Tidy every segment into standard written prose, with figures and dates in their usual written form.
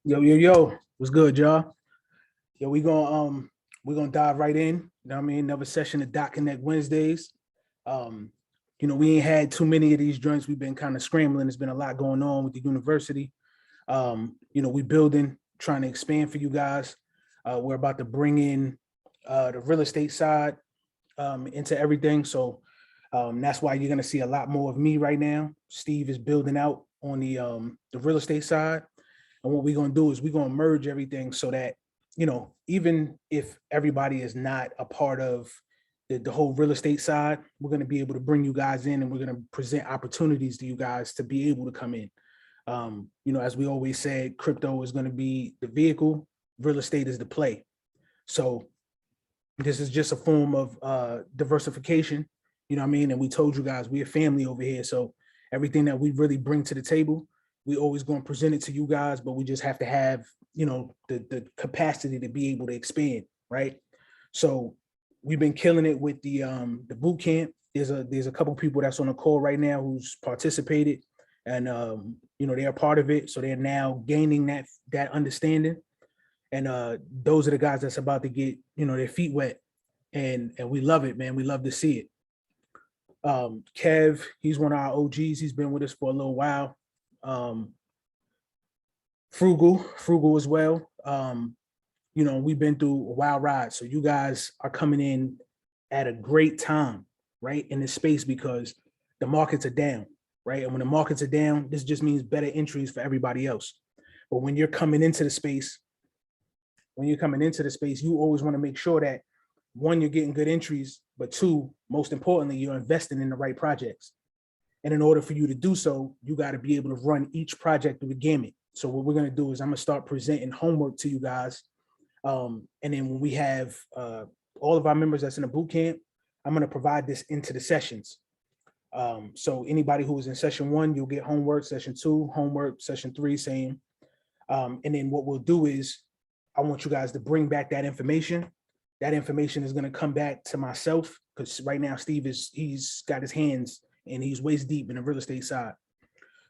Yo, what's good, y'all? Yo, we're gonna dive right in. You know what I mean? Another session of Connect Wednesdays. Um, we ain't had too many of these joints. We've been kind of scrambling. There's been a lot going on with the university. We building, trying to expand for you guys. We're about to bring in the real estate side into everything. So that's why you're gonna see a lot more of me right now. Steve is building out on the real estate side. And what we're gonna do is we're gonna merge everything so that, even if everybody is not a part of the whole real estate side, we're gonna be able to bring you guys in and we're gonna present opportunities to you guys to be able to come in. As we always said, crypto is gonna be the vehicle, real estate is the play. So this is just a form of diversification, you know what I mean? And we told you guys we're a family over here. So everything that we really bring to the table, we always going to present it to you guys, but we just have to have, the capacity to be able to expand, right? So we've been killing it with the boot camp. There's a couple people that's on the call right now who's participated, and they're a part of it. So they're now gaining that understanding. And those are the guys that's about to get, their feet wet. And we love it, man. We love to see it. Kev, he's one of our OGs. He's been with us for a little while. Frugal as well. We've been through a wild ride. So you guys are coming in at a great time, right, in this space, because the markets are down, right? And when the markets are down, this just means better entries for everybody else. But when you're coming into the space, you always want to make sure that, one, you're getting good entries, but two, most importantly, you're investing in the right projects. And in order for you to do so, you got to be able to run each project through the gamut. So what we're going to do is I'm going to start presenting homework to you guys. And then when we have all of our members that's in the boot camp, I'm going to provide this into the sessions. So anybody who is in session 1, you'll get homework. Session 2, homework. Session 3, same. And then what we'll do is I want you guys to bring back that information. That information is going to come back to myself, because right now Steve he's got his hands and he's waist deep in the real estate side.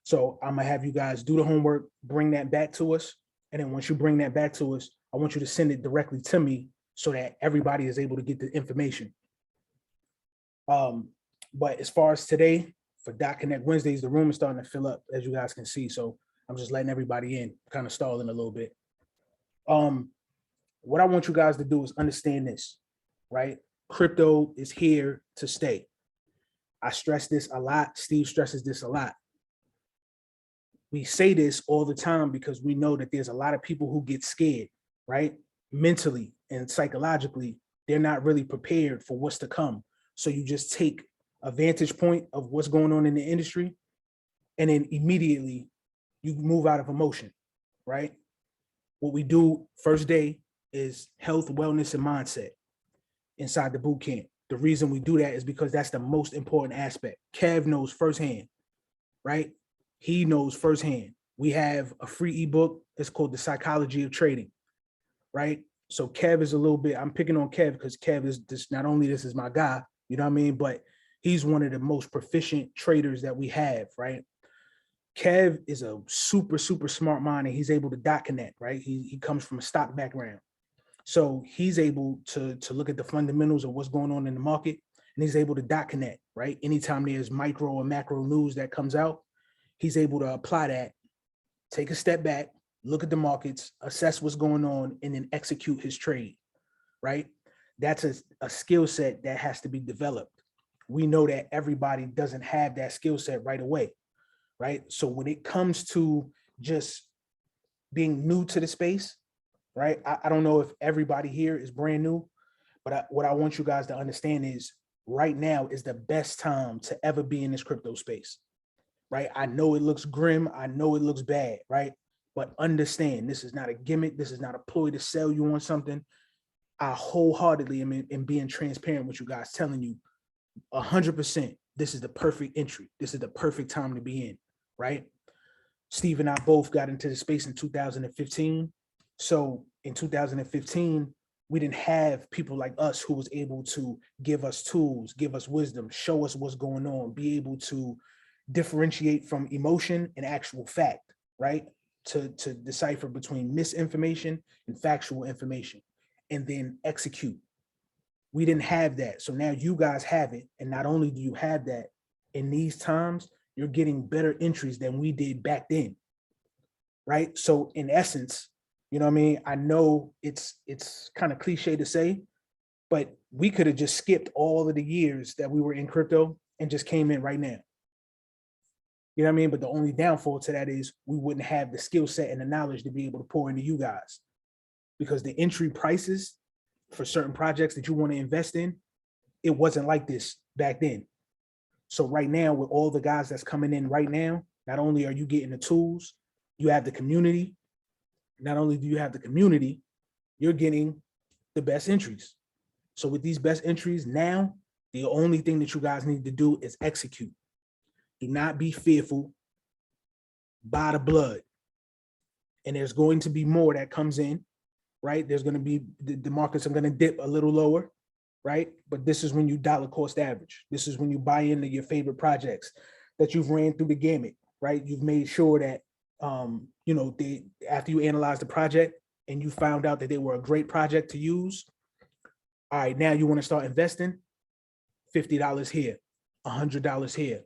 So I'm gonna have you guys do the homework, bring that back to us. And then once you bring that back to us, I want you to send it directly to me so that everybody is able to get the information. But as far as today, for Connect Wednesdays, the room is starting to fill up, as you guys can see. So I'm just letting everybody in, kind of stalling a little bit. What I want you guys to do is understand this, right? Crypto is here to stay. I stress this a lot. Steve stresses this a lot. We say this all the time because we know that there's a lot of people who get scared, right? Mentally and psychologically, they're not really prepared for what's to come. So you just take a vantage point of what's going on in the industry, and then immediately you move out of emotion, right? What we do first day is health, wellness, and mindset inside the boot camp. The reason we do that is because that's the most important aspect. Kev knows firsthand, right? He knows firsthand. We have a free ebook. It's called The Psychology of Trading, right? So Kev is a little bit, I'm picking on Kev because Kev is this, not only this is my guy, you know what I mean, but he's one of the most proficient traders that we have, right? Kev is a super, super smart mind, and he's able to connect, right? He comes from a stock background. So he's able to look at the fundamentals of what's going on in the market, and he's able to connect, right? Anytime there's micro or macro news that comes out, he's able to apply that, take a step back, look at the markets, assess what's going on, and then execute his trade, right? That's a skill set that has to be developed. We know that everybody doesn't have that skill set right away, right? So when it comes to just being new to the space, right? I don't know if everybody here is brand new, but what I want you guys to understand is right now is the best time to ever be in this crypto space, right? I know it looks grim. I know it looks bad, right? But understand, this is not a gimmick. This is not a ploy to sell you on something. I wholeheartedly am in being transparent with you guys, telling you 100%, this is the perfect entry. This is the perfect time to be in, right? Steve and I both got into the space in 2015. So in 2015, we didn't have people like us who was able to give us tools, give us wisdom, show us what's going on, be able to differentiate from emotion and actual fact, right? to decipher between misinformation and factual information, and then execute. We didn't have that. So now you guys have it. And not only do you have that, in these times, you're getting better entries than we did back then. Right? So in essence, you know what I mean? I know it's kind of cliche to say, but we could have just skipped all of the years that we were in crypto and just came in right now. You know what I mean? But the only downfall to that is we wouldn't have the skill set and the knowledge to be able to pour into you guys, because the entry prices for certain projects that you want to invest in, it wasn't like this back then. So right now, with all the guys that's coming in right now, not only are you getting the tools, you have the community. Not only do you have the community, you're getting the best entries. So with these best entries now, the only thing that you guys need to do is execute. Do not be fearful. Buy the blood. And there's going to be more that comes in, right? There's going to be, the markets are going to dip a little lower, right? But this is when you dollar cost average. This is when you buy into your favorite projects that you've ran through the gamut, right? You've made sure that, you know, after you analyze the project and you found out that they were a great project to use, all right, now you want to start investing. $50 here, $100 here,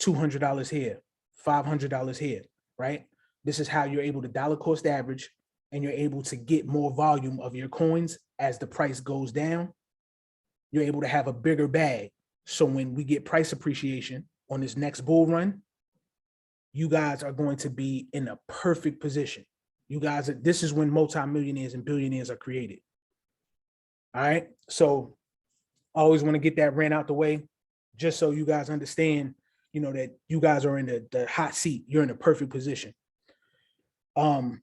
$200 here, $500 here, right? This is how you're able to dollar cost average, and you're able to get more volume of your coins as the price goes down. You're able to have a bigger bag. So when we get price appreciation on this next bull run, you guys are going to be in a perfect position. You guys, this is when multimillionaires and billionaires are created. All right. So I always want to get that rant out the way, just so you guys understand, you know, that you guys are in the hot seat. You're in a perfect position. Kev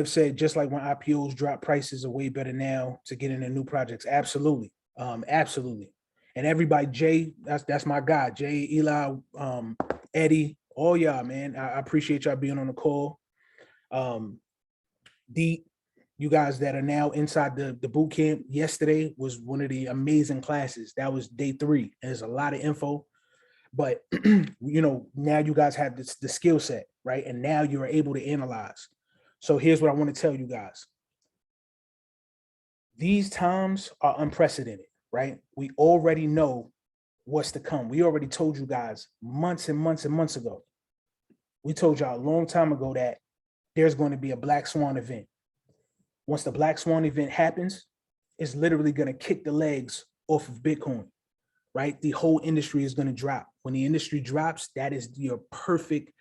said, just like when IPOs drop, prices are way better now to get into new projects. Absolutely. Absolutely. And everybody, Jay, that's my guy, Jay, Eli, Eddie, all y'all, man. I appreciate y'all being on the call. You guys that are now inside the boot camp, yesterday was one of the amazing classes. That was day 3. And there's a lot of info, but you know, now you guys have the skill set, right? And now you're able to analyze. So here's what I want to tell you guys. These times are unprecedented, right? We already know what's to come. We already told you guys months and months and months ago. We told y'all a long time ago that there's going to be a Black Swan event. Once the Black Swan event happens, it's literally going to kick the legs off of Bitcoin, right? The whole industry is going to drop. When the industry drops, that is your perfect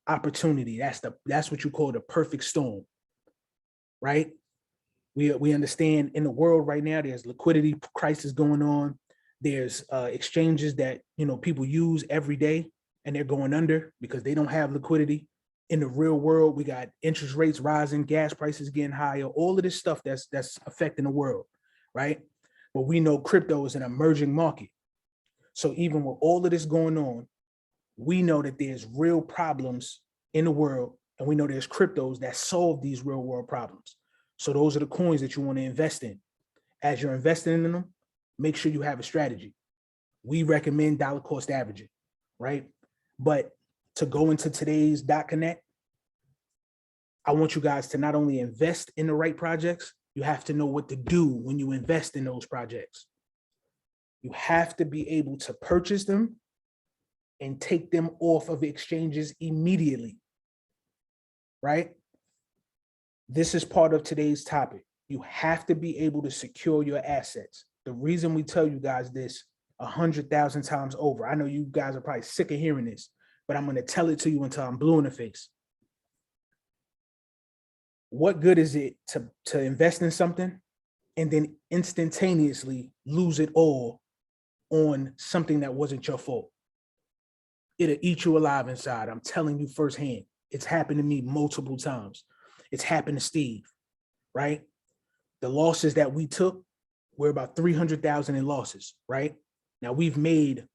opportunity. That's what you call the perfect storm, right? We understand in the world right now, there's liquidity crisis going on. There's exchanges that, you know, people use every day and they're going under because they don't have liquidity. In the real world, we got interest rates rising, gas prices getting higher, all of this stuff that's affecting the world, right? But we know crypto is an emerging market. So even with all of this going on, we know that there's real problems in the world, and we know there's cryptos that solve these real world problems. So those are the coins that you want to invest in. As you're investing in them, make sure you have a strategy. We recommend dollar cost averaging, right? But to go into today's .connect, I want you guys to not only invest in the right projects, you have to know what to do when you invest in those projects. You have to be able to purchase them and take them off of exchanges immediately, right? This is part of today's topic. You have to be able to secure your assets. The reason we tell you guys this 100,000 times over, I know you guys are probably sick of hearing this, but I'm going to tell it to you until I'm blue in the face. What good is it to invest in something and then instantaneously lose it all on something that wasn't your fault? It'll eat you alive inside. I'm telling you firsthand. It's happened to me multiple times. It's happened to Steve, right? The losses that we took were about 300,000 in losses, right? Now we've made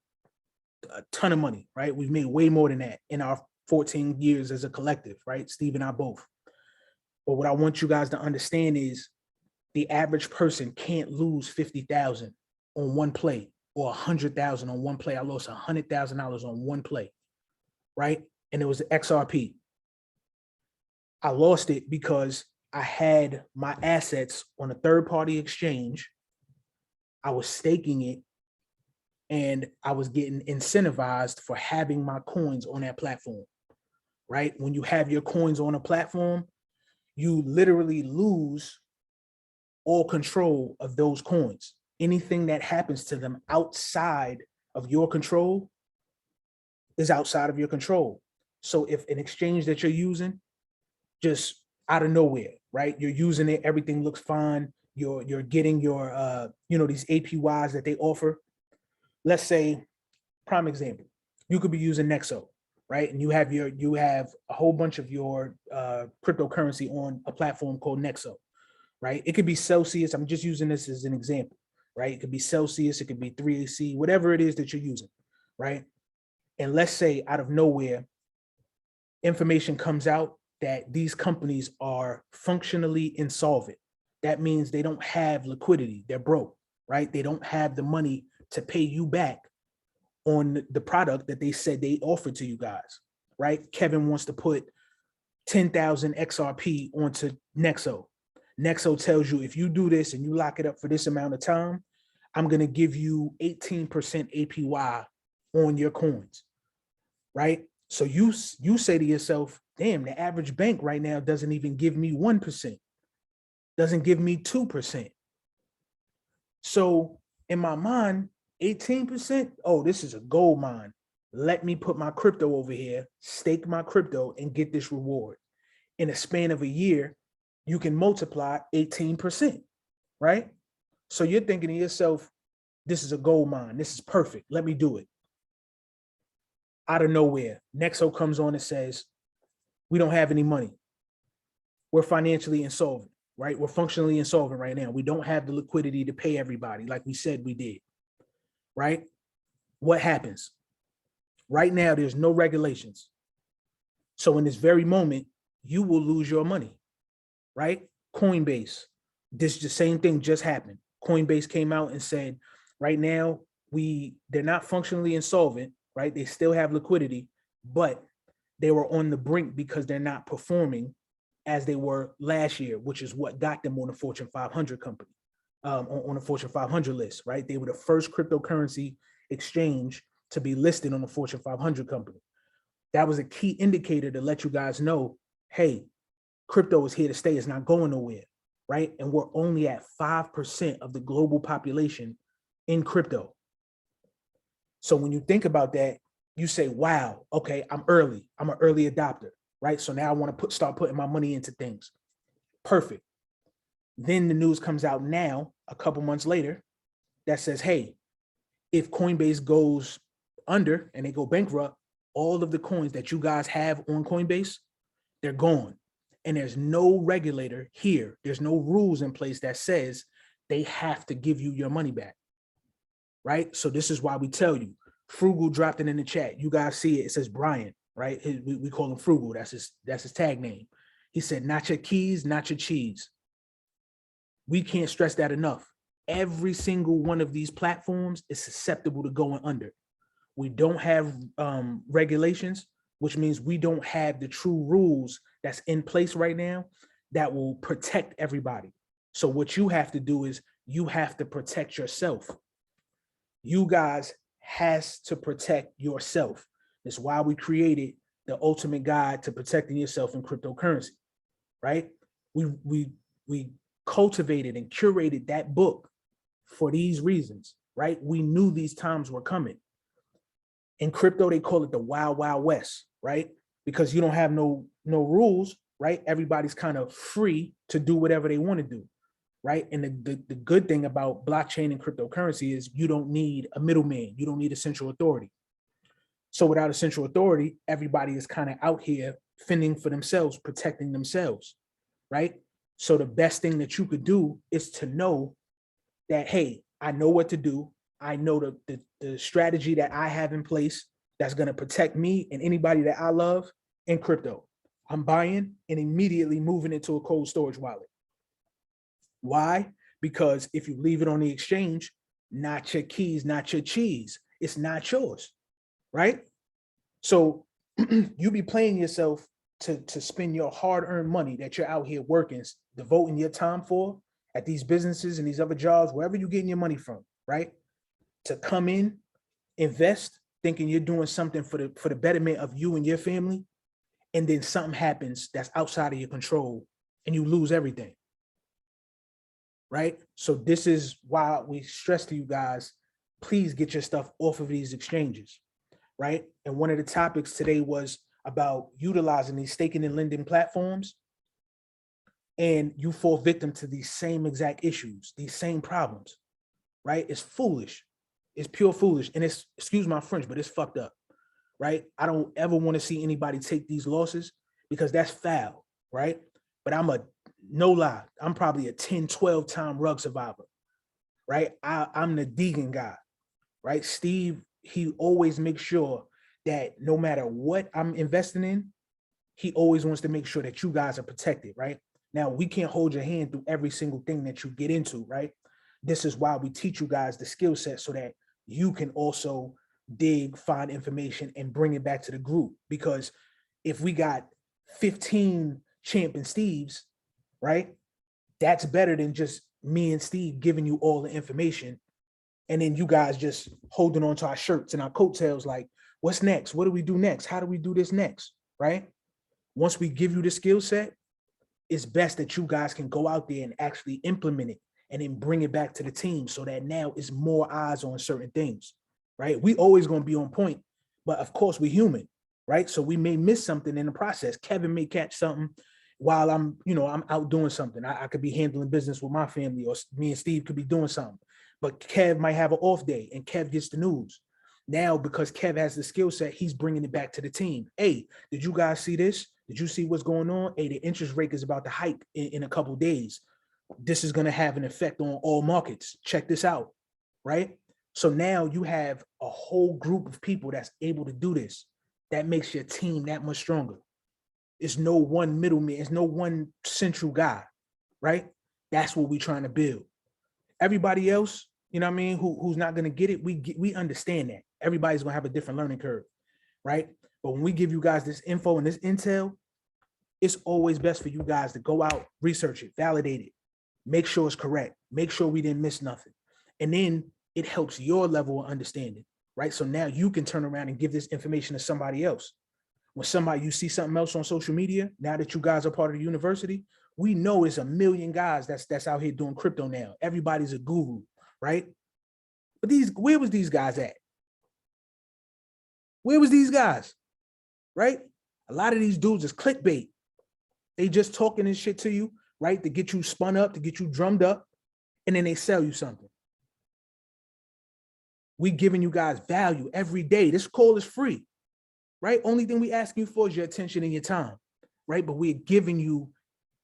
a ton of money, right? We've made way more than that in our 14 years as a collective, right? Steve and I both. But what I want you guys to understand is the average person can't lose 50,000 on one play or 100,000 on one play. I lost $100,000 on one play, right? and it was XRP. I lost it because I had my assets on a third-party exchange. I was staking it, and I was getting incentivized for having my coins on that platform, right? When you have your coins on a platform, you literally lose all control of those coins. Anything that happens to them outside of your control is outside of your control. So if an exchange that you're using, just out of nowhere, right? You're using it, everything looks fine. You're getting your these APYs that they offer. Let's say, prime example, you could be using Nexo, right? And you have a whole bunch of your cryptocurrency on a platform called Nexo, right? It could be Celsius. I'm just using this as an example, right? It could be Celsius, it could be 3AC, whatever it is that you're using, right? And let's say out of nowhere, information comes out that these companies are functionally insolvent. That means they don't have liquidity. They're broke, right? They don't have the money to pay you back on the product that they said they offered to you guys, right? Kevin wants to put 10,000 XRP onto Nexo. Nexo tells you, if you do this and you lock it up for this amount of time, I'm going to give you 18% APY on your coins, right? So you say to yourself, damn, the average bank right now doesn't even give me 1%, doesn't give me 2%. So in my mind, 18%, oh, this is a gold mine. Let me put my crypto over here, stake my crypto, and get this reward. In a span of a year, you can multiply 18%, right? So you're thinking to yourself, this is a gold mine. This is perfect. Let me do it. Out of nowhere, Nexo comes on and says, we don't have any money. We're financially insolvent, right? We're functionally insolvent right now. We don't have the liquidity to pay everybody like we said we did, right? What happens? Right now, there's no regulations. So in this very moment, you will lose your money, right? Coinbase, the same thing just happened. Coinbase came out and said, right now, they're not functionally insolvent, right? They still have liquidity, but they were on the brink because they're not performing as they were last year, which is what got them on the Fortune 500 company, on the Fortune 500 list, right? They were the first cryptocurrency exchange to be listed on the Fortune 500 company. That was a key indicator to let you guys know, hey, crypto is here to stay. It's not going nowhere, right? And we're only at 5% of the global population in crypto. So when you think about that, you say, wow, okay, I'm early. I'm an early adopter, right? So now I want to start putting my money into things. Perfect. Then the news comes out now, a couple months later, that says, hey, if Coinbase goes under and they go bankrupt, all of the coins that you guys have on Coinbase, they're gone. And there's no regulator here. There's no rules in place that says they have to give you your money back, right? So this is why we tell you, Frugal dropped it in the chat. You guys see it. It says Brian, right? We call him Frugal. That's his tag name. He said, not your keys, not your cheese. We can't stress that enough. Every single one of these platforms is susceptible to going under. We don't have regulations, which means we don't have the true rules that's in place right now that will protect everybody. So what you have to do is you have to protect yourself. You guys has to protect yourself. That's why we created the ultimate guide to protecting yourself in cryptocurrency, right? We cultivated and curated that book for these reasons, right? We knew these times were coming. In crypto, they call it the wild, wild west, right? Because you don't have no rules, right? Everybody's kind of free to do whatever they want to do, right? And the good thing about blockchain and cryptocurrency is you don't need a middleman. You don't need a central authority. So without a central authority, everybody is kind of out here fending for themselves, protecting themselves, right? So the best thing that you could do is to know that, hey, I know what to do. I know the strategy that I have in place that's going to protect me and anybody that I love in crypto. I'm buying and immediately moving it to a cold storage wallet. Why? Because if you leave it on the exchange, not your keys, not your cheese, it's not yours, right? So you be playing yourself to spend your hard-earned money that you're out here working, devoting your time for at these businesses and these other jobs, wherever you're getting your money from, right? To come in, invest, thinking you're doing something for the betterment of you and your family, and then something happens that's outside of your control and you lose everything, right? So this is why we stress to you guys, please get your stuff off of these exchanges, right? And one of the topics today was about utilizing these staking and lending platforms, and you fall victim to these same exact issues, these same problems, right? It's foolish. It's pure foolish. And it's, excuse my French, but it's fucked up, right? I don't ever want to see anybody take these losses because that's foul, right? But no lie, I'm probably a 10, 12 time rug survivor, right? I'm the Deegan guy, right? Steve, he always makes sure that no matter what I'm investing in, he always wants to make sure that you guys are protected, right? Now, we can't hold your hand through every single thing that you get into, right? This is why we teach you guys the skill set so that you can also dig, find information, and bring it back to the group. Because if we got 15 champion Steves, right, that's better than just me and Steve giving you all the information and then you guys just holding on to our shirts and our coattails like, what's next? What do we do next? How do we do this next, right? Once we give you the skill set, it's best that you guys can go out there and actually implement it and then bring it back to the team so that now it's more eyes on certain things, right? We always going to be on point, but of course we're human, right? So we may miss something in the process. Kevin may catch something while I'm out doing something. I could be handling business with my family, or me and Steve could be doing something, but Kev might have an off day and Kev gets the news. Now, because Kev has the skill set, he's bringing it back to the team. Hey, did you guys see this? Did you see what's going on? Hey, the interest rate is about to hike in a couple of days. This is going to have an effect on all markets. Check this out, right? So now you have a whole group of people that's able to do this. That makes your team that much stronger. It's no one middleman. It's no one central guy, right? That's what we're trying to build. Everybody else, you know what I mean, who's not going to get it, we understand that. Everybody's going to have a different learning curve, right? But when we give you guys this info and this intel, it's always best for you guys to go out, research it, validate it, make sure it's correct, make sure we didn't miss nothing. And then it helps your level of understanding, right? So now you can turn around and give this information to somebody else. When you see something else on social media, now that you guys are part of the university, we know it's a million guys that's out here doing crypto now. Everybody's a guru, right? But where was these guys at? Where was these guys, right? A lot of these dudes is clickbait. They just talking and shit to you, right? To get you spun up, to get you drummed up, and then they sell you something. We giving you guys value every day. This call is free, right? Only thing we asking you for is your attention and your time, right? But we're giving you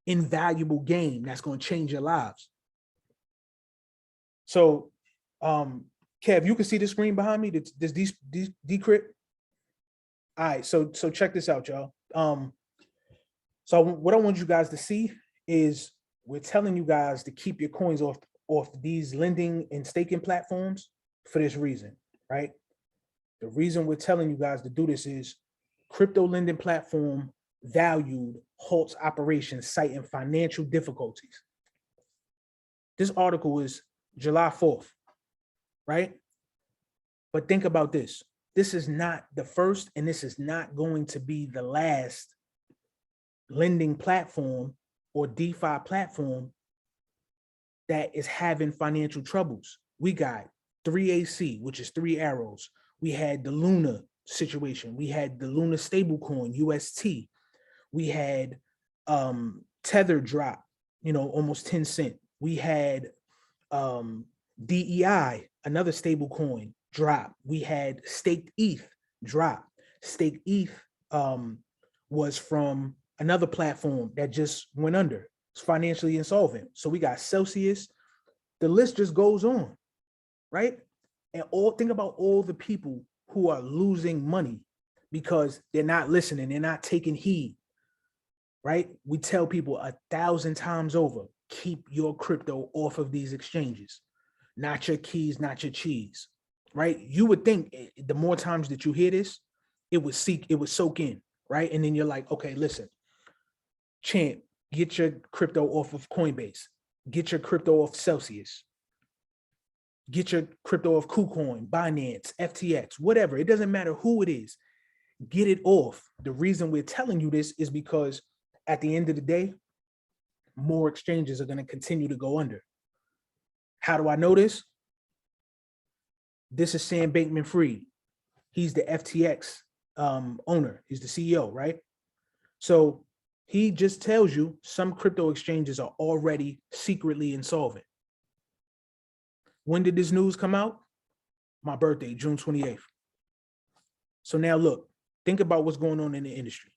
invaluable game that's going to change your lives. So, Kev, you can see the screen behind me. Does these decrypt? All right, so check this out, y'all. So what I want you guys to see is we're telling you guys to keep your coins off these lending and staking platforms for this reason, right? The reason we're telling you guys to do this is crypto lending platform valued halts operations citing financial difficulties. This article is July 4th, right? But think about this. This is not the first, and this is not going to be the last lending platform or DeFi platform that is having financial troubles. We got 3AC, which is 3 arrows. We had the Luna situation. We had the Luna stablecoin, UST. We had Tether drop, almost 10 cents. We had DEI, another stablecoin, drop. We had staked ETH drop. Staked ETH was from another platform that just went under. It's financially insolvent. So we got Celsius. The list just goes on, right? And think about all the people who are losing money because they're not listening, they're not taking heed, right? We tell people 1,000 times over, keep your crypto off of these exchanges, not your keys, not your cheese, right? You would think the more times that you hear this, it would soak in, right? And then you're like, okay, listen, champ, get your crypto off of Coinbase, get your crypto off Celsius, get your crypto off KuCoin, Binance, FTX, whatever. It doesn't matter who it is. Get it off. The reason we're telling you this is because at the end of the day, more exchanges are going to continue to go under. How do I know this? This is Sam Bankman-Fried. He's the FTX owner. He's the CEO, right? So he just tells you some crypto exchanges are already secretly insolvent. When did this news come out? My birthday, June 28th. So now look, think about what's going on in the industry.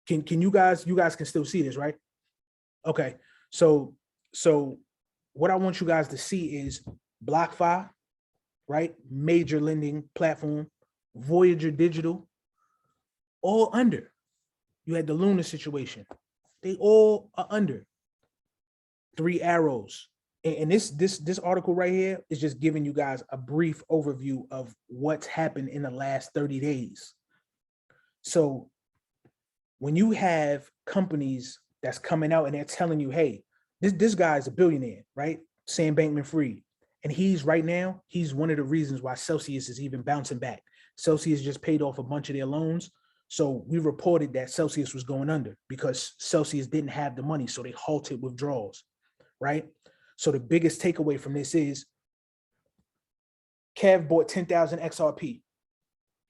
Can you guys can still see this, right? Okay. So what I want you guys to see is BlockFi, right? Major lending platform, Voyager Digital, all under. You had the Luna situation. They all are under. 3 Arrows. And this article right here is just giving you guys a brief overview of what's happened in the last 30 days. So when you have companies that's coming out and they're telling you, hey, this guy's a billionaire, right? Sam Bankman-Fried. And he's one of the reasons why Celsius is even bouncing back. Celsius just paid off a bunch of their loans. So we reported that Celsius was going under because Celsius didn't have the money. So they halted withdrawals, right? So the biggest takeaway from this is Kev bought 10,000 XRP,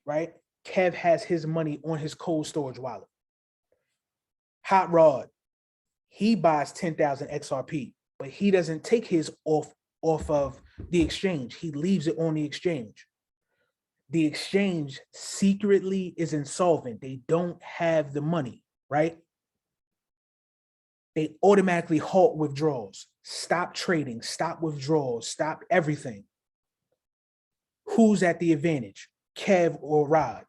right? Kev has his money on his cold storage wallet. Hot Rod, he buys 10,000 XRP, but he doesn't take his off of the exchange. He leaves it on the exchange. The exchange secretly is insolvent. They don't have the money, right? They automatically halt withdrawals, stop trading, stop withdrawals, stop everything. Who's at the advantage, Kev or Rod?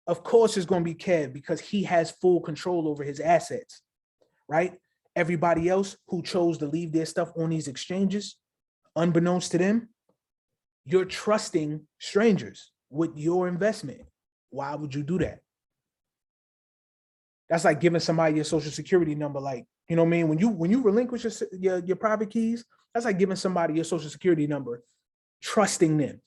Of course it's going to be Kev because he has full control over his assets, right? Everybody else who chose to leave their stuff on these exchanges, unbeknownst to them, you're trusting strangers with your investment. Why would you do that? That's like giving somebody your social security number. Like, you know what I mean? When you relinquish your private keys, that's like giving somebody your social security number, trusting them,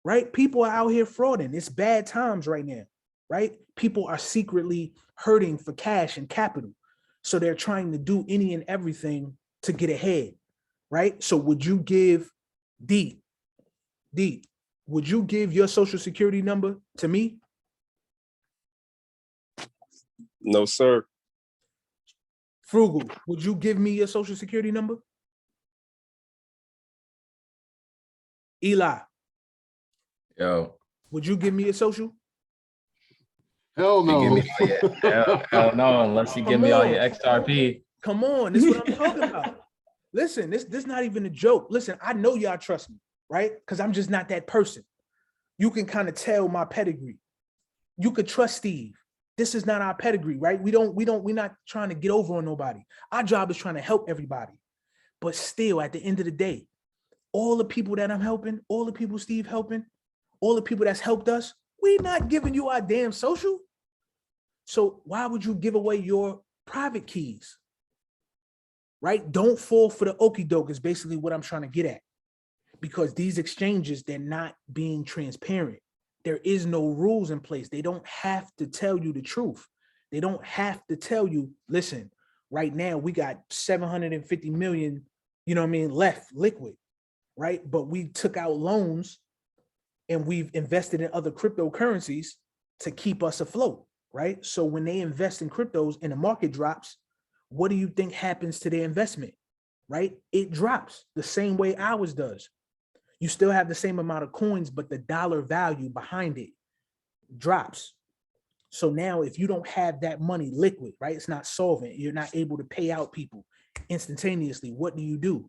right? People are out here frauding. It's bad times right now, right? People are secretly hurting for cash and capital. So they're trying to do any and everything to get ahead, right? So would you give D, would you give your social security number to me? No, sir. Frugal, would you give me your social security number? Eli. Yo. Would you give me your social? Hell no. Hell no, unless you give me all your XRP. Come on, this is what I'm talking about. Listen, this not even a joke. Listen, I know y'all trust me, right? Because I'm just not that person. You can kind of tell my pedigree. You could trust Steve. This is not our pedigree, right? We're not trying to get over on nobody. Our job is trying to help everybody. But still, at the end of the day, all the people that I'm helping, all the people Steve helping, all the people that's helped us, we're not giving you our damn social. So why would you give away your private keys? Right? Don't fall for the okie doke is basically what I'm trying to get at. Because these exchanges, they're not being transparent. There is no rules in place. They don't have to tell you the truth. They don't have to tell you, listen, right now we got 750 million, you know what I mean, left liquid, right? But we took out loans and we've invested in other cryptocurrencies to keep us afloat, right? So when they invest in cryptos and the market drops, what do you think happens to their investment, right? It drops the same way ours does. You still have the same amount of coins, but the dollar value behind it drops. So now if you don't have that money liquid, right, it's not solvent, you're not able to pay out people instantaneously, what do?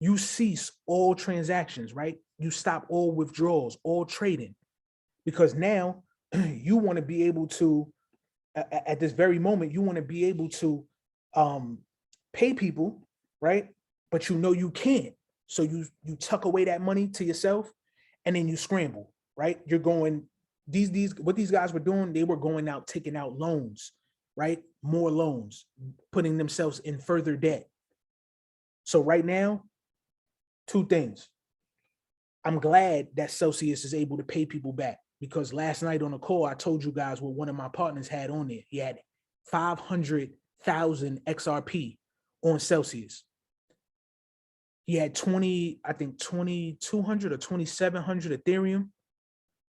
You cease all transactions, right? You stop all withdrawals, all trading, because now you want to be able to, at this very moment, you want to be able to pay people, right? But you know you can't. So you tuck away that money to yourself and then you scramble, right? You're going, what these guys were doing, they were going out, taking out loans, right? More loans, putting themselves in further debt. So right now, two things. I'm glad that Celsius is able to pay people back, because last night on a call, I told you guys what one of my partners had on there. He had 500,000 XRP on Celsius. He had 2,200 or 2,700 Ethereum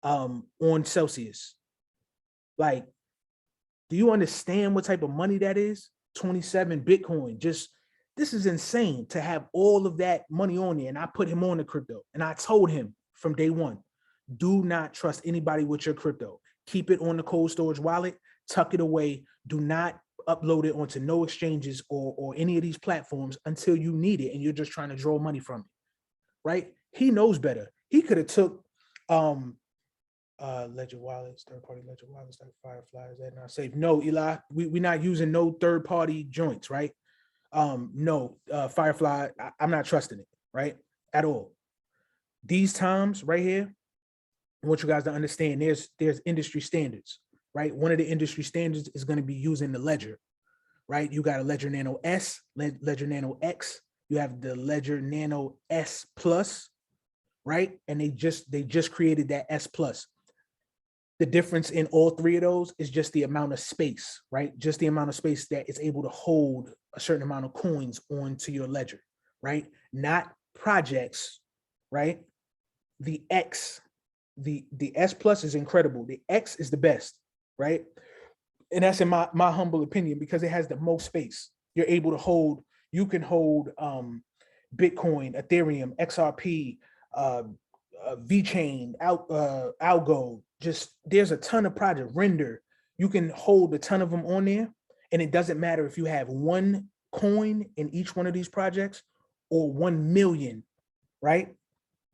on Celsius. Like, do you understand what type of money that is? 27 Bitcoin. Just, this is insane to have all of that money on there. And I put him on the crypto. And I told him from day one, do not trust anybody with your crypto. Keep it on the cold storage wallet, tuck it away. Do not upload it onto no exchanges or any of these platforms until you need it and you're just trying to draw money from it, right? He knows better. He could have took ledger wallets, third-party ledger wallets like Firefly. Is that not safe? No, Eli, we're not using no third-party joints, right? No, Firefly, I'm not trusting it, right? At all. These times right here, I want you guys to understand there's industry standards, right? One of the industry standards is going to be using the ledger, right? You got a Ledger Nano S, Ledger Nano X, you have the Ledger Nano S Plus, right? And they just created that S Plus. The difference in all three of those is just the amount of space, right? Just the amount of space that is able to hold a certain amount of coins onto your ledger, right? Not projects, right? The X, the S Plus is incredible. The X is the best, right? And that's in my humble opinion, because it has the most space. You're able to hold, you can hold Bitcoin, Ethereum, XRP, VeChain, Algo, just there's a ton of projects, Render. You can hold a ton of them on there, and it doesn't matter if you have one coin in each one of these projects or 1 million, right?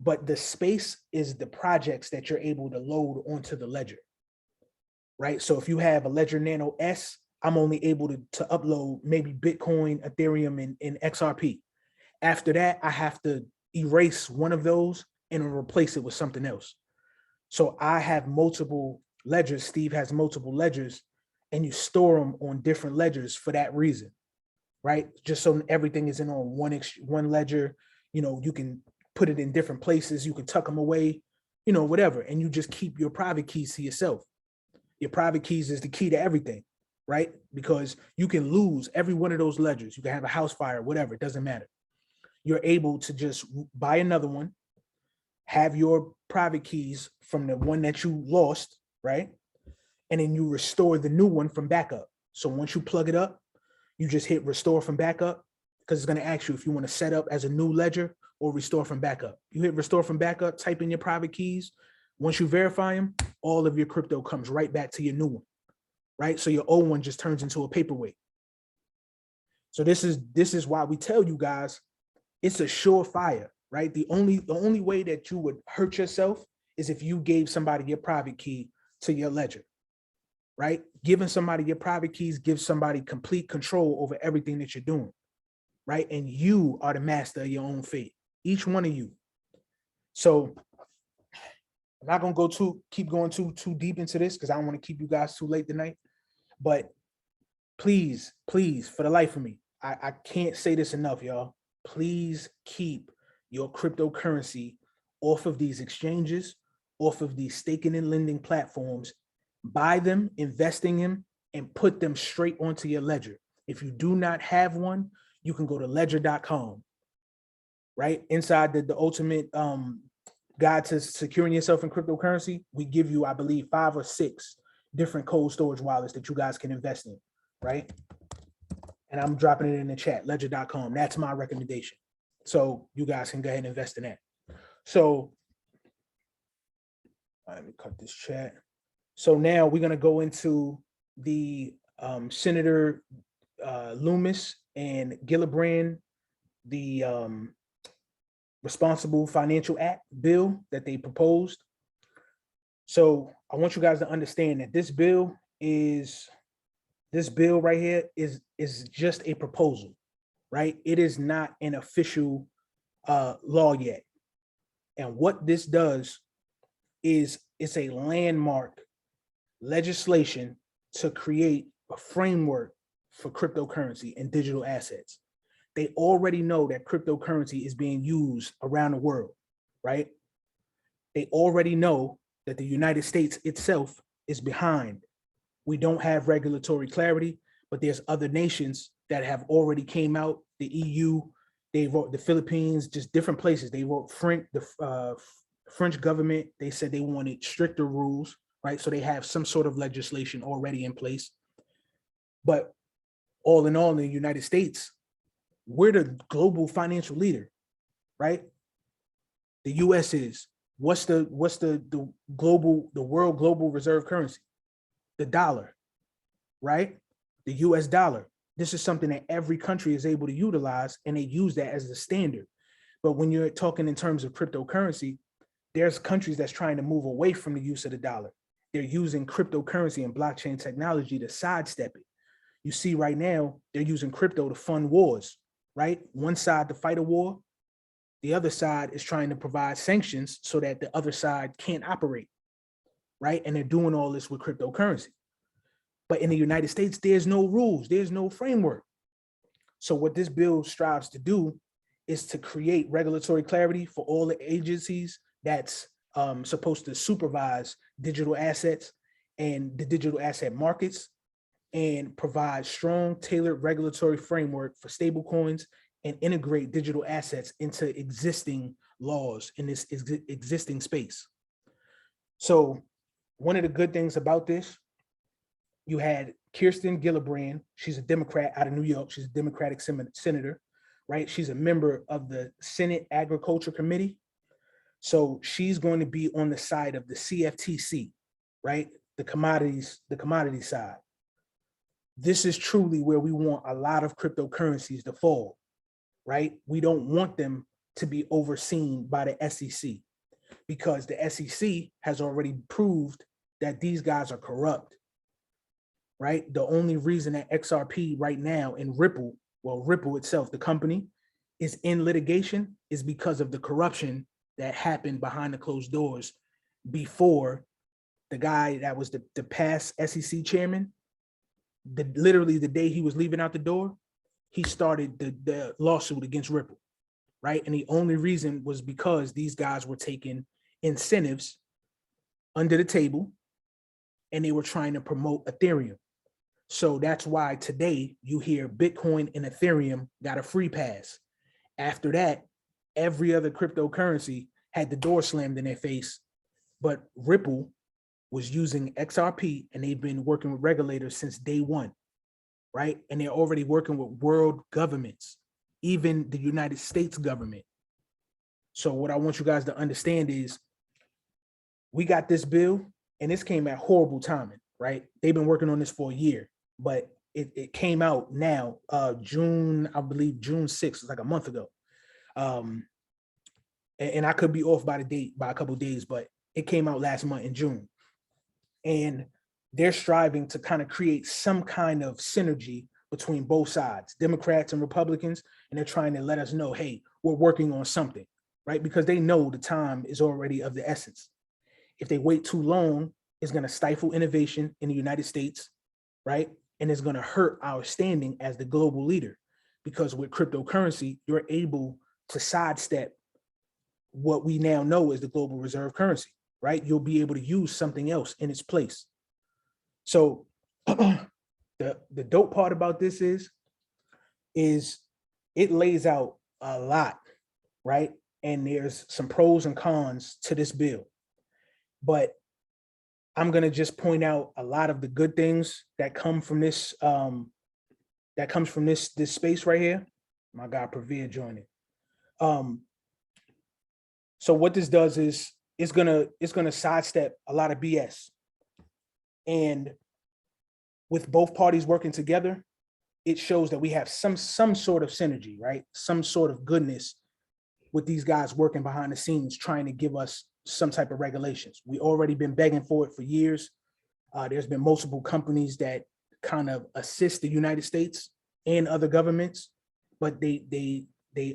But the space is the projects that you're able to load onto the ledger, right? So if you have a Ledger Nano S, I'm only able to upload maybe Bitcoin, Ethereum, and XRP. After that, I have to erase one of those and replace it with something else. So I have multiple ledgers. Steve has multiple ledgers, and you store them on different ledgers for that reason, right? Just so everything isn't on one ledger. You know, you can put it in different places. You can tuck them away, you know, whatever. And you just keep your private keys to yourself. Your private keys is the key to everything, right? Because you can lose every one of those ledgers. You can have a house fire, whatever, it doesn't matter. You're able to just buy another one, have your private keys from the one that you lost, right? And then you restore the new one from backup. So once you plug it up, you just hit restore from backup, because it's going to ask you if you want to set up as a new ledger or restore from backup. You hit restore from backup, type in your private keys. Once you verify them, all of your crypto comes right back to your new one, right? So your old one just turns into a paperweight. So this is why we tell you guys, it's a surefire, right? The only way that you would hurt yourself is if you gave somebody your private key to your ledger, right? Giving somebody your private keys gives somebody complete control over everything that you're doing, right? And you are the master of your own fate, each one of you. So I'm not gonna keep going too deep into this, because I don't want to keep you guys too late tonight. But please, for the life of me, I can't say this enough, y'all. Please keep your cryptocurrency off of these exchanges, off of these staking and lending platforms. Buy them, investing in, and put them straight onto your ledger. If you do not have one, you can go to ledger.com, right? Inside the ultimate guide to securing yourself in cryptocurrency, we give you, I believe, 5 or 6 different cold storage wallets that you guys can invest in, right? And I'm dropping it in the chat, ledger.com. That's my recommendation. So you guys can go ahead and invest in that. So let me cut this chat. So now we're going to go into the Senator Lummis and Gillibrand, the Responsible Financial Act bill that they proposed. So I want you guys to understand that this bill right here is just a proposal, right? It is not an official law yet. And what this does it's a landmark legislation to create a framework for cryptocurrency and digital assets. They already know that cryptocurrency is being used around the world, right? They already know that the United States itself is behind. We don't have regulatory clarity, but there's other nations that have already came out, the EU, they wrote the Philippines, just different places. They wrote the French government, they said they wanted stricter rules, right? So they have some sort of legislation already in place. But all in all, in the United States, we're the global financial leader, right? The US is. What's the world global reserve currency? The dollar, right? The US dollar. This is something that every country is able to utilize, and they use that as the standard. But when you're talking in terms of cryptocurrency, there's countries that's trying to move away from the use of the dollar. They're using cryptocurrency and blockchain technology to sidestep it. You see right now, they're using crypto to fund wars, right? One side to fight a war, the other side is trying to provide sanctions so that the other side can't operate, right? And they're doing all this with cryptocurrency. But in the United States, there's no rules, there's no framework. So what this bill strives to do is to create regulatory clarity for all the agencies that's supposed to supervise digital assets and the digital asset markets, and provide strong, tailored regulatory framework for stablecoins and integrate digital assets into existing laws in this existing space. So one of the good things about this, you had Kirsten Gillibrand. She's a Democrat out of New York. She's a Democratic senator, right? She's a member of the Senate Agriculture Committee. So she's going to be on the side of the CFTC, right? The commodity side. This is truly where we want a lot of cryptocurrencies to fall, right? We don't want them to be overseen by the SEC, because the SEC has already proved that these guys are corrupt, right? The only reason that XRP right now and Ripple, well, Ripple itself, the company, is in litigation is because of the corruption that happened behind the closed doors before the guy that was the past SEC chairman, literally the day he was leaving out the door, he started the lawsuit against Ripple, right? And the only reason was because these guys were taking incentives under the table and they were trying to promote Ethereum. So that's why today you hear Bitcoin and Ethereum got a free pass. After that, every other cryptocurrency had the door slammed in their face, but Ripple was using XRP and they've been working with regulators since day one, right? And they're already working with world governments, even the United States government. So what I want you guys to understand is we got this bill and this came at horrible timing, right? They've been working on this for a year, but it came out now, June, I believe June 6th, it's like a month ago. And I could be off by the date by a couple of days, but it came out last month in June. And they're striving to kind of create some kind of synergy between both sides, Democrats and Republicans, and they're trying to let us know, hey, we're working on something, right? Because they know the time is already of the essence. If they wait too long, it's going to stifle innovation in the United States, right? And it's going to hurt our standing as the global leader, because with cryptocurrency, you're able to sidestep what we now know is the global reserve currency, right? You'll be able to use something else in its place. So the dope part about this is it lays out a lot, right? And there's some pros and cons to this bill, but I'm going to just point out a lot of the good things that come from this, this space right here. My guy Pravir joining. So what this does is it's gonna sidestep a lot of BS. And with both parties working together, it shows that we have some sort of synergy, right? Some sort of goodness with these guys working behind the scenes, trying to give us some type of regulations. We already been begging for it for years. There's been multiple companies that kind of assist the United States and other governments, but they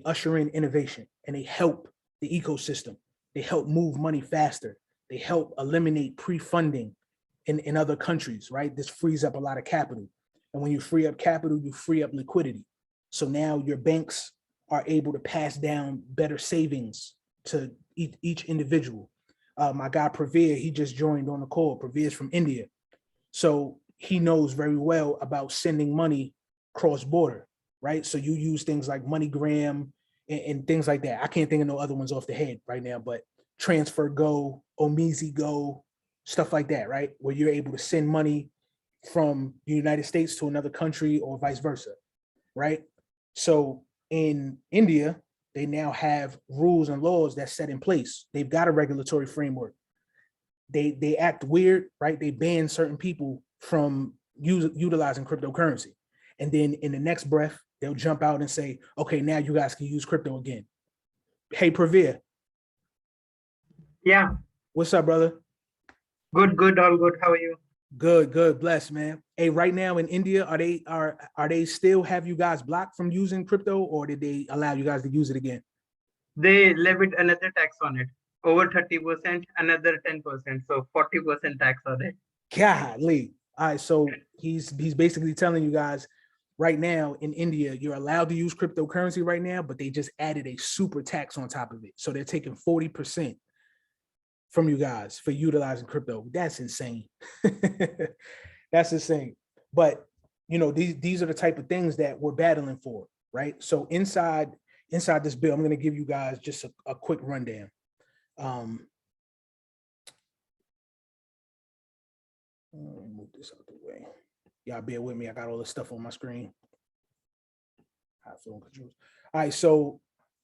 usher in innovation and they help the ecosystem. They help move money faster. They help eliminate pre-funding in other countries, right? This frees up a lot of capital. And when you free up capital, you free up liquidity. So now your banks are able to pass down better savings to each individual. My guy Pravir, he just joined on the call. Pravir is from India. So he knows very well about sending money cross-border, right? So you use things like MoneyGram and things like that. I can't think of no other ones off the head right now, but Transfer Go, Omizi Go, stuff like that, right? Where you're able to send money from the United States to another country or vice versa, right? So in India, they now have rules and laws that's set in place. They've got a regulatory framework. They act weird, right? They ban certain people from utilizing cryptocurrency. And then in the next breath, they'll jump out and say, okay, now you guys can use crypto again. Hey, Pravir. Yeah, What's up, brother? good, all good. How are you? Good, blessed, man. Hey, right now in India, are they still have you guys blocked from using crypto, or did they allow you guys to use it again? They levied another tax on it, over 30%, another 10%, so 40% tax on it. Golly. All right, so he's basically telling you guys right now in India, you're allowed to use cryptocurrency right now, but they just added a super tax on top of it. So they're taking 40% from you guys for utilizing crypto. That's insane. That's insane. But you know, these are the type of things that we're battling for, right? So inside this bill, I'm going to give you guys just a quick rundown. Let me move this out the way. Y'all bear with me. I got all this stuff on my screen. All right, so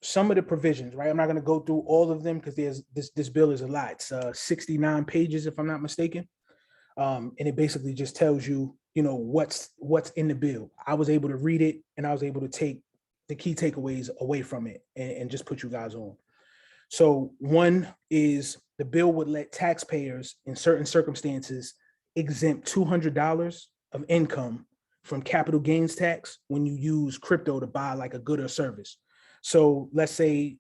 some of the provisions, right? I'm not going to go through all of them because there's this bill is a lot. It's 69 pages, if I'm not mistaken. And it basically just tells you, you know, what's in the bill. I was able to read it and I was able to take the key takeaways away from it and just put you guys on. So one is the bill would let taxpayers in certain circumstances exempt $200 of income from capital gains tax when you use crypto to buy like a good or service. So let's say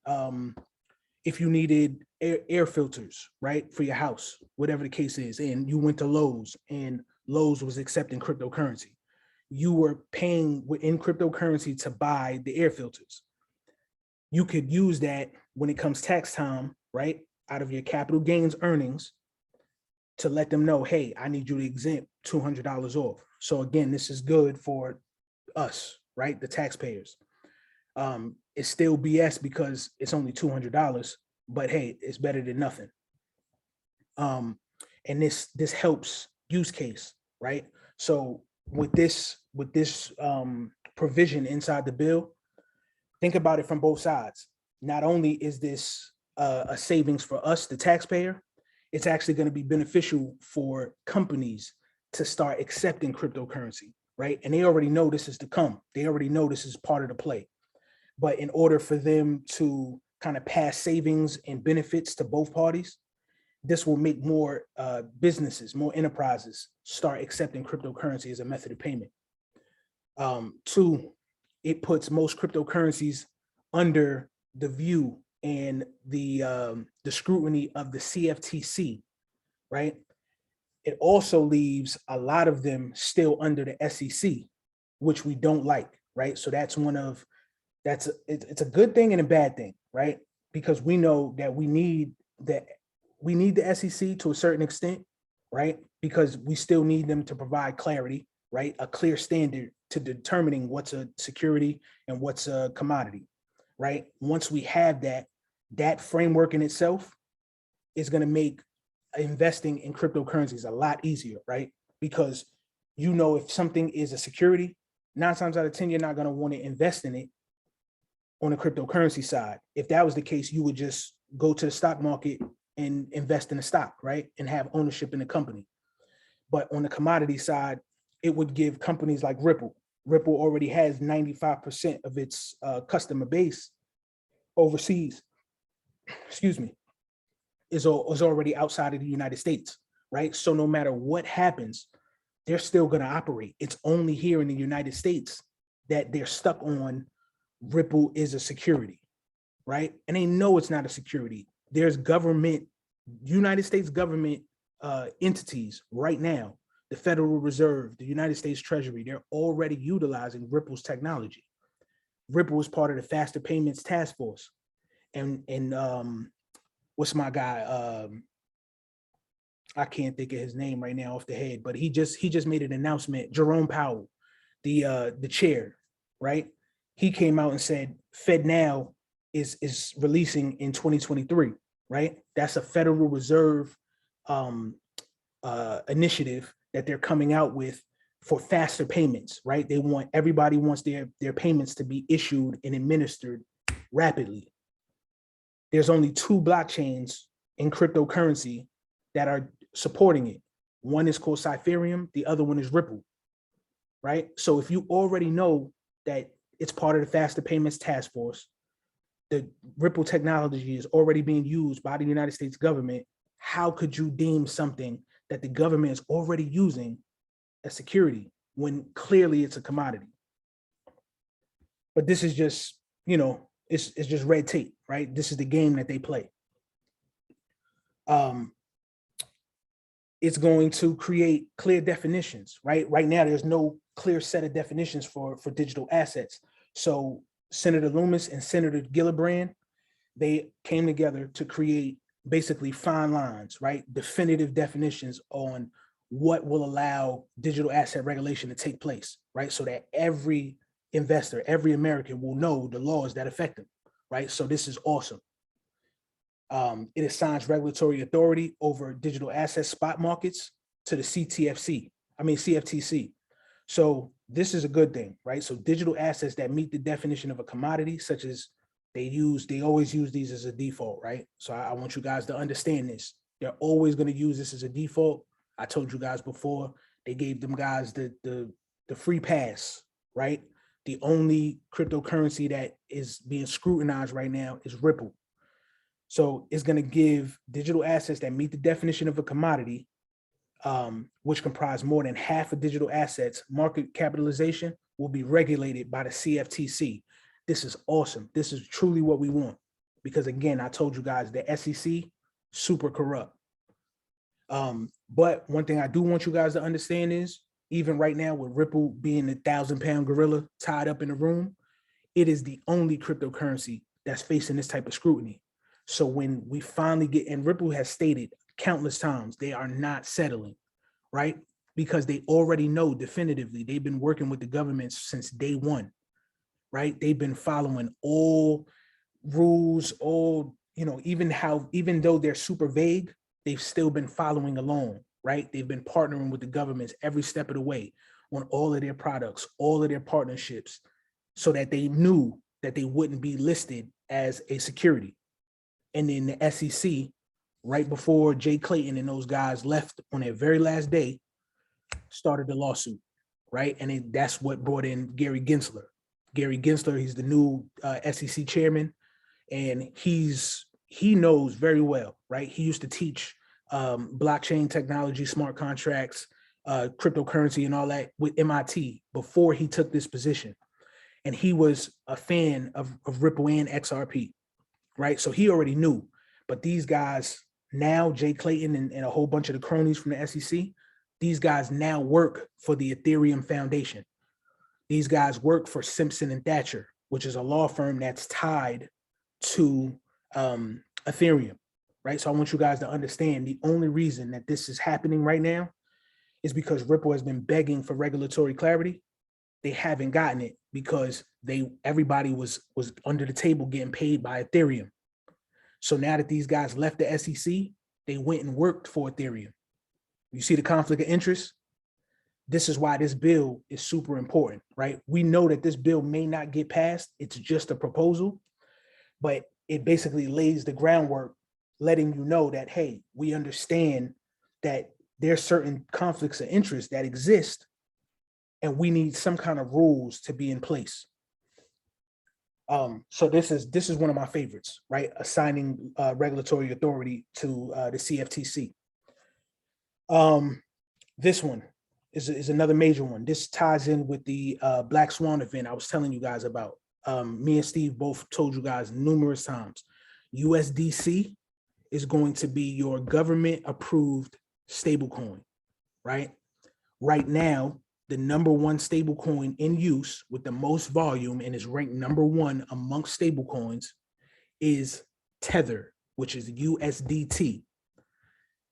if you needed air filters, right, for your house, whatever the case is, and you went to Lowe's and Lowe's was accepting cryptocurrency, you were paying within cryptocurrency to buy the air filters. You could use that when it comes tax time, right, out of your capital gains earnings to let them know, hey, I need you to exempt $200 off. So again, this is good for us, right, the taxpayers. It's still BS because it's only $200, but hey, it's better than nothing. And this helps use case, right? So with this provision inside the bill, think about it from both sides. Not only is this a savings for us, the taxpayer, it's actually going to be beneficial for companies to start accepting cryptocurrency, right? And they already know this is to come. They already know this is part of the play. But in order for them to kind of pass savings and benefits to both parties, this will make more businesses, more enterprises start accepting cryptocurrency as a method of payment. Two, it puts most cryptocurrencies under the view and the scrutiny of the CFTC, right? It also leaves a lot of them still under the SEC, which we don't like, right? So that's it's a good thing and a bad thing, right? Because we know that we need the SEC to a certain extent, right? Because we still need them to provide clarity, right? A clear standard to determining what's a security and what's a commodity, right? Once we have that framework in itself is going to make investing in cryptocurrencies a lot easier, right? Because you know, if something is a security, 9 times out of 10, you're not going to want to invest in it on the cryptocurrency side. If that was the case, you would just go to the stock market and invest in the stock, right? And have ownership in the company. But on the commodity side, it would give companies like Ripple. Ripple already has 95% of its customer base overseas, excuse me, is already outside of the United States, right? So no matter what happens, they're still going to operate. It's only here in the United States that they're stuck on Ripple is a security, right? And they know it's not a security. There's government United States government entities right now, the Federal Reserve, the United States Treasury, they're already utilizing Ripple's technology. Ripple is part of the Faster Payments Task Force. And what's my guy? I can't think of his name right now off the head, but he just made an announcement. Jerome Powell, the chair, right? He came out and said FedNow is releasing in 2023, right? That's a Federal Reserve initiative that they're coming out with for faster payments, right? Everybody wants their payments to be issued and administered rapidly. There's only 2 blockchains in cryptocurrency that are supporting it. One is called Ethereum, the other one is Ripple, right? So if you already know that it's part of the Faster Payments Task Force, the Ripple technology is already being used by the United States government, how could you deem something that the government is already using as security when clearly it's a commodity? But this is just, it's just red tape, right? This is the game that they play. It's going to create clear definitions, right? Right now, there's no clear set of definitions for digital assets. So Senator Lummis and Senator Gillibrand, they came together to create basically fine lines, right? Definitive definitions on what will allow digital asset regulation to take place, right? So that every investor, every American will know the laws that affect them, right? So this is awesome. It assigns regulatory authority over digital asset spot markets to the CFTC. So this is a good thing, right? So digital assets that meet the definition of a commodity, such as they always use these as a default, right? So I want you guys to understand this. They're always going to use this as a default. I told you guys before, they gave them guys the free pass, right? The only cryptocurrency that is being scrutinized right now is Ripple. So it's going to give digital assets that meet the definition of a commodity, which comprise more than half of digital assets, market capitalization will be regulated by the CFTC. This is awesome. This is truly what we want. Because again, I told you guys, the SEC, super corrupt. But one thing I do want you guys to understand is, even right now with Ripple being the 1,000-pound gorilla tied up in the room, it is the only cryptocurrency that's facing this type of scrutiny. So when we finally get, and Ripple has stated countless times, they are not settling, right? Because they already know definitively, they've been working with the government since day one, right? They've been following all rules, even though they're super vague, they've still been following along, right? They've been partnering with the governments every step of the way on all of their products, all of their partnerships, so that they knew that they wouldn't be listed as a security. And then the SEC, right before Jay Clayton and those guys left on their very last day, started the lawsuit, right? And that's what brought in Gary Gensler. Gary Gensler, he's the new SEC chairman, and he knows very well, right? He used to teach blockchain technology, smart contracts, cryptocurrency and all that with MIT before he took this position. And he was a fan of Ripple and XRP. Right, so he already knew, but these guys now, Jay Clayton and a whole bunch of the cronies from the SEC, these guys now work for the Ethereum Foundation. These guys work for Simpson and Thatcher, which is a law firm that's tied to Ethereum, right? So I want you guys to understand the only reason that this is happening right now is because Ripple has been begging for regulatory clarity. They haven't gotten it because everybody was under the table getting paid by Ethereum. So now that these guys left the SEC, they went and worked for Ethereum. You see the conflict of interest? This is why this bill is super important, right? We know that this bill may not get passed. It's just a proposal, but it basically lays the groundwork, letting you know that, hey, we understand that there's certain conflicts of interest that exist, and we need some kind of rules to be in place. So this is one of my favorites, right? Assigning regulatory authority to the CFTC. This one is another major one. This ties in with the Black Swan event I was telling you guys about. Me and Steve both told you guys numerous times. USDC is going to be your government approved stablecoin, right? Right now, the number one stablecoin in use with the most volume and is ranked number one amongst stablecoins is Tether, which is USDT.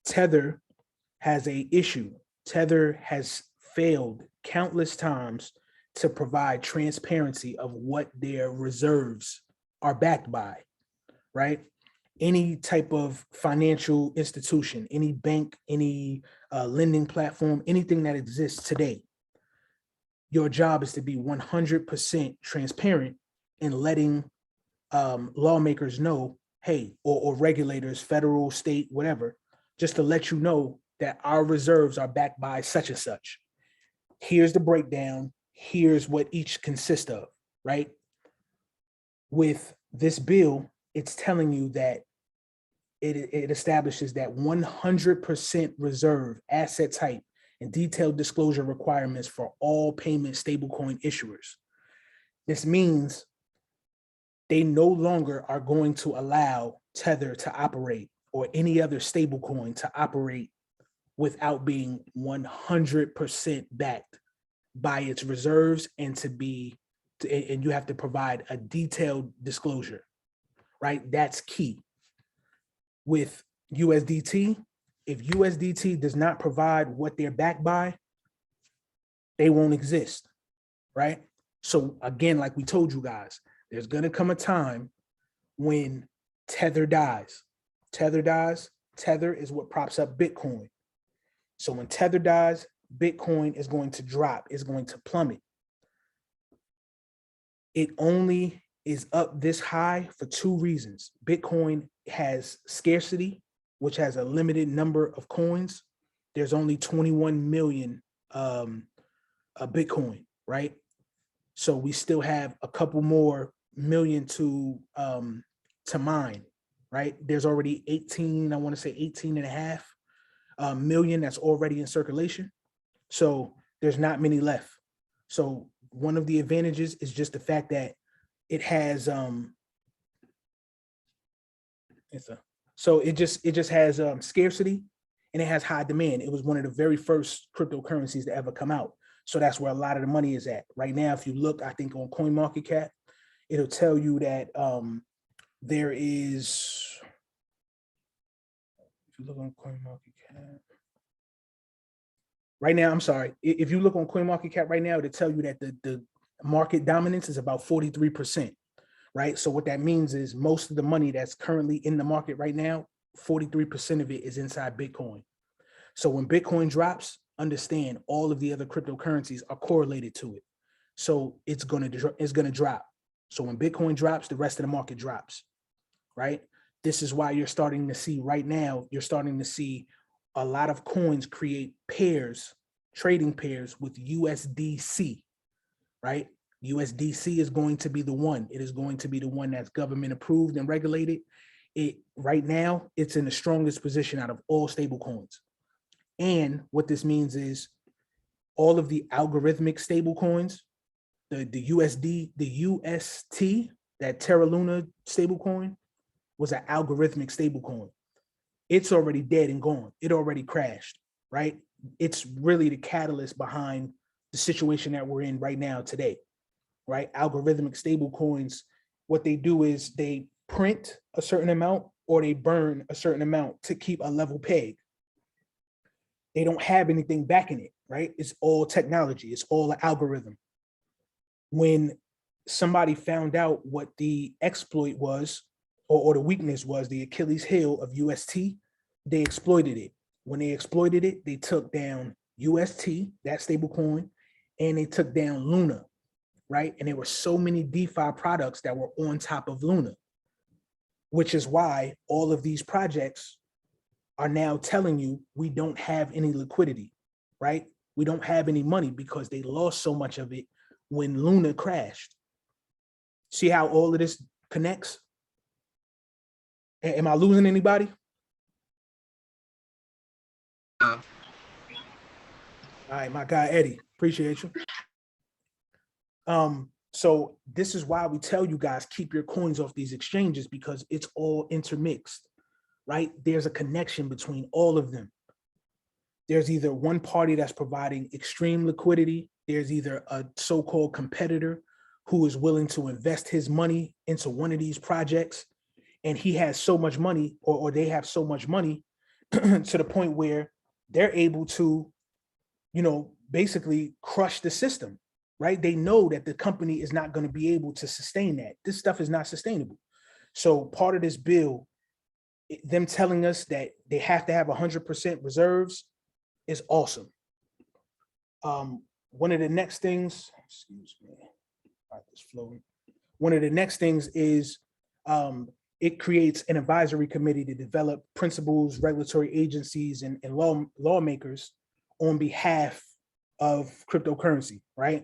Tether has an issue. Tether has failed countless times to provide transparency of what their reserves are backed by, right? Any type of financial institution, any bank, any lending platform, anything that exists today, your job is to be 100% transparent in letting lawmakers know, hey, or regulators, federal, state, whatever, just to let you know that our reserves are backed by such and such. Here's the breakdown. Here's what each consists of, right? With this bill, it's telling you that it establishes that 100% reserve asset type and detailed disclosure requirements for all payment stablecoin issuers. This means they no longer are going to allow Tether to operate or any other stablecoin to operate without being 100% backed by its reserves and and you have to provide a detailed disclosure, right? That's key. With USDT, if USDT does not provide what they're backed by, they won't exist, right? So again, like we told you guys, there's gonna come a time when Tether dies. Tether dies, Tether is what props up Bitcoin. So when Tether dies, Bitcoin is going to drop, is going to plummet. It only is up this high for two reasons. Bitcoin has scarcity, which has a limited number of coins. There's only 21 million Bitcoin, right? So we still have a couple more million to mine, right? There's already 18, I want to say 18 and a half million that's already in circulation. So there's not many left. So one of the advantages is just the fact that it has it just has scarcity and it has high demand. It was one of the very first cryptocurrencies to ever come out. So that's where a lot of the money is at. Right now, if you look, I think on CoinMarketCap, it'll tell you that there is, if you look on CoinMarketCap, right now, I'm sorry, if you look on CoinMarketCap right now, it'll tell you that the market dominance is about 43%, right? So what that means is most of the money that's currently in the market right now, 43% of it is inside Bitcoin. So when Bitcoin drops, understand all of the other cryptocurrencies are correlated to it. So it's gonna drop. So when Bitcoin drops, the rest of the market drops, right? This is why you're starting to see right now, you're starting to see a lot of coins create pairs, trading pairs with USDC, right? USDC is going to be the one. It is going to be the one that's government approved and regulated. Right now, it's in the strongest position out of all stable coins. And what this means is all of the algorithmic stable coins, the USD, the UST, that Terra Luna stable coin was an algorithmic stable coin. It's already dead and gone. It already crashed, right? It's really the catalyst behind the situation that we're in right now today, right? Algorithmic stable coins, what they do is they print a certain amount or they burn a certain amount to keep a level peg. They don't have anything backing it, right? It's all technology. It's all an algorithm. When somebody found out what the exploit was or the weakness was, the Achilles heel of UST, they exploited it. When they exploited it, they took down UST, that stable coin, and they took down Luna, right? And there were so many DeFi products that were on top of Luna, which is why all of these projects are now telling you we don't have any liquidity, right? We don't have any money because they lost so much of it when Luna crashed. See how all of this connects? Am I losing anybody? No. All right, my guy Eddie, appreciate you. So this is why we tell you guys keep your coins off these exchanges, because it's all intermixed. right? There's a connection between all of them. There's either one party that's providing extreme liquidity. There's either a so-called competitor who is willing to invest his money into one of these projects, and he has so much money, or they have so much money to the point where they're able to, basically crush the system, right? They know that the company is not going to be able to sustain that. This stuff is not sustainable. So part of this bill, them telling us that they have to have 100% reserves is awesome. One of the next things, excuse me, it's flowing. One of the next things is it creates an advisory committee to develop principles, regulatory agencies, and lawmakers on behalf of cryptocurrency, right?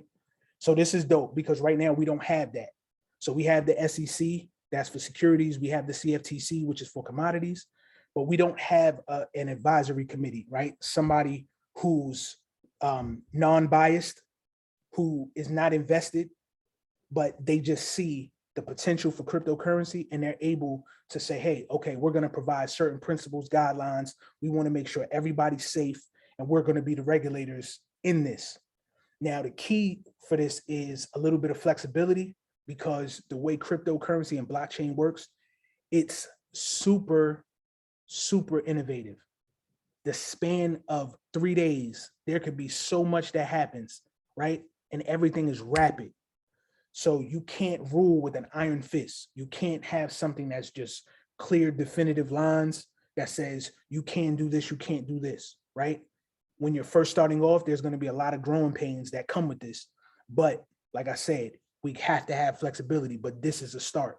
So this is dope because right now we don't have that. So we have the SEC, that's for securities. We have the CFTC, which is for commodities, but we don't have an advisory committee, right? Somebody who's non-biased, who is not invested, but they just see the potential for cryptocurrency and they're able to say, hey, okay, we're going to provide certain principles, guidelines. We want to make sure everybody's safe and we're going to be the regulators in this. Now, the key for this is a little bit of flexibility because the way cryptocurrency and blockchain works, it's super, super innovative. The span of 3 days, there could be so much that happens, right? And everything is rapid. So you can't rule with an iron fist. You can't have something that's just clear, definitive lines that says you can do this, you can't do this, right? When you're first starting off, there's going to be a lot of growing pains that come with this. But like I said, we have to have flexibility, but this is a start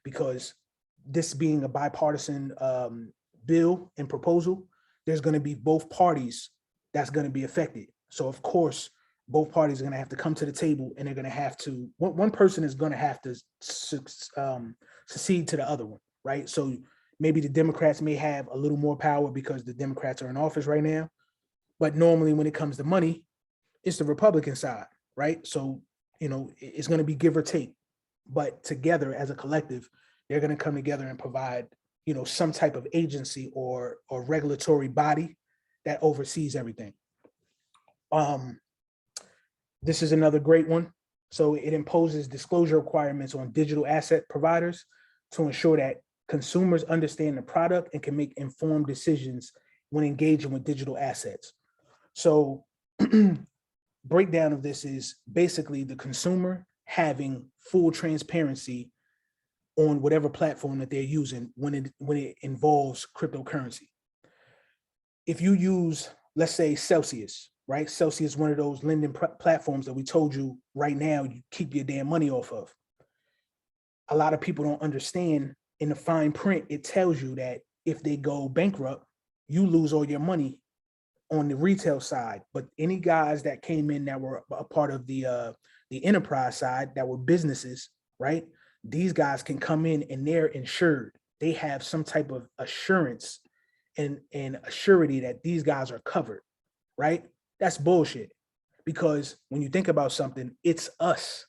because this being a bipartisan bill and proposal, there's going to be both parties that's going to be affected. So of course, both parties are going to have to come to the table and they're going to have to, one person is going to have to succeed to the other one, right? So maybe the Democrats may have a little more power because the Democrats are in office right now. But normally when it comes to money, it's the Republican side, right? So, it's going to be give or take, but together as a collective, they're going to come together and provide, some type of agency or regulatory body that oversees everything. This is another great one. So it imposes disclosure requirements on digital asset providers to ensure that consumers understand the product and can make informed decisions when engaging with digital assets. So breakdown of this is basically the consumer having full transparency on whatever platform that they're using when it involves cryptocurrency. If you use, let's say, Celsius, right? Celsius is one of those lending platforms that we told you right now you keep your damn money off of. A lot of people don't understand in the fine print, it tells you that if they go bankrupt, you lose all your money on the retail side. But any guys that came in that were a part of the enterprise side that were businesses, right? These guys can come in and they're insured. They have some type of assurance and a surety that these guys are covered, right? That's bullshit. Because when you think about something, it's us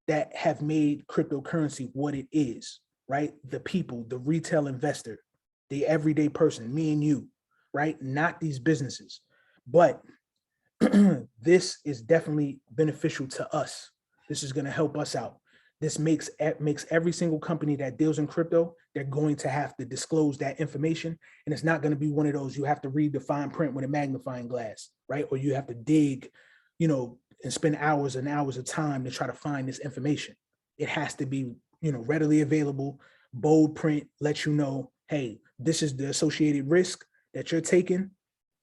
that have made cryptocurrency what it is, right? The people, the retail investor, the everyday person, me and you, right? Not these businesses. But this is definitely beneficial to us. This is going to help us out. This makes every single company that deals in crypto, they're going to have to disclose that information. And it's not going to be one of those you have to read the fine print with a magnifying glass, right? Or you have to dig, and spend hours and hours of time to try to find this information. It has to be, readily available, bold print, let you know, hey, this is the associated risk that you're taking,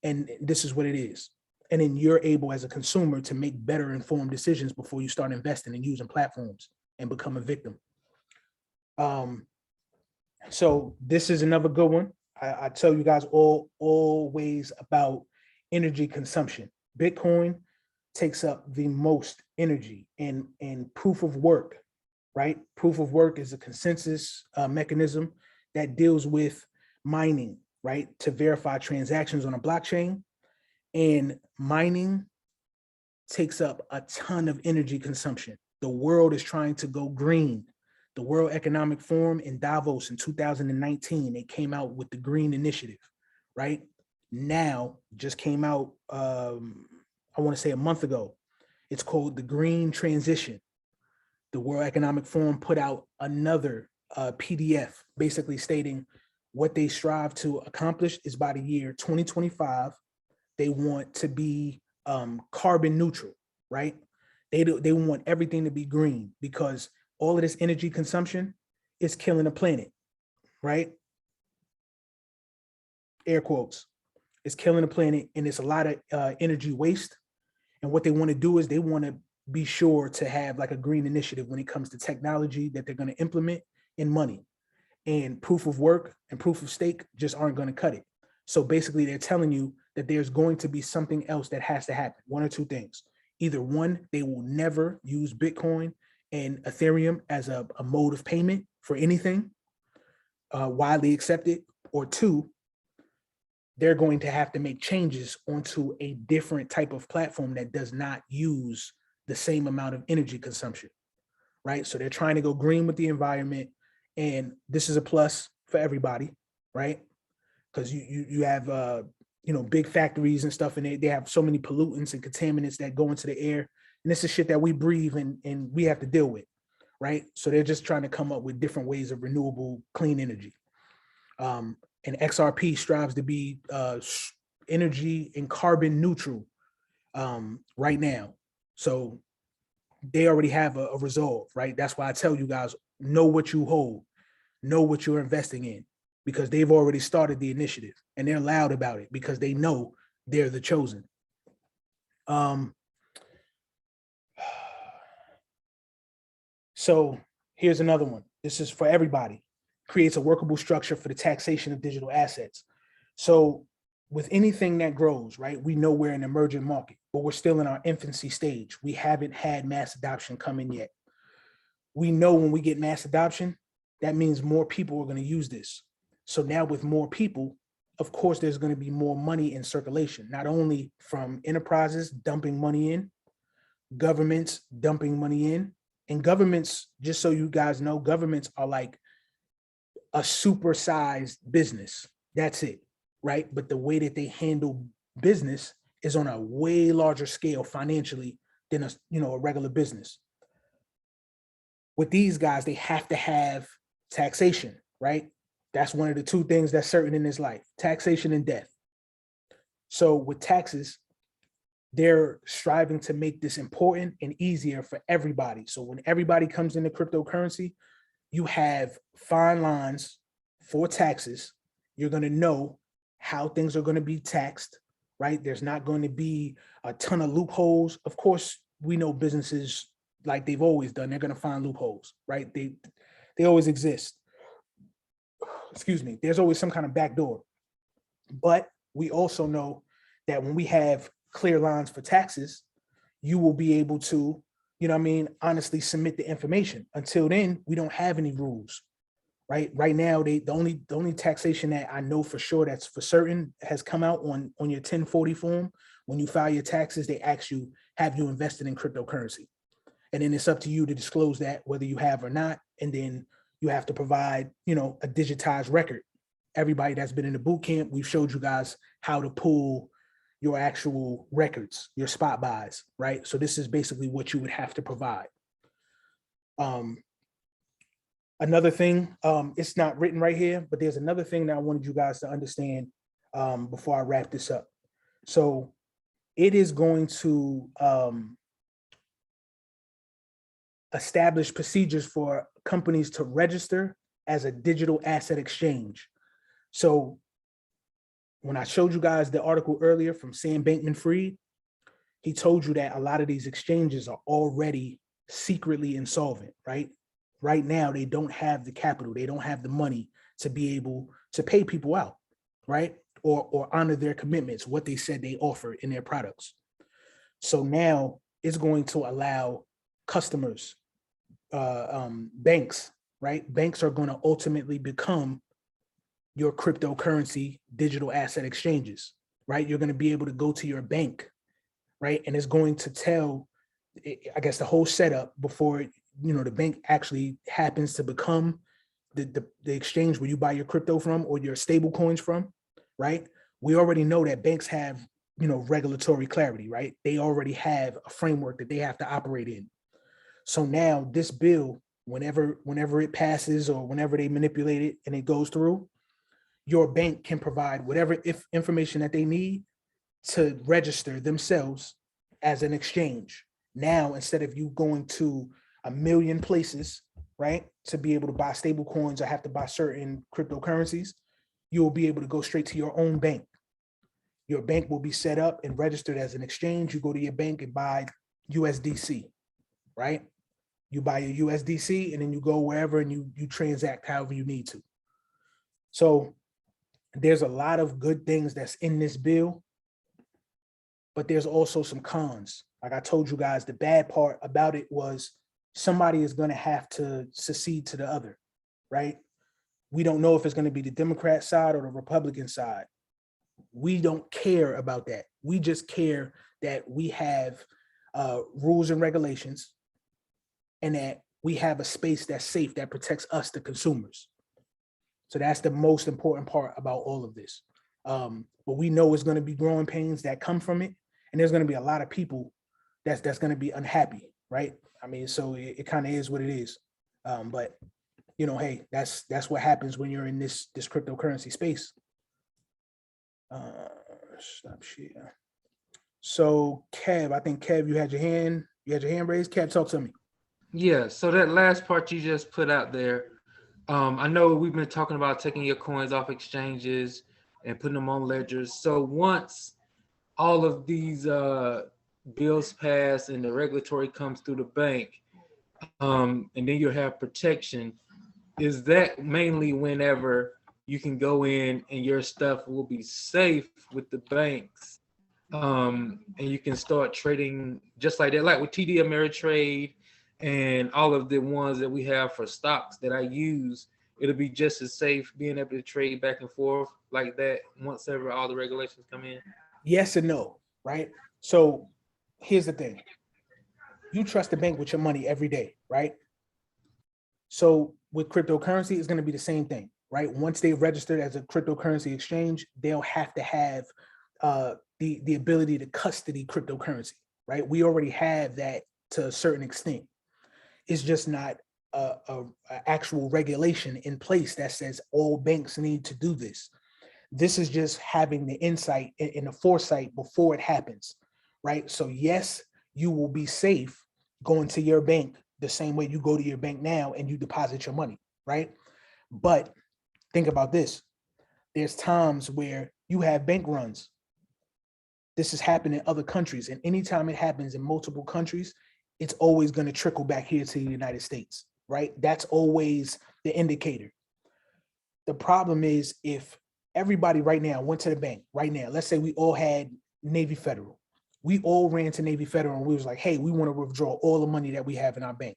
and this is what it is. And then you're able as a consumer to make better informed decisions before you start investing and using platforms and become a victim. So this is another good one. I tell you guys always about energy consumption. Bitcoin takes up the most energy and proof of work, right? Proof of work is a consensus mechanism that deals with mining, right? To verify transactions on a blockchain. And mining takes up a ton of energy consumption. The world is trying to go green. The World Economic Forum in Davos in 2019, they came out with the Green Initiative, right? Now, just came out, I want to say a month ago. It's called the Green Transition. The World Economic Forum put out another PDF basically stating what they strive to accomplish is by the year 2025, they want to be carbon neutral, right? They want everything to be green because all of this energy consumption is killing the planet, right? Air quotes. It's killing the planet, and it's a lot of energy waste. And what they want to do is they want to be sure to have like a green initiative when it comes to technology that they're going to implement and money. And proof of work and proof of stake just aren't going to cut it. So basically, they're telling you that there's going to be something else that has to happen. One or two things. Either one, they will never use Bitcoin and Ethereum as a mode of payment for anything widely accepted, or two, they're going to have to make changes onto a different type of platform that does not use the same amount of energy consumption, right? So they're trying to go green with the environment, and this is a plus for everybody, right? Because you have big factories and stuff, and they have so many pollutants and contaminants that go into the air, and this is shit that we breathe and we have to deal with, right? So they're just trying to come up with different ways of renewable clean energy. And XRP strives to be energy and carbon neutral right now. So they already have a resolve, right? That's why I tell you guys, know what you hold, know what you're investing in, because they've already started the initiative and they're loud about it because they know they're the chosen. So here's another one. This is for everybody. Creates a workable structure for the taxation of digital assets. So with anything that grows, right, we know we're an emerging market, but we're still in our infancy stage. We haven't had mass adoption come in yet. We know when we get mass adoption, that means more people are going to use this. So now with more people, of course, there's going to be more money in circulation, not only from enterprises dumping money in, governments dumping money in, and governments, just so you guys know, governments are like a supersized business. That's it, right? But the way that they handle business is on a way larger scale financially than a regular business. With these guys, they have to have taxation, right? That's one of the two things that's certain in this life, taxation and death. So with taxes, they're striving to make this important and easier for everybody. So when everybody comes into cryptocurrency, you have fine lines for taxes. You're going to know how things are going to be taxed, right? There's not going to be a ton of loopholes. Of course, we know businesses, like they've always done, they're going to find loopholes, right? They always exist. Excuse me. There's always some kind of backdoor. But we also know that when we have clear lines for taxes, you will be able to, honestly submit the information. Until then, we don't have any rules, right? Right now, the only taxation that I know for sure that's for certain has come out on your 1040 form. When you file your taxes, they ask you, have you invested in cryptocurrency? And then it's up to you to disclose that, whether you have or not. And then you have to provide, a digitized record. Everybody that's been in the boot camp, we've showed you guys how to pull your actual records, your spot buys, right? So this is basically what you would have to provide. Another thing, it's not written right here, but there's another thing that I wanted you guys to understand before I wrap this up. So it is going to establish procedures for companies to register as a digital asset exchange. So when I showed you guys the article earlier from Sam Bankman-Fried, he told you that a lot of these exchanges are already secretly insolvent, right? Right now, they don't have the capital. They don't have the money to be able to pay people out, right? Or honor their commitments, what they said they offer in their products. So now it's going to allow customers, banks, right? Banks are going to ultimately become your cryptocurrency digital asset exchanges, right? You're going to be able to go to your bank, right? And it's going to tell, I guess, the whole setup before the bank actually happens to become the exchange where you buy your crypto from or your stable coins from, right? We already know that banks have, regulatory clarity, right? They already have a framework that they have to operate in. So now this bill, whenever it passes or whenever they manipulate it and it goes through, your bank can provide whatever information that they need to register themselves as an exchange. Now, instead of you going to a million places, right, to be able to buy stable coins or have to buy certain cryptocurrencies, you will be able to go straight to your own bank. Your bank will be set up and registered as an exchange. You go to your bank and buy USDC, right? You buy your USDC and then you go wherever and you transact however you need to. So there's a lot of good things that's in this bill, but there's also some cons. Like I told you guys, the bad part about it was somebody is going to have to secede to the other, right? We don't know if it's going to be the Democrat side or the Republican side. We don't care about that. We just care that we have rules and regulations and that we have a space that's safe, that protects us, the consumers. So that's the most important part about all of this. But we know it's going to be growing pains that come from it. And there's going to be a lot of people that's going to be unhappy, right? I mean, so it kind of is what it is. But hey, that's what happens when you're in this cryptocurrency space. Stop share. So Kev, I think Kev, you had your hand raised. Kev, talk to me. Yeah, so that last part you just put out there, I know we've been talking about taking your coins off exchanges and putting them on ledgers. So once all of these bills pass and the regulatory comes through the bank, and then you'll have protection, is that mainly whenever you can go in and your stuff will be safe with the banks, and you can start trading just like that, like with TD Ameritrade and all of the ones that we have for stocks that I use. It'll be just as safe being able to trade back and forth like that once ever all the regulations come in? Yes and no, right? So here's the thing. You trust the bank with your money every day, right? So with cryptocurrency, it's going to be the same thing, right? Once they've registered as a cryptocurrency exchange, they'll have to have the ability to custody cryptocurrency, right? We already have that to a certain extent. It's just not a actual regulation in place that says all banks need to do this. This is just having the insight and the foresight before it happens, right? So yes, you will be safe going to your bank the same way you go to your bank now and you deposit your money, right? But think about this. There's times where you have bank runs. This has happened in other countries, and anytime it happens in multiple countries, it's always going to trickle back here to the United States, right? That's always the indicator. The problem is if everybody right now went to the bank right now, let's say we all had Navy Federal. We all ran to Navy Federal and we was like, hey, we want to withdraw all the money that we have in our bank.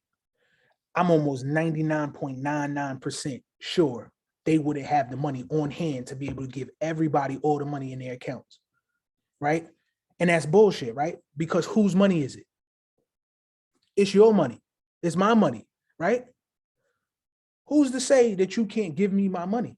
I'm almost 99.99% sure they wouldn't have the money on hand to be able to give everybody all the money in their accounts, right? And that's bullshit, right? Because whose money is it? It's your money. It's my money, right? Who's to say that you can't give me my money?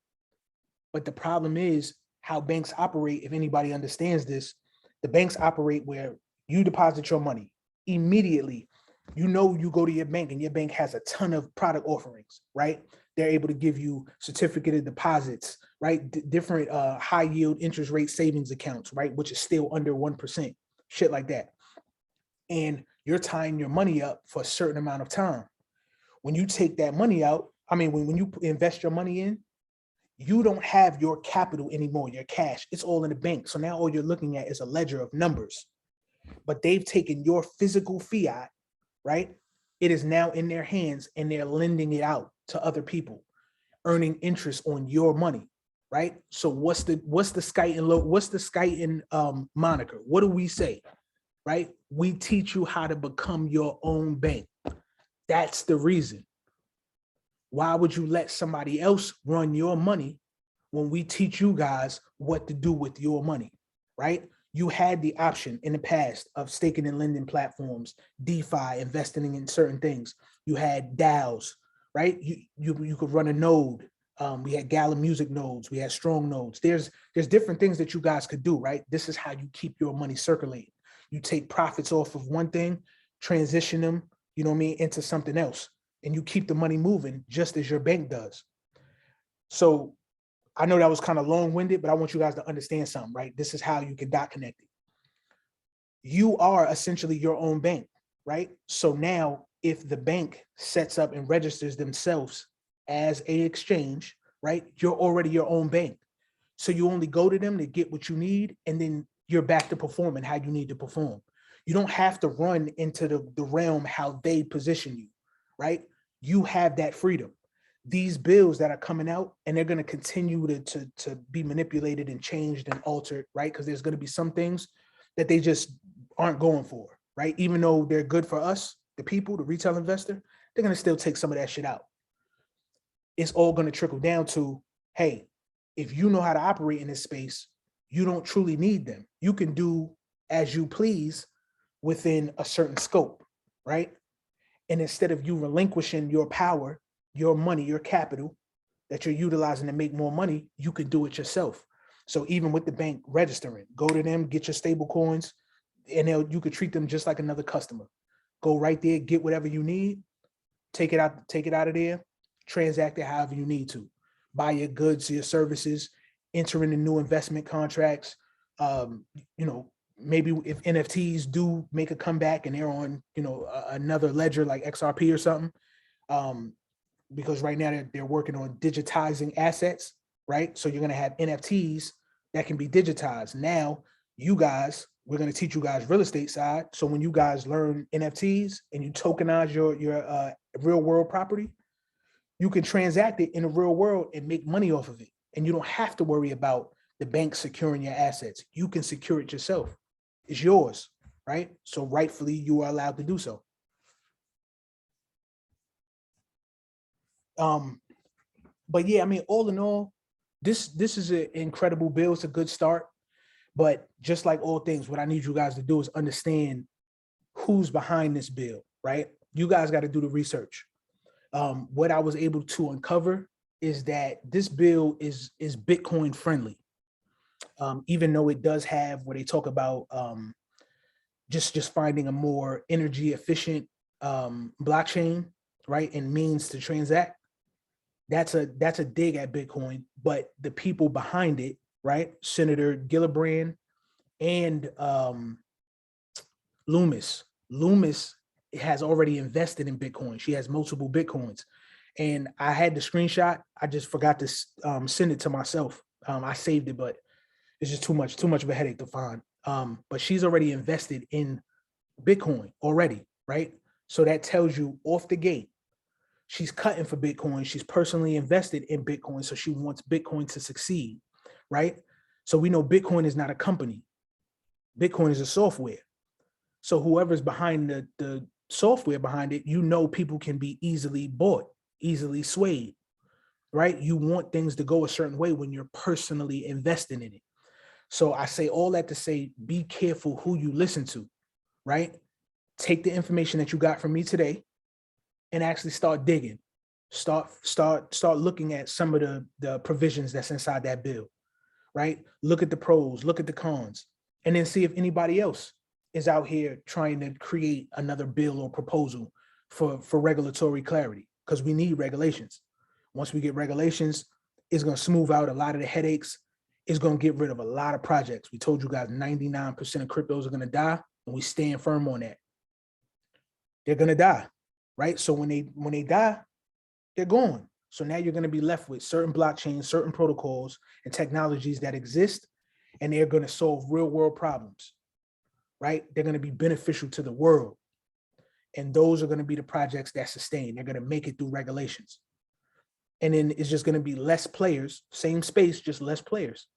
But the problem is how banks operate. If anybody understands this, the banks operate where you deposit your money immediately. You go to your bank and your bank has a ton of product offerings, right? They're able to give you certificate of deposits, right? Different high yield interest rate savings accounts, right? Which is still under 1%, shit like that. And you're tying your money up for a certain amount of time. When you take that money out, when you invest your money in, you don't have your capital anymore, your cash. It's all in the bank. So now all you're looking at is a ledger of numbers. But they've taken your physical fiat, right? It is now in their hands and they're lending it out to other people, earning interest on your money, right? So what's the Skyton moniker? What do we say, right? We teach you how to become your own bank. That's the reason. Why would you let somebody else run your money when we teach you guys what to do with your money, right? You had the option in the past of staking and lending platforms, DeFi, investing in certain things. You had DAOs, right? You could run a node. We had Gala music nodes. We had strong nodes. There's different things that you guys could do, right? This is how you keep your money circulating. You take profits off of one thing, transition them, you know what I mean, into something else. And you keep the money moving just as your bank does. So I know that was kind of long-winded, but I want you guys to understand something, right? This is how you can dot connect it. You are essentially your own bank, right? So now if the bank sets up and registers themselves as a exchange, right? You're already your own bank. So you only go to them to get what you need, and then you're back to performing how you need to perform. You don't have to run into the realm how they position you, right? You have that freedom. These bills that are coming out, and they're going to continue to be manipulated and changed and altered, right? Because there's going to be some things that they just aren't going for, right? Even though they're good for us, the people, the retail investor, they're going to still take some of that shit out. It's all going to trickle down to, hey, if you know how to operate in this space, you don't truly need them. You can do as you please within a certain scope, right? And instead of you relinquishing your power, your money, your capital that you're utilizing to make more money, you can do it yourself. So even with the bank registering, go to them, get your stable coins, and you could treat them just like another customer. Go right there, get whatever you need, take it out of there, transact it however you need to. Buy your goods, your services, enter into new investment contracts. Maybe if NFTs do make a comeback and they're on, another ledger like XRP or something, because right now they're working on digitizing assets, right? So you're going to have NFTs that can be digitized. Now, we're going to teach you guys real estate side. So when you guys learn NFTs and you tokenize your real world property, you can transact it in the real world and make money off of it. And you don't have to worry about the bank securing your assets. You can secure it yourself. It's yours, right? So rightfully, you are allowed to do so. But yeah, I mean, all in all, this is an incredible bill. It's a good start. But just like all things, what I need you guys to do is understand who's behind this bill, right? You guys got to do the research. What I was able to uncover is that this bill is Bitcoin friendly. Even though it does have where they talk about just finding a more energy efficient blockchain, right, and means to transact. That's a dig at Bitcoin, but the people behind it, right, Senator Gillibrand and Lummis has already invested in Bitcoin. She has multiple Bitcoins, and I had the screenshot. I just forgot to send it to myself. I saved it, but it's just too much of a headache to find. But she's already invested in Bitcoin already, right? So that tells you off the gate, she's cutting for Bitcoin. She's personally invested in Bitcoin. So she wants Bitcoin to succeed, right? So we know Bitcoin is not a company. Bitcoin is a software. So whoever's behind the software behind it, people can be easily bought, easily swayed, right? You want things to go a certain way when you're personally investing in it. So I say all that to say, be careful who you listen to, right? Take the information that you got from me today and actually start digging. Start looking at some of the provisions that's inside that bill, right? Look at the pros, look at the cons, and then see if anybody else is out here trying to create another bill or proposal for regulatory clarity, because we need regulations. Once we get regulations, it's going to smooth out a lot of the headaches. It's going to get rid of a lot of projects. We told you guys 99% of cryptos are going to die, and we stand firm on that. They're going to die, right? So when they die, they're gone. So now you're going to be left with certain blockchains, certain protocols and technologies that exist, and they're going to solve real world problems, right? They're going to be beneficial to the world. And those are going to be the projects that sustain. They're going to make it through regulations. And then it's just going to be less players, same space, just less players,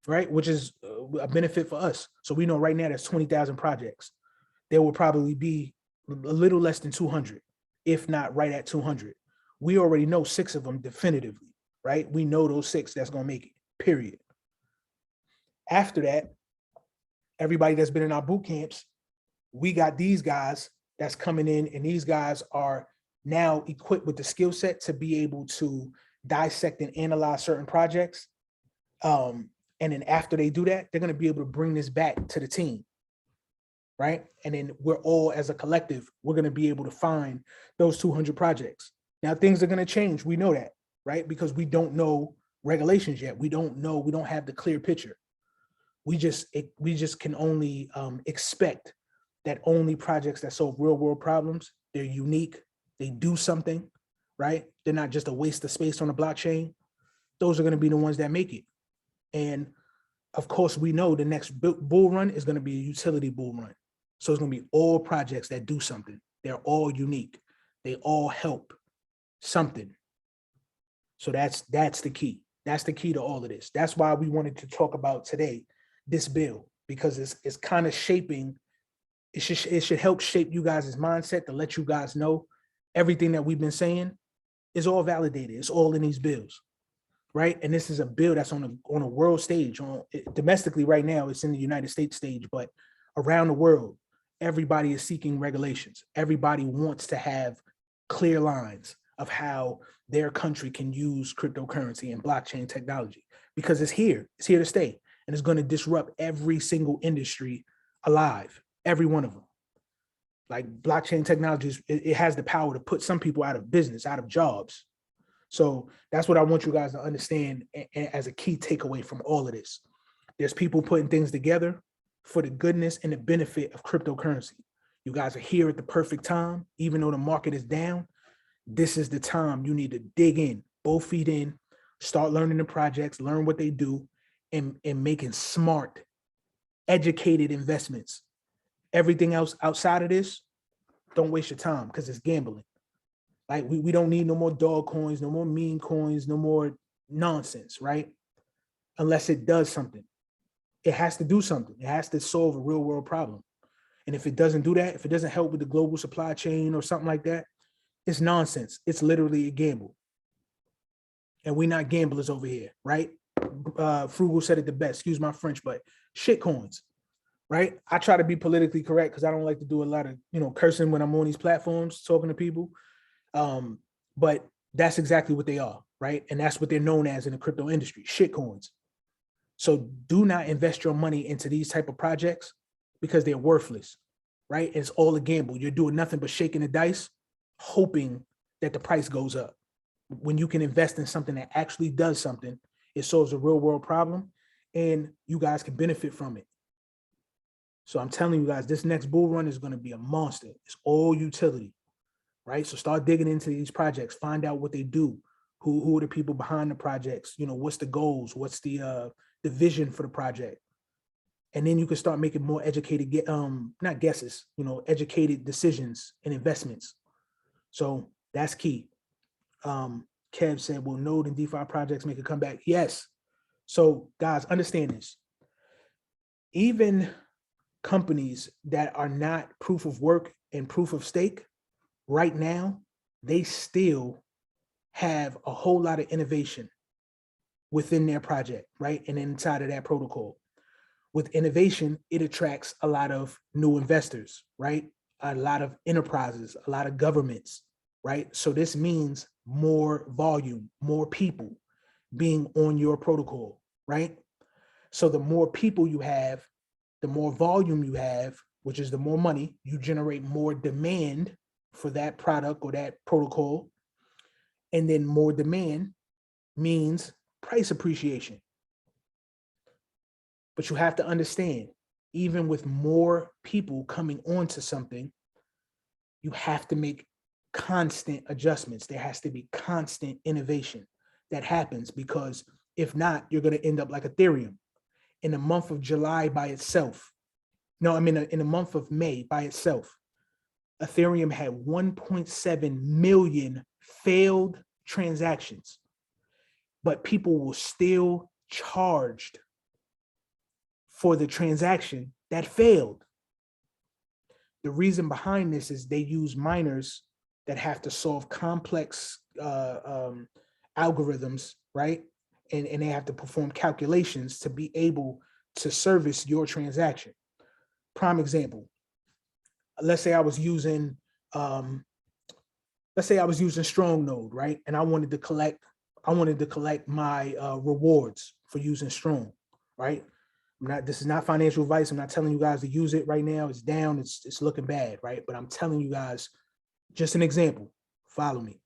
right? Which is a benefit for us. So we know right now there's 20,000 projects. There will probably be a little less than 200, if not right at 200. We already know 6 of them definitively, right? We know those 6 that's going to make it, period. After that, everybody that's been in our boot camps, we got these guys that's coming in, and these guys are now equipped with the skill set to be able to dissect and analyze certain projects. And then after they do that, they're going to be able to bring this back to the team, right? And then we're all, as a collective, we're going to be able to find those 200 projects. Now, things are going to change. We know that, right? Because we don't know regulations yet. We don't know. We don't have the clear picture. We just can only expect that only projects that solve real world problems, they're unique, they do something, right? They're not just a waste of space on a blockchain. Those are going to be the ones that make it. And of course, we know the next bull run is going to be a utility bull run. So it's going to be all projects that do something. They're all unique. They all help something. So that's the key. That's the key to all of this. That's why we wanted to talk about today this bill, because it's kind of shaping. It should help shape you guys' mindset to let you guys know everything that we've been saying is all validated. It's all in these bills, right? And this is a bill that's on a world stage. Domestically right now, it's in the United States stage, but around the world, everybody is seeking regulations. Everybody wants to have clear lines of how their country can use cryptocurrency and blockchain technology, because it's here to stay, and it's going to disrupt every single industry alive, every one of them. Like blockchain technologies, it has the power to put some people out of business, out of jobs. So that's what I want you guys to understand as a key takeaway from all of this. There's people putting things together for the goodness and the benefit of cryptocurrency. You guys are here at the perfect time. Even though the market is down, this is the time you need to dig in, both feet in, start learning the projects, learn what they do, and making smart, educated investments. Everything else outside of this, don't waste your time, because it's gambling. Like we don't need no more dog coins, no more meme coins, no more nonsense, right? Unless it does something. It has to do something. It has to solve a real world problem. And if it doesn't do that, if it doesn't help with the global supply chain or something like that, it's nonsense. It's literally a gamble. And we're not gamblers over here, right? Frugal said it the best, excuse my French, but shit coins, right? I try to be politically correct because I don't like to do a lot of, cursing when I'm on these platforms talking to people. But that's exactly what they are, right? And that's what they're known as in the crypto industry, shit coins. So do not invest your money into these type of projects because they're worthless, right? It's all a gamble. You're doing nothing but shaking the dice, hoping that the price goes up. When you can invest in something that actually does something, it solves a real world problem and you guys can benefit from it. So I'm telling you guys, this next bull run is going to be a monster. It's all utility, right? So start digging into these projects, find out what they do. Who are the people behind the projects? What's the goals? What's the vision for the project? And then you can start making more educated, not guesses, educated decisions and investments. So that's key. Kev said, will Node and DeFi projects make a comeback? Yes. So guys, understand this. Even companies that are not proof of work and proof of stake, right now, they still have a whole lot of innovation within their project, right? And inside of that protocol. With innovation, it attracts a lot of new investors, right? A lot of enterprises, a lot of governments, right? So this means more volume, more people being on your protocol, right? So the more people you have, the more volume you have, which is the more money, you generate more demand for that product or that protocol. And then more demand means price appreciation. But you have to understand, even with more people coming onto something, you have to make constant adjustments. There has to be constant innovation that happens, because if not, you're going to end up like Ethereum. In the month of July by itself, in the month of May by itself, Ethereum had 1.7 million failed transactions, but people were still charged for the transaction that failed. The reason behind this is they use miners that have to solve complex algorithms, right? And they have to perform calculations to be able to service your transaction. Prime example. Let's say I was using Strong Node, right? And I wanted to collect my rewards for using Strong, right? This is not financial advice. I'm not telling you guys to use it right now. It's down, it's looking bad, right? But I'm telling you guys, just an example, follow me.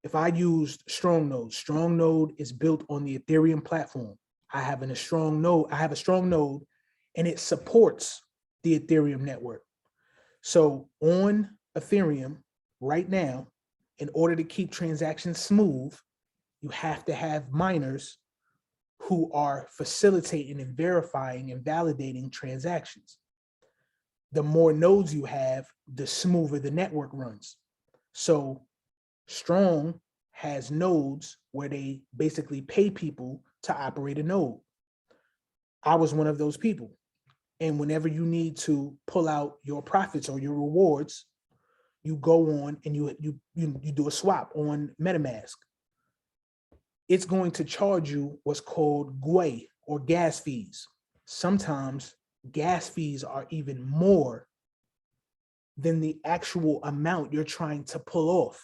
If I used Strong Node is built on the Ethereum platform. I have a strong node and it supports the Ethereum network. So on Ethereum right now, in order to keep transactions smooth, you have to have miners who are facilitating and verifying and validating transactions. The more nodes you have, the smoother the network runs. So Strong has nodes where they basically pay people to operate a node. I was one of those people. And whenever you need to pull out your profits or your rewards, you go on and you do a swap on MetaMask. It's going to charge you what's called GUI or gas fees. Sometimes gas fees are even more than the actual amount you're trying to pull off.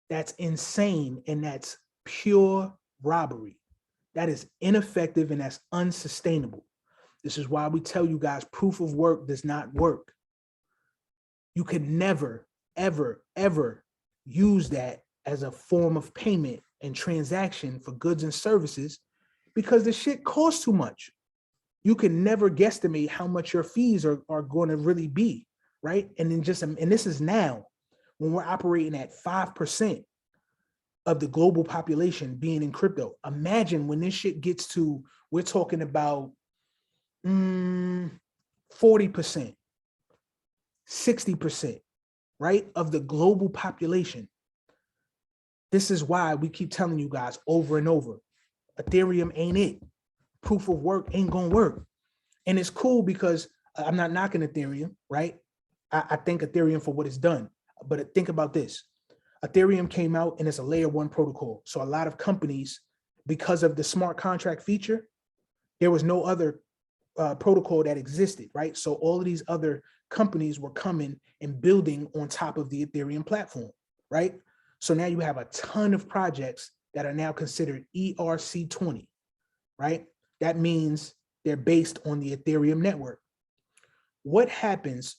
That's insane, and that's pure robbery. That is ineffective and that's unsustainable. This is why we tell you guys proof of work does not work. You can never, ever, ever use that as a form of payment and transaction for goods and services because the shit costs too much. You can never guesstimate how much your fees are going to really be, right? And this is now when we're operating at 5% of the global population being in crypto. Imagine when this shit gets to, we're talking about 40%, 60%, right, of the global population. This is why we keep telling you guys over and over, Ethereum ain't it. Proof of work ain't gonna work. And it's cool because I'm not knocking Ethereum, right? I thank Ethereum for what it's done. But think about this. Ethereum came out and it's a layer 1 protocol. So a lot of companies, because of the smart contract feature, there was no other protocol that existed, right? So all of these other companies were coming and building on top of the Ethereum platform, right? So now you have a ton of projects that are now considered ERC20, right? That means they're based on the Ethereum network. What happens,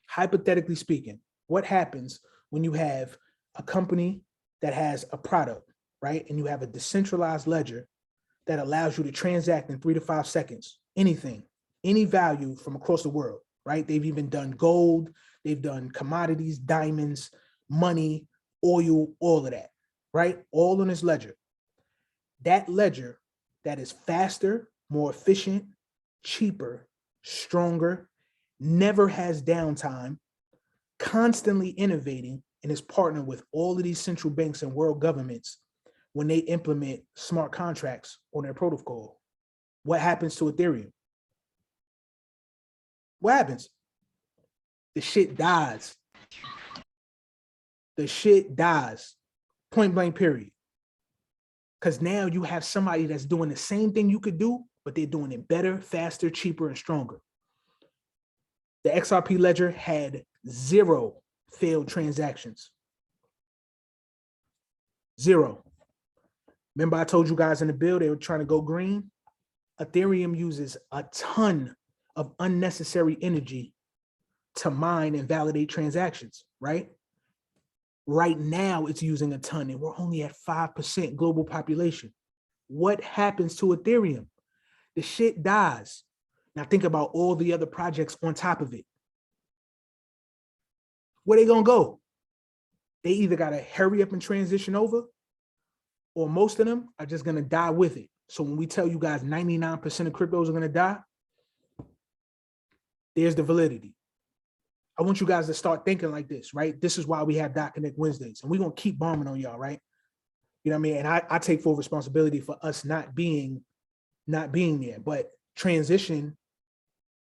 hypothetically speaking, what happens when you have a company that has a product, right? And you have a decentralized ledger that allows you to transact in 3 to 5 seconds, anything, any value from across the world, right? They've even done gold, they've done commodities, diamonds, money, oil, all of that, right? All on this ledger. That ledger that is faster, more efficient, cheaper, stronger, never has downtime, constantly innovating, and is partnered with all of these central banks and world governments when they implement smart contracts on their protocol. What happens to Ethereum? What happens? The shit dies. The shit dies. Point blank, period. Because now you have somebody that's doing the same thing you could do, but they're doing it better, faster, cheaper, and stronger. The XRP ledger had 0 failed transactions. 0. Remember I told you guys in the bill, they were trying to go green? Ethereum uses a ton of unnecessary energy to mine and validate transactions, right? Right now it's using a ton and we're only at 5% global population. What happens to Ethereum? The shit dies. Now think about all the other projects on top of it. Where they gonna go? They either gotta hurry up and transition over, or most of them are just gonna die with it. So when we tell you guys 99% of cryptos are gonna die, there's the validity. I want you guys to start thinking like this, right? This is why we have Connect Wednesdays, and we're gonna keep bombing on y'all, right? You know what I mean? And I take full responsibility for us not being there, but transition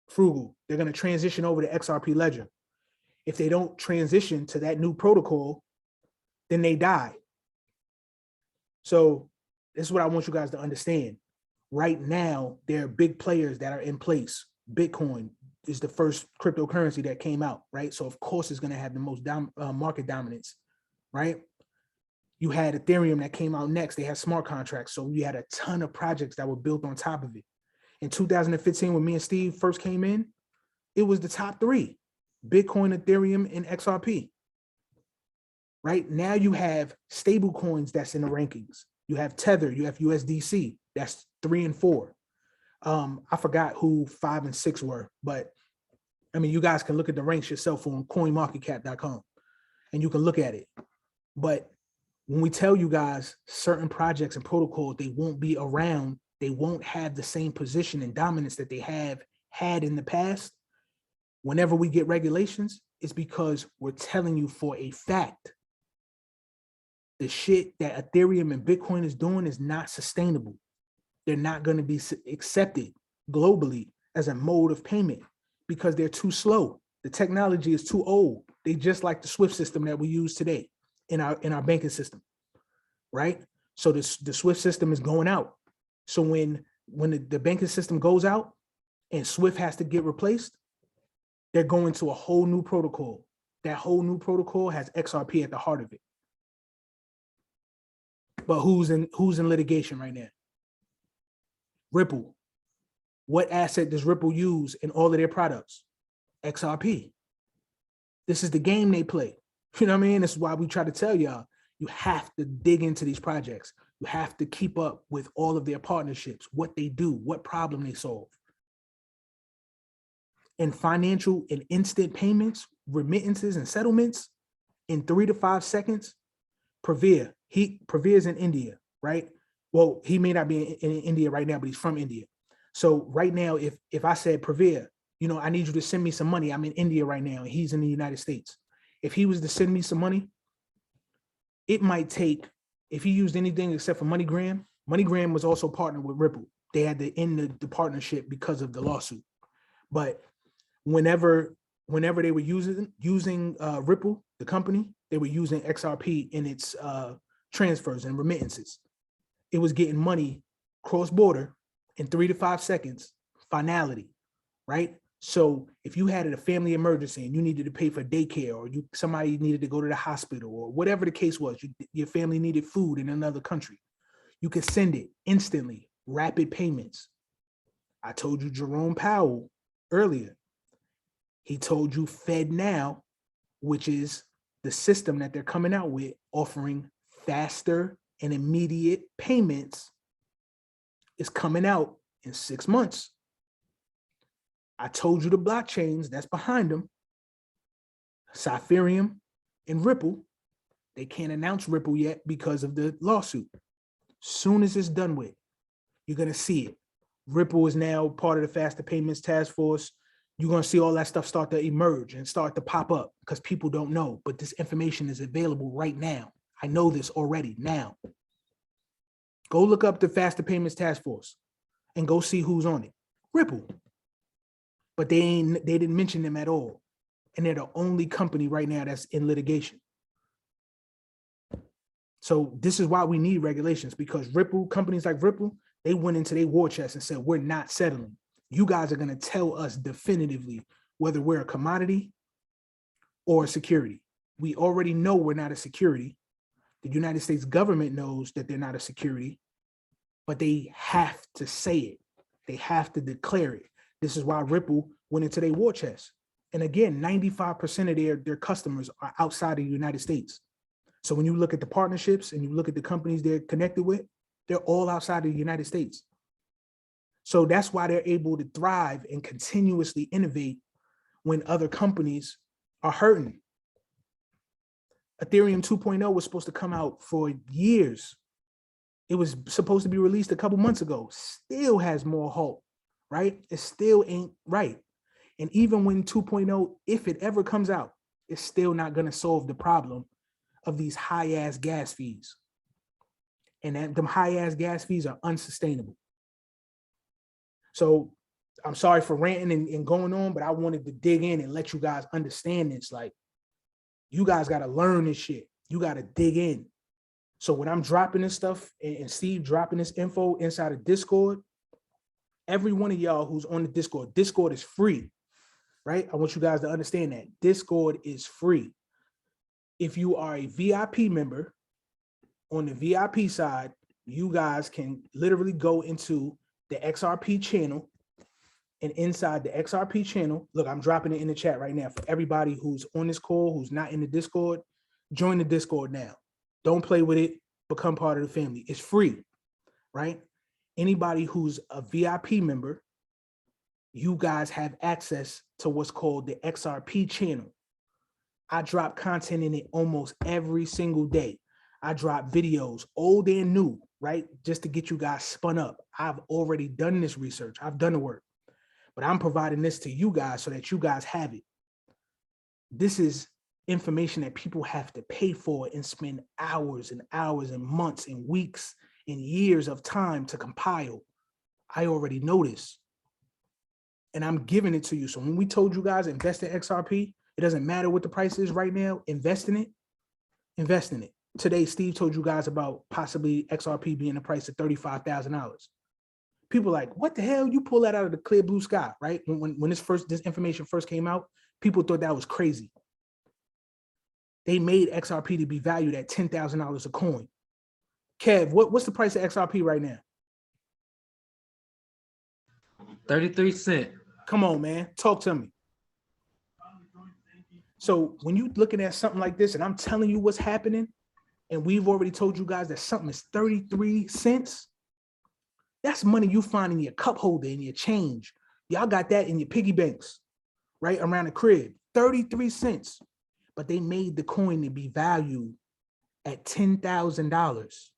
frugal. They're gonna transition over to XRP ledger. If they don't transition to that new protocol, then they die. So this is what I want you guys to understand. Right now, there are big players that are in place. Bitcoin is the first cryptocurrency that came out, right? So of course it's going to have the most market dominance, right? You had Ethereum that came out next. They had smart contracts. So you had a ton of projects that were built on top of it. In 2015, when me and Steve first came in, it was the top three: Bitcoin, Ethereum, and XRP. Right now you have stable coins that's in the rankings. You have Tether, you have USDC, that's 3 and 4. I forgot who 5 and 6 were, but I mean, you guys can look at the ranks yourself on coinmarketcap.com and you can look at it. But when we tell you guys certain projects and protocols, they won't be around, they won't have the same position and dominance that they have had in the past. Whenever we get regulations, it's because we're telling you for a fact the shit that Ethereum and Bitcoin is doing is not sustainable. They're not going to be accepted globally as a mode of payment because they're too slow. The technology is too old. They just like the SWIFT system that we use today in our banking system, right? So the SWIFT system is going out. So when the banking system goes out and SWIFT has to get replaced, they're going to a whole new protocol. That whole new protocol has XRP at the heart of it. But who's in litigation right now? Ripple. What asset does Ripple use in all of their products? XRP. This is the game they play. You know what I mean? This is why we try to tell y'all, you have to dig into these projects. You have to keep up with all of their partnerships, what they do, what problem they solve. And financial and instant payments, remittances and settlements in 3 to 5 seconds. Pravir is in India, right? Well, he may not be in India right now, but he's from India. So right now, if I said, Pravir, you know, I need you to send me some money. I'm in India right now, and he's in the United States. If he was to send me some money, it might take, if he used anything except for MoneyGram was also partnered with Ripple. They had to end the partnership because of the lawsuit. But whenever they were using Ripple, the company, they were using XRP in its transfers and remittances. It was getting money cross-border in 3 to 5 seconds, finality, right? So if you had a family emergency and you needed to pay for daycare, or somebody needed to go to the hospital, or whatever the case was, your family needed food in another country, you could send it instantly, rapid payments. I told you Jerome Powell earlier. He told you FedNow, which is the system that they're coming out with, offering faster and immediate payments, is coming out in 6 months. I told you the blockchains that's behind them, Ethereum and Ripple. They can't announce Ripple yet because of the lawsuit. Soon as it's done with, you're going to see it. Ripple is now part of the Faster Payments Task Force. You're going to see all that stuff start to emerge and start to pop up because people don't know, but this information is available right now. I know this already now. Go look up the Faster Payments Task Force and go see who's on it. Ripple. But they didn't mention them at all. And they're the only company right now that's in litigation. So this is why we need regulations, because Ripple, companies like Ripple, they went into their war chest and said, we're not settling. You guys are going to tell us definitively whether we're a commodity or a security. We already know we're not a security. The United States government knows that they're not a security, but they have to say it. They have to declare it. This is why Ripple went into their war chest. And again, 95% of their customers are outside of the United States. So when you look at the partnerships and you look at the companies they're connected with, they're all outside of the United States. So that's why they're able to thrive and continuously innovate when other companies are hurting. Ethereum 2.0 was supposed to come out for years. It was supposed to be released a couple months ago. Still has more hope, right? It still ain't right. And even when 2.0, if it ever comes out, it's still not going to solve the problem of these high-ass gas fees. And them high-ass gas fees are unsustainable. So I'm sorry for ranting and going on, but I wanted to dig in and let you guys understand this. Like, you guys got to learn this shit. You got to dig in. So when I'm dropping this stuff and Steve dropping this info inside of Discord, every one of y'all who's on the Discord is free, right? I want you guys to understand that Discord is free. If you are a VIP member, on the VIP side, you guys can literally go into the XRP channel, and inside the XRP channel, look, I'm dropping it in the chat right now for everybody who's on this call, who's not in the Discord, join the Discord now. Don't play with it, become part of the family. It's free, right? Anybody who's a VIP member, you guys have access to what's called the XRP channel. I drop content in it almost every single day. I drop videos, old and new, right? Just to get you guys spun up. I've already done this research. I've done the work, but I'm providing this to you guys so that you guys have it. This is information that people have to pay for and spend hours and hours and months and weeks and years of time to compile. I already know this, and I'm giving it to you. So when we told you guys invest in XRP, it doesn't matter what the price is right now, invest in it, invest in it. Today, Steve told you guys about possibly XRP being the price of $35,000. People are like, what the hell? You pull that out of the clear blue sky, right? When this information first came out, people thought that was crazy. They made XRP to be valued at $10,000 a coin. Kev, what's the price of XRP right now? 33 cents. Come on, man. Talk to me. So when you're looking at something like this, and I'm telling you what's happening, and we've already told you guys that something is 33 cents, that's money you find in your cup holder, in your change. Y'all got that in your piggy banks, right around the crib. 33 cents. But they made the coin to be valued at $10,000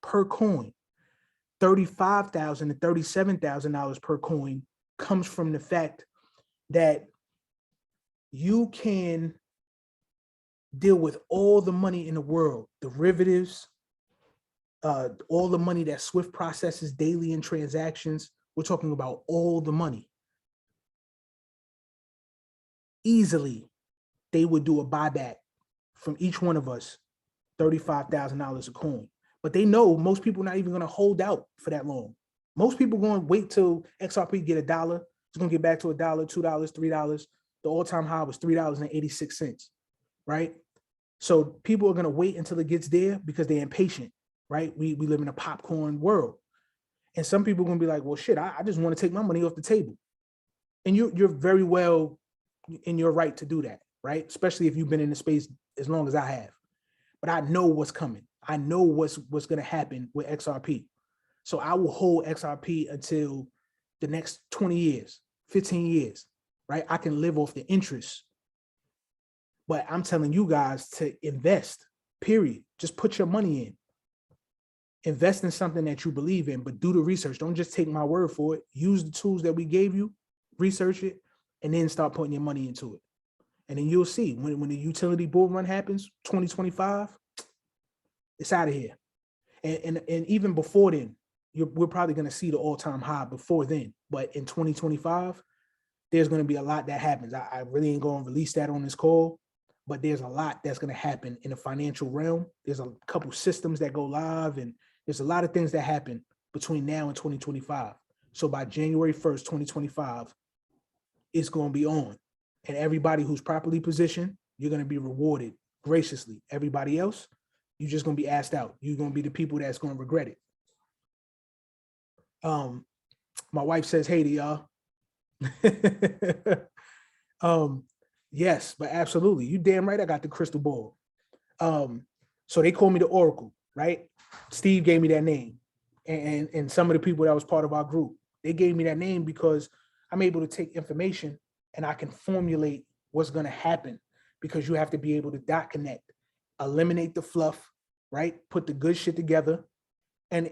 per coin. $35,000 to $37,000 per coin comes from the fact that you can deal with all the money in the world, derivatives, all the money that Swift processes daily in transactions. We're talking about all the money. Easily, they would do a buyback from each one of us, $35,000 a coin. But they know most people are not even going to hold out for that long. Most people going to wait till XRP get $1. It's going to get back to $1, $2, $3. The all-time high was $3.86, right? So people are going to wait until it gets there because they're impatient, right? We live in a popcorn world. And some people are going to be like, well, shit, I just want to take my money off the table. And you're very well in your right to do that, right? Especially if you've been in the space as long as I have. But I know what's coming. I know what's going to happen with XRP. So I will hold XRP until the next 20 years, 15 years, right? I can live off the interest. But I'm telling you guys to invest, period. Just put your money in. Invest in something that you believe in, but do the research. Don't just take my word for it. Use the tools that we gave you, research it, and then start putting your money into it. And then you'll see when the utility bull run happens, 2025, it's out of here. And even before then, we're probably going to see the all-time high before then. But in 2025, there's going to be a lot that happens. I really ain't going to release that on this call, but there's a lot that's going to happen in the financial realm. There's a couple systems that go live, and there's a lot of things that happen between now and 2025. So by January 1st, 2025, it's going to be on. And everybody who's properly positioned, you're going to be rewarded graciously. Everybody else, you're just going to be asked out. You're going to be the people that's going to regret it. My wife says, hey to y'all. Yes, but absolutely. You damn right I got the crystal ball. So they call me the Oracle, right? Steve gave me that name. And some of the people that was part of our group, they gave me that name because I'm able to take information and I can formulate what's going to happen, because you have to be able to dot connect, eliminate the fluff, right? Put the good shit together, and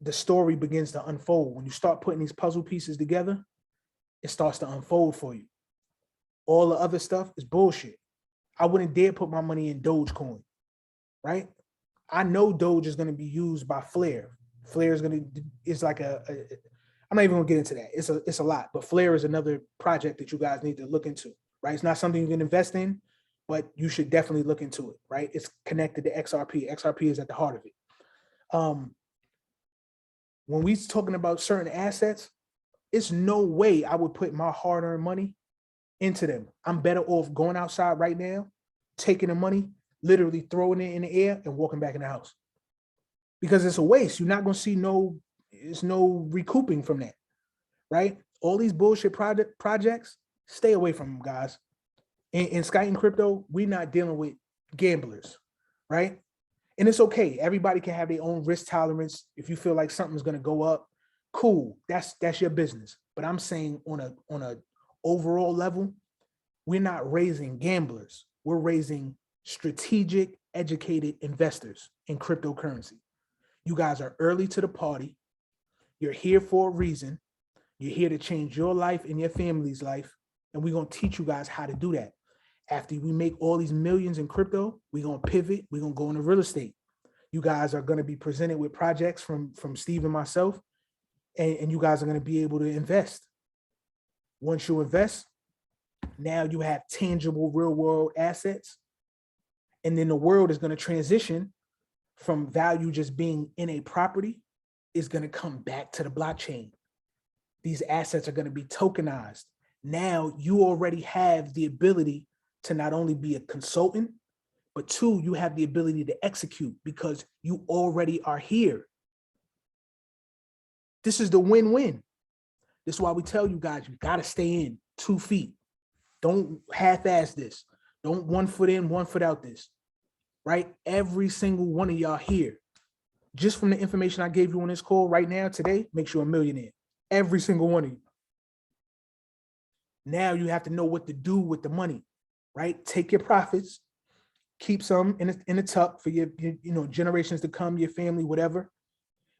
the story begins to unfold. When you start putting these puzzle pieces together, it starts to unfold for you. All the other stuff is bullshit. I wouldn't dare put my money in Dogecoin, right? I know Doge is going to be used by Flare. Flare is going to, it's like I'm not even going to get into that. It's a lot, but Flare is another project that you guys need to look into, right? It's not something you can invest in, but you should definitely look into it, right? It's connected to XRP. XRP is at the heart of it. When we're talking about certain assets, It's no way I would put my hard-earned money into them. I'm better off going outside right now, taking the money, literally throwing it in the air and walking back in the house. Because it's a waste. You're not going to see there's no recouping from that, right? All these bullshit projects, stay away from them, guys. In Sky and Crypto, we're not dealing with gamblers, right? And it's okay. Everybody can have their own risk tolerance. If you feel like something's going to go up, cool. That's your business. But I'm saying on a overall level, we're not raising gamblers. We're raising strategic, educated investors in cryptocurrency. You guys are early to the party. You're here for a reason. You're here to change your life and your family's life. And we're going to teach you guys how to do that. After we make all these millions in crypto, we're going to pivot. We're going to go into real estate. You guys are going to be presented with projects from Steve and myself, and you guys are going to be able to invest. Once you invest, now you have tangible real world assets. And then the world is going to transition from value just being in a property is going to come back to the blockchain. These assets are going to be tokenized. Now you already have the ability to not only be a consultant, but two, you have the ability to execute because you already are here. This is the win-win. This is why we tell you guys, you got to stay in 2 feet. Don't half-ass this. Don't 1 foot in, 1 foot out this, right? Every single one of y'all here, just from the information I gave you on this call right now today, makes you a millionaire. Every single one of you. Now you have to know what to do with the money, right? Take your profits, keep some in a tuck for your generations to come, your family, whatever.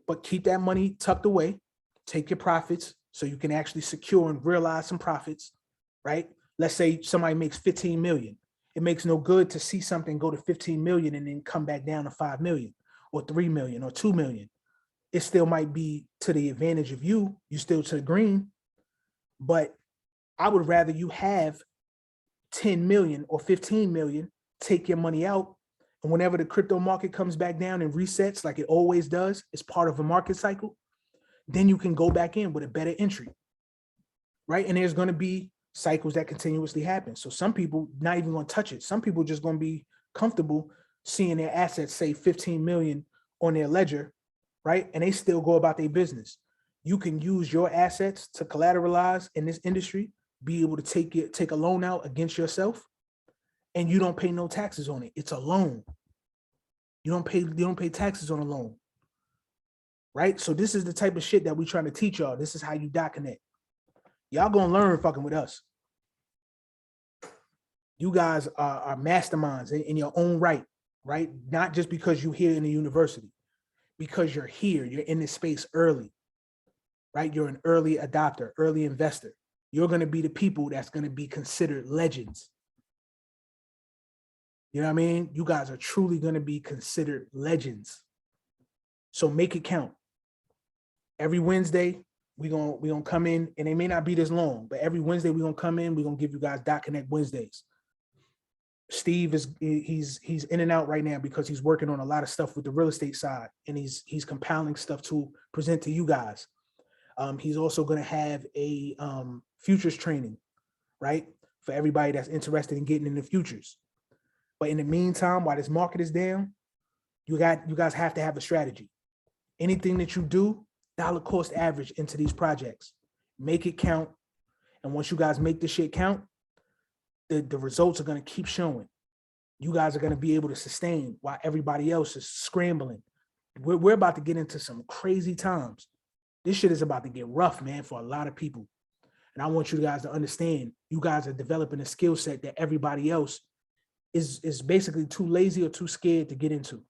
But keep that money tucked away. Take your profits so you can actually secure and realize some profits, right? Let's say somebody makes 15 million. It makes no good to see something go to 15 million and then come back down to 5 million or 3 million or 2 million. It still might be to the advantage of you. You still to the green, but I would rather you have 10 million or 15 million, take your money out. And whenever the crypto market comes back down and resets like it always does, it's part of a market cycle, then you can go back in with a better entry, right? And there's going to be cycles that continuously happen. So some people not even going to touch it. Some people just going to be comfortable seeing their assets say 15 million on their ledger, right? And they still go about their business. You can use your assets to collateralize in this industry, be able to take a loan out against yourself, and you don't pay no taxes on it. It's a loan. You don't pay taxes on a loan, right? So this is the type of shit that we trying to teach y'all. This is how you connect. Y'all gonna learn fucking with us. You guys are masterminds in your own right? Not just because you're here in the university, because you're here, you're in this space early, right? You're an early adopter, early investor. You're gonna be the people that's gonna be considered legends. You know what I mean? You guys are truly gonna be considered legends. So make it count. Every Wednesday, we're gonna come in, and they may not be this long, but every Wednesday we're gonna come in, we're gonna give you guys Connect Wednesdays. Steve he's in and out right now because he's working on a lot of stuff with the real estate side, and he's compiling stuff to present to you guys. He's also gonna have a futures training, right? For everybody that's interested in getting into futures. But in the meantime, while this market is down, you guys have to have a strategy. Anything that you do, dollar cost average into these projects. Make it count. And once you guys make this shit count, the results are going to keep showing. You guys are going to be able to sustain while everybody else is scrambling. We're about to get into some crazy times. This shit is about to get rough, man, for a lot of people. And I want you guys to understand, you guys are developing a skill set that everybody else is basically too lazy or too scared to get into.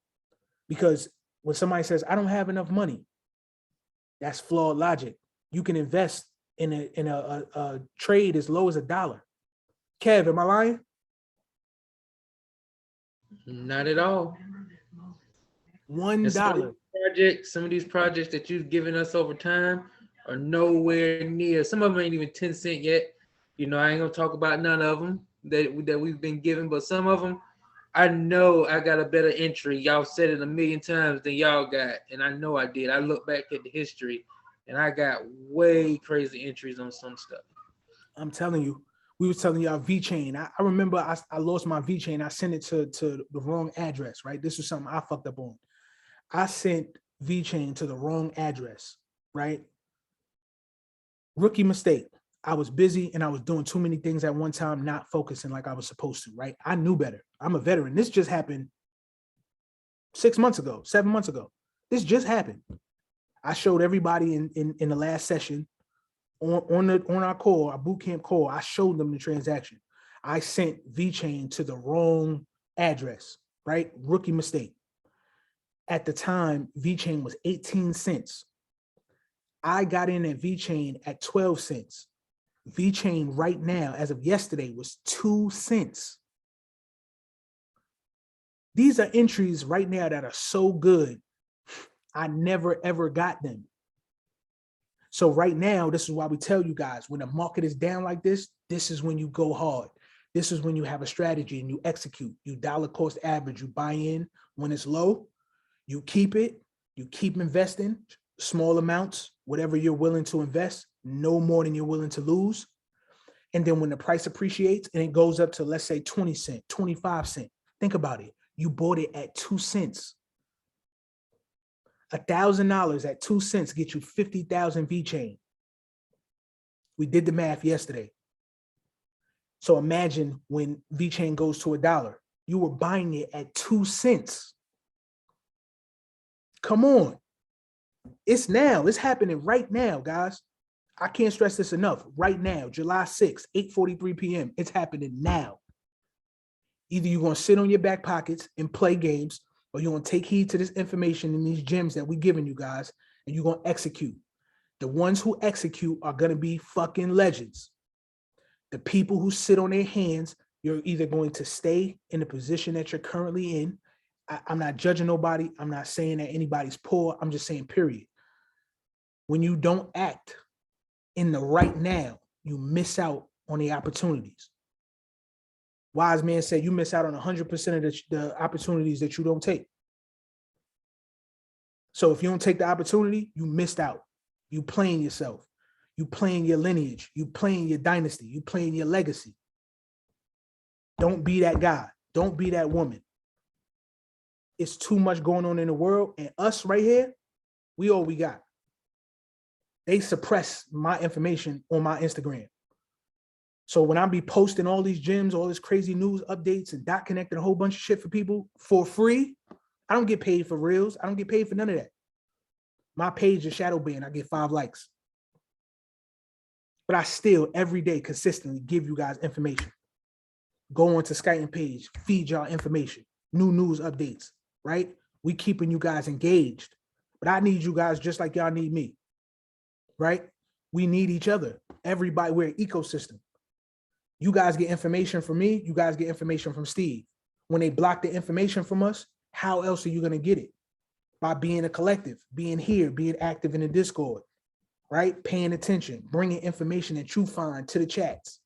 Because when somebody says, I don't have enough money, that's flawed logic. You can invest in a trade as low as $1. Kev, am I lying? Not at all. $1. Some of these projects that you've given us over time are nowhere near. Some of them ain't even 10 cents yet. You know, I ain't gonna talk about none of them that we've been given, but some of them, I know I got a better entry. Y'all said it a million times than y'all got, and I know I did. I look back at the history, and I got way crazy entries on some stuff. I'm telling you, we was telling y'all VeChain. I remember I lost my VeChain. I sent it to the wrong address, right? This was something I fucked up on. I sent VeChain to the wrong address, right? Rookie mistake. I was busy and I was doing too many things at one time, not focusing like I was supposed to, right? I knew better. I'm a veteran. This just happened 6 months ago, 7 months ago. This just happened. I showed everybody in the last session on our call, our bootcamp call, I showed them the transaction. I sent VeChain to the wrong address, right? Rookie mistake. At the time, VeChain was 18 cents. I got in at VeChain at 12 cents. VeChain right now, as of yesterday, was 2 cents. These are entries right now that are so good. I never ever got them. So right now, this is why we tell you guys, when the market is down like this is when you go hard. This is when you have a strategy and you execute. You dollar cost average, you buy in when it's low, you keep it, you keep investing, small amounts, whatever you're willing to invest, no more than you're willing to lose. And then when the price appreciates and it goes up to, let's say 20 cents, 25 cents, think about it. You bought it at 2 cents. $1,000 at 2 cents get you 50,000 VeChain. We did the math yesterday. So imagine when VeChain goes to $1, you were buying it at 2 cents. Come on. It's now. It's happening right now, guys. I can't stress this enough. Right now, July 6th, 8:43 p.m. It's happening now. Either you're going to sit on your back pockets and play games, or you're going to take heed to this information and these gems that we're giving you guys, and you're going to execute. The ones who execute are going to be fucking legends. The people who sit on their hands, you're either going to stay in the position that you're currently in. I'm not judging nobody. I'm not saying that anybody's poor. I'm just saying, period. When you don't act in the right now, you miss out on the opportunities. Wise man said you miss out on 100% of the opportunities that you don't take. So if you don't take the opportunity, you missed out. You playing yourself. You playing your lineage. You playing your dynasty. You playing your legacy. Don't be that guy. Don't be that woman. It's too much going on in the world, and us right here, we all we got. They suppress my information on my Instagram. So when I be posting all these gems, all this crazy news updates and connecting a whole bunch of shit for people for free, I don't get paid for reels. I don't get paid for none of that. My page is shadow banned. I get 5 likes. But I still every day consistently give you guys information. Go on to Skype page, feed y'all information, new news updates, right? We keeping you guys engaged. But I need you guys just like y'all need me, right? We need each other. Everybody, we're an ecosystem. You guys get information from me. You guys get information from Steve. When they block the information from us, how else are you going to get it? By being a collective, being here, being active in the Discord, right? Paying attention, bringing information that you find to the chats.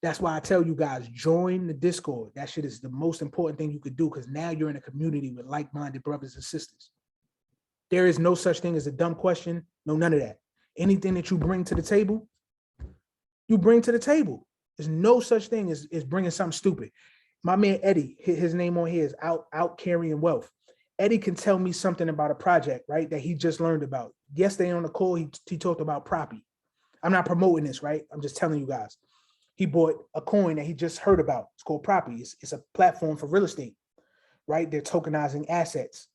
That's why I tell you guys, join the Discord. That shit is the most important thing you could do, because now you're in a community with like-minded brothers and sisters. There is no such thing as a dumb question. No, none of that. Anything that you bring to the table, you bring to the table. There's no such thing as bringing something stupid. My man Eddie, his name on here is out carrying wealth. Eddie can tell me something about a project, right, that he just learned about. Yesterday on the call, he talked about Proppy. I'm not promoting this, right? I'm just telling you guys. He bought a coin that he just heard about. It's called Proppy. It's a platform for real estate, right? They're tokenizing assets.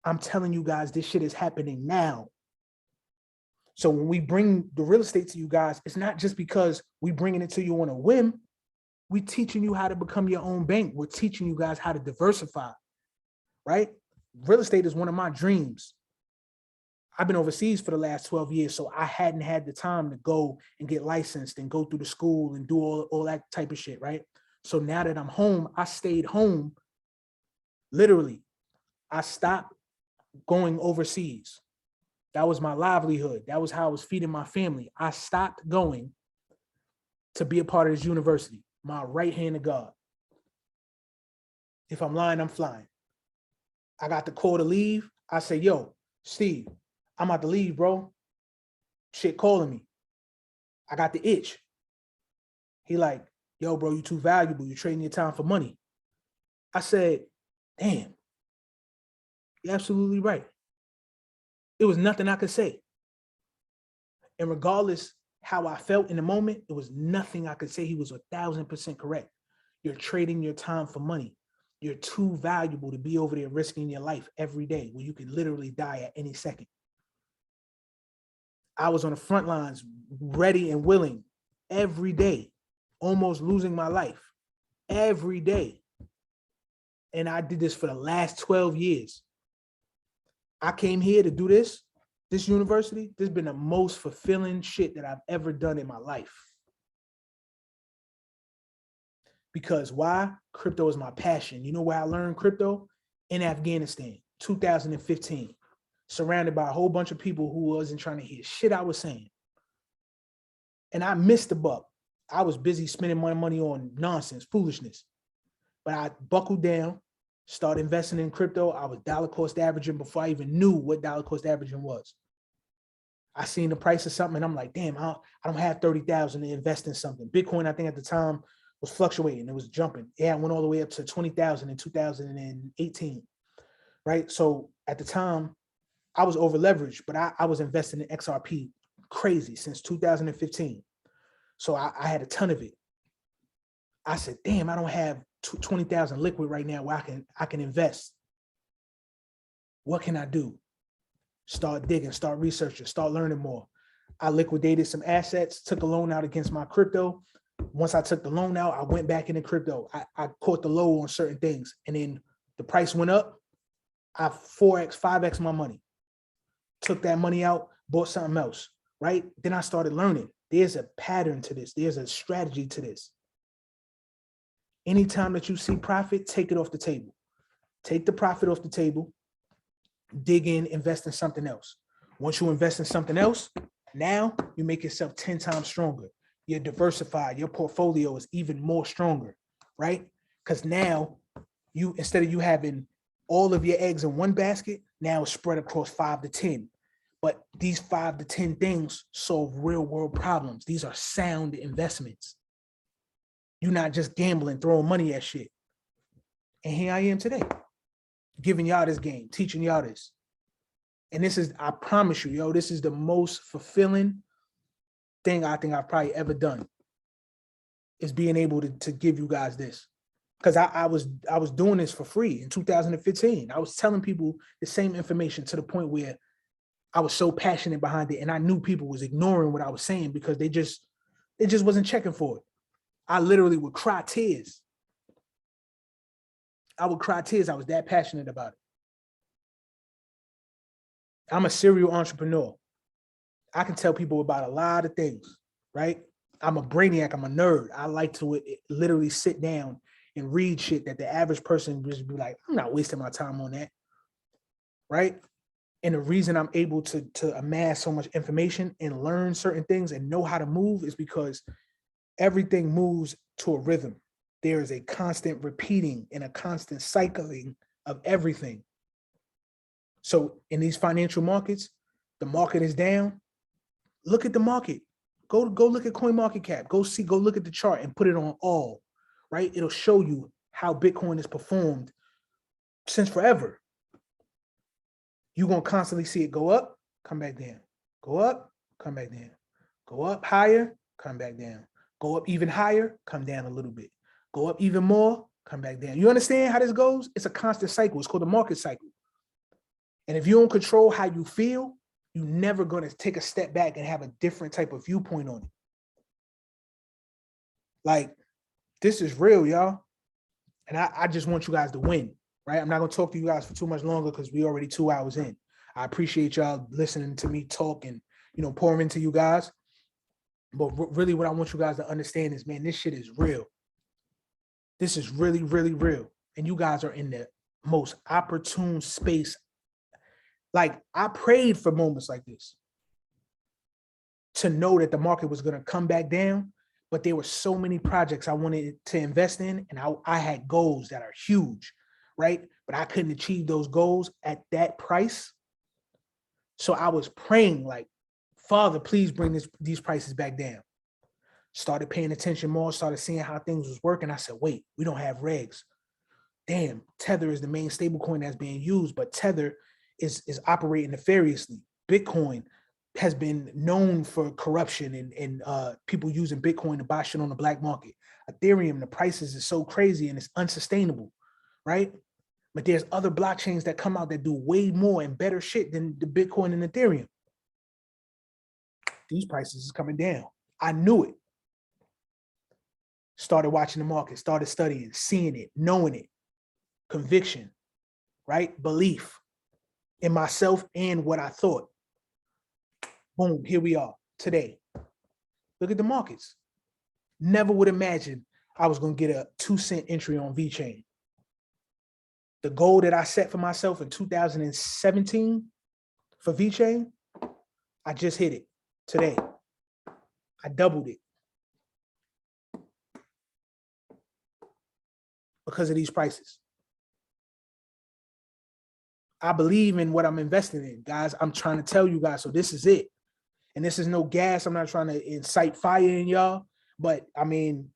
I'm telling you guys, this shit is happening now. So when we bring the real estate to you guys, it's not just because we bringing it to you on a whim. We teaching you how to become your own bank. We're teaching you guys how to diversify, right? Real estate is one of my dreams. I've been overseas for the last 12 years, so I hadn't had the time to go and get licensed and go through the school and do all that type of shit, right? So now that I'm home, I stayed home. Literally, I stopped going overseas. That was my livelihood. That was how I was feeding my family. I stopped going to be a part of this university. My right hand of God. If I'm lying, I'm flying. I got the call to leave. I say, yo, Steve, I'm about to leave, bro. Shit calling me. I got the itch. He like, yo, bro, you too valuable. You're trading your time for money. I said, damn, you're absolutely right. It was nothing I could say. And regardless how I felt in the moment, it was nothing I could say. He was 1,000% correct. You're trading your time for money. You're too valuable to be over there risking your life every day when you could literally die at any second. I was on the front lines, ready and willing every day, almost losing my life every day. And I did this for the last 12 years. I came here to do this university. This has been the most fulfilling shit that I've ever done in my life. Because why? Crypto is my passion. You know where I learned crypto? In Afghanistan, 2015. Surrounded by a whole bunch of people who wasn't trying to hear shit I was saying. And I missed the buck. I was busy spending my money on nonsense, foolishness. But I buckled down, started investing in crypto. I was dollar cost averaging before I even knew what dollar cost averaging was. I seen the price of something and I'm like, damn, I don't have 30,000 to invest in something. Bitcoin, I think at the time was fluctuating. It was jumping. Yeah, it went all the way up to 20,000 in 2018, right? So at the time, I was over leveraged, but I was investing in XRP crazy since 2015. So I had a ton of it. I said, damn, I don't have 20,000 liquid right now where I can invest. What can I do? Start digging, start researching, start learning more. I liquidated some assets, took a loan out against my crypto. Once I took the loan out, I went back into crypto. I caught the low on certain things. And then the price went up. I 4X, 5X my money. Took that money out, bought something else, right? Then I started learning. There's a pattern to this. There's a strategy to this. Anytime that you see profit, take it off the table. Take the profit off the table, dig in, invest in something else. Once you invest in something else, now you make yourself 10 times stronger. You're diversified. Your portfolio is even more stronger, right? Because now you, instead of you having all of your eggs in one basket, now it's spread across 5 to 10. But these 5 to 10 things solve real world problems. These are sound investments. You're not just gambling, throwing money at shit. And here I am today, giving y'all this game, teaching y'all this. And this is, I promise you, yo, this is the most fulfilling thing I think I've probably ever done, is being able to give you guys this. Because I was doing this for free in 2015. I was telling people the same information to the point where I was so passionate behind it, and I knew people was ignoring what I was saying because they just wasn't checking for it. I literally would cry tears. I would cry tears. I was that passionate about it. I'm a serial entrepreneur. I can tell people about a lot of things, right? I'm a brainiac. I'm a nerd. I like to literally sit down and read shit that the average person just be like, I'm not wasting my time on that, right? And the reason I'm able to amass so much information and learn certain things and know how to move is because everything moves to a rhythm. There is a constant repeating and a constant cycling of everything. So in these financial markets, the market is down. Look at the market. Go look at CoinMarketCap. Go look at the chart and put it on all, right? It'll show you how Bitcoin has performed since forever. You're going to constantly see it go up, come back down. Go up, come back down. Go up higher, come back down. Go up even higher, come down a little bit. Go up even more, come back down. You understand how this goes? It's a constant cycle. It's called the market cycle. And if you don't control how you feel, you're never going to take a step back and have a different type of viewpoint on it. Like, this is real, y'all. And I just want you guys to win, right? I'm not going to talk to you guys for too much longer because we already 2 hours in. I appreciate y'all listening to me talk and, pour into you guys. But really what I want you guys to understand is, man, this shit is real. This is really, really real. And you guys are in the most opportune space. Like, I prayed for moments like this to know that the market was going to come back down, but there were so many projects I wanted to invest in, and I had goals that are huge, right? But I couldn't achieve those goals at that price So I was praying like, Father, please bring these prices back down. Started paying attention more, started seeing how things was working. I said, wait, we don't have regs. Damn, Tether is the main stable coin that's being used, but Tether is operating nefariously. Bitcoin has been known for corruption and people using Bitcoin to buy shit on the black market. Ethereum, the prices is so crazy and it's unsustainable, right? But there's other blockchains that come out that do way more and better shit than the Bitcoin and Ethereum. These prices is coming down. I knew it. Started watching the market, started studying, seeing it, knowing it. Conviction, right? Belief in myself and what I thought. Boom, here we are today. Look at the markets. Never would imagine I was going to get a 2-cent entry on VeChain. The goal that I set for myself in 2017 for VeChain, I just hit it today. I doubled it because of these prices. I believe in what I'm investing in, guys. I'm trying to tell you guys, so this is it. And this is no gas. I'm not trying to incite fire in y'all, but I mean,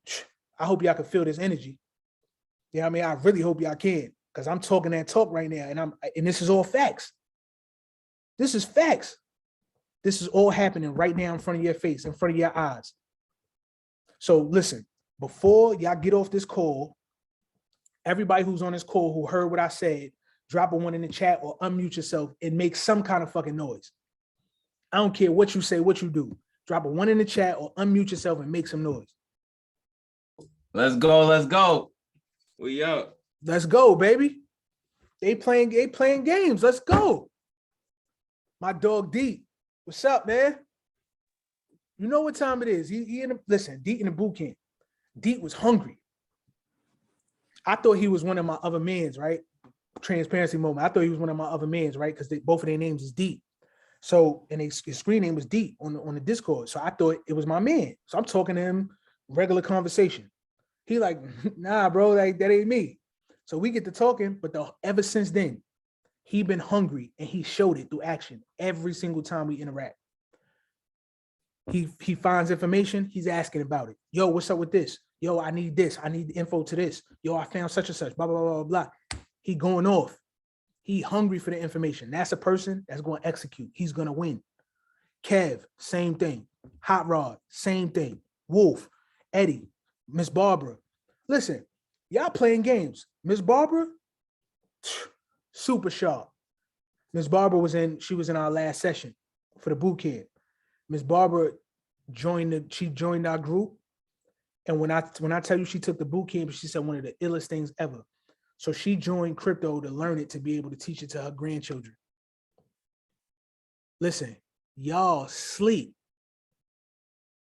I hope y'all can feel this energy. You know what I mean? I really hope y'all can, because I'm talking that talk right now, and this is all facts. This is facts. This is all happening right now in front of your face, in front of your eyes. So listen, before y'all get off this call, everybody who's on this call who heard what I said, drop a 1 in the chat or unmute yourself and make some kind of fucking noise. I don't care what you say, what you do. Drop a 1 in the chat or unmute yourself and make some noise. Let's go. Let's go. We up. Let's go, baby. They playing games. Let's go. My dog D. What's up, man? You know what time it is. Listen, D in the boot camp. D was hungry. I thought he was one of my other mans, right? Transparency moment. I thought he was one of my other mans, right? Because both of their names is D. So, and his screen name was D on the Discord. So I thought it was my man. So I'm talking to him, regular conversation. He like, nah, bro, like that ain't me. So we get to talking, but ever since then, he been hungry and he showed it through action every single time we interact. He finds information, he's asking about it. Yo, what's up with this? Yo, I need this. I need the info to this. Yo, I found such and such, blah, blah, blah, blah, blah. He going off. He hungry for the information. That's a person that's going to execute. He's going to win. Kev, same thing. Hot Rod, same thing. Wolf, Eddie, Miss Barbara. Listen, y'all playing games. Miss Barbara, super sharp. Miss Barbara was in our last session for the boot camp. Miss Barbara joined our group. And when I tell you she took the boot camp, she said one of the illest things ever. So she joined crypto to learn it, to be able to teach it to her grandchildren. Listen, y'all sleep.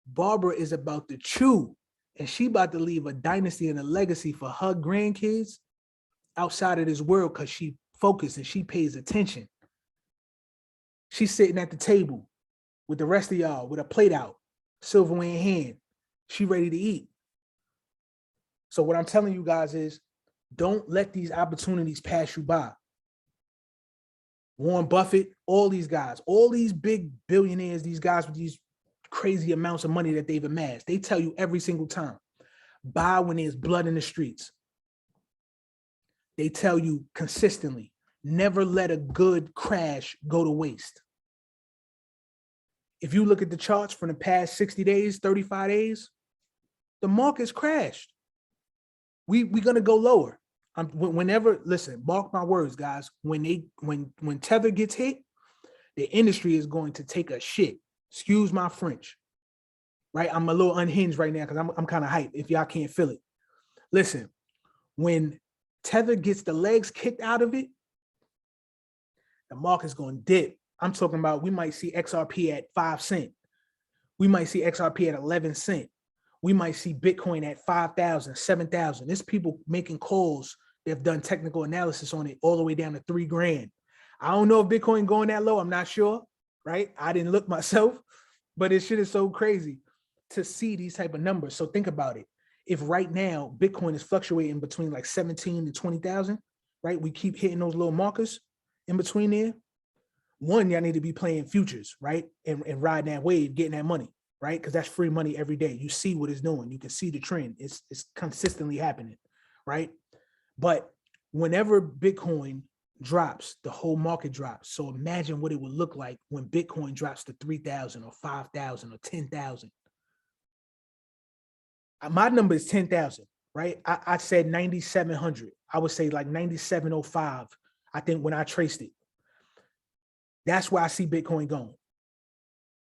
Barbara is about to chew, and she about to leave a dynasty and a legacy for her grandkids outside of this world, because she focused and she pays attention. She's sitting at the table with the rest of y'all with a plate out, silverware in hand. She ready to eat. So what I'm telling you guys is, don't let these opportunities pass you by. Warren Buffett, all these guys, all these big billionaires, these guys with these crazy amounts of money that they've amassed, they tell you every single time, buy when there's blood in the streets. They tell you consistently, never let a good crash go to waste. If you look at the charts from the past 60 days, 35 days, the market's crashed. We're gonna go lower. Whenever, listen, mark my words, guys. When Tether gets hit, the industry is going to take a shit. Excuse my French, right? I'm a little unhinged right now because I'm kind of hyped. If y'all can't feel it, listen. When Tether gets the legs kicked out of it, the market's going to dip. I'm talking about we might see XRP at 5 cents. We might see XRP at 11 cents. We might see Bitcoin at 5,000, 7,000. There's people making calls. They've done technical analysis on it all the way down to $3,000. I don't know if Bitcoin going that low. I'm not sure, right? I didn't look myself, but it shit is so crazy to see these type of numbers. So think about it. If right now Bitcoin is fluctuating between like 17 and 20,000, right? We keep hitting those little markers in between there. One, y'all need to be playing futures, right? And riding that wave, getting that money, right? Because that's free money every day. You see what it's doing. You can see the trend. It's consistently happening, right? But whenever Bitcoin drops, the whole market drops. So imagine what it would look like when Bitcoin drops to 3,000 or 5,000 or 10,000. My number is 10,000, right? I said 9,700. I would say like 9,705. I think when I traced it, that's where I see Bitcoin going.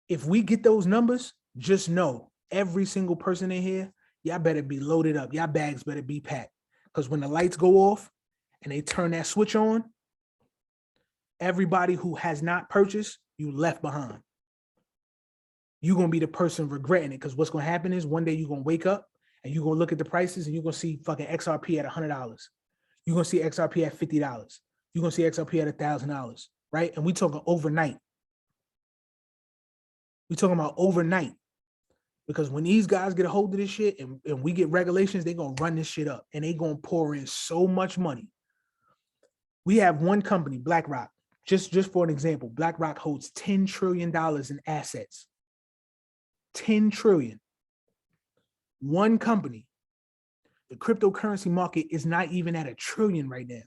If we get those numbers, just know every single person in here, y'all better be loaded up. Y'all bags better be packed. Because when the lights go off and they turn that switch on, everybody who has not purchased, you left behind. You're going to be the person regretting it, because what's going to happen is one day you're going to wake up and you're going to look at the prices and you're going to see fucking XRP at $100. You're going to see XRP at $50. You're going to see XRP at $1,000, right? And we talking overnight. We talking about overnight. Because when these guys get a hold of this shit and we get regulations, they're going to run this shit up and they're going to pour in so much money. We have one company, BlackRock. Just for an example, BlackRock holds $10 trillion in assets. 10 trillion. One company. The cryptocurrency market is not even at $1 trillion right now.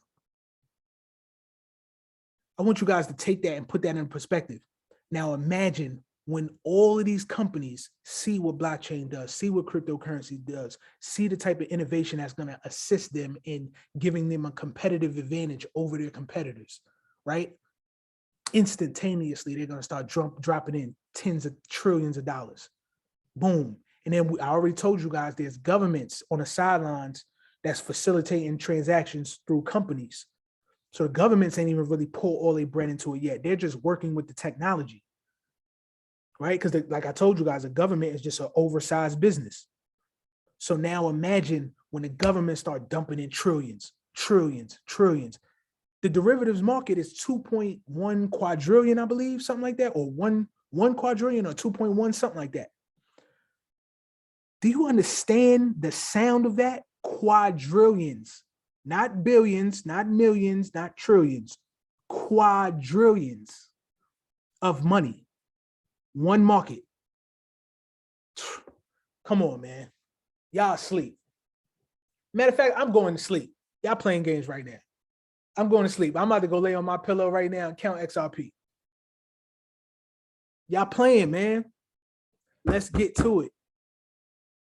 I want you guys to take that and put that in perspective. Now imagine when all of these companies see what blockchain does, see what cryptocurrency does, see the type of innovation that's going to assist them in giving them a competitive advantage over their competitors, right? Instantaneously, they're going to start dropping in tens of trillions of dollars. Boom. And then I already told you guys, there's governments on the sidelines that's facilitating transactions through companies. So the governments ain't even really pull all their bread into it yet. They're just working with the technology, right? Because like I told you guys, the government is just an oversized business. So now imagine when the government start dumping in trillions. The derivatives market is 2.1 quadrillion, I believe, something like that, or one quadrillion or 2.1, something like that. Do you understand the sound of that? Quadrillions, not billions, not millions, not trillions, quadrillions of money. One market. Come on, man. Y'all asleep. Matter of fact, I'm going to sleep. Y'all playing games right now. I'm going to sleep. I'm about to go lay on my pillow right now and count XRP. Y'all playing, man. Let's get to it.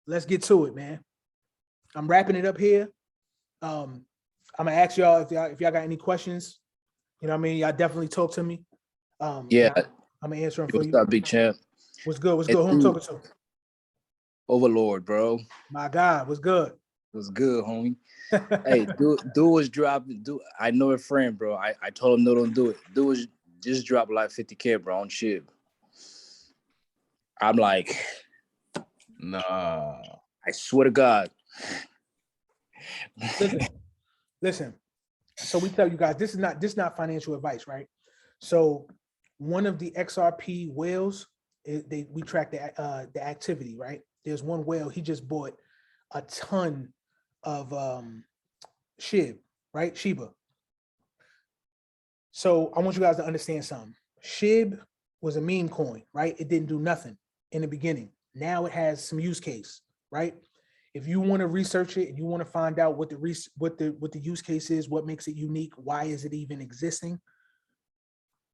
Let's get to it, man. I'm wrapping it up here. I'm gonna ask y'all if y'all got any questions. You know what I mean? Y'all definitely talk to me. Yeah. I'm gonna answer them for What's you. up, big champ? What's good? What's good? Who I'm talking to? Overlord, bro. My God, what's good? What's good, homie? Hey, dude was dropping. I know a friend, bro. I told him no, don't do it. Dude was just dropped like 50K, bro, on Shib. I'm like, Nah. I swear to God. Listen. So we tell you guys, this is not financial advice, right? So one of the XRP whales, we track the activity, right? There's one whale, he just bought a ton of SHIB, right? Shiba. So I want you guys to understand something. SHIB was a meme coin, right? It didn't do nothing in the beginning. Now it has some use case, right? If you want to research it and you want to find out what the use case is, what makes it unique, why is it even existing,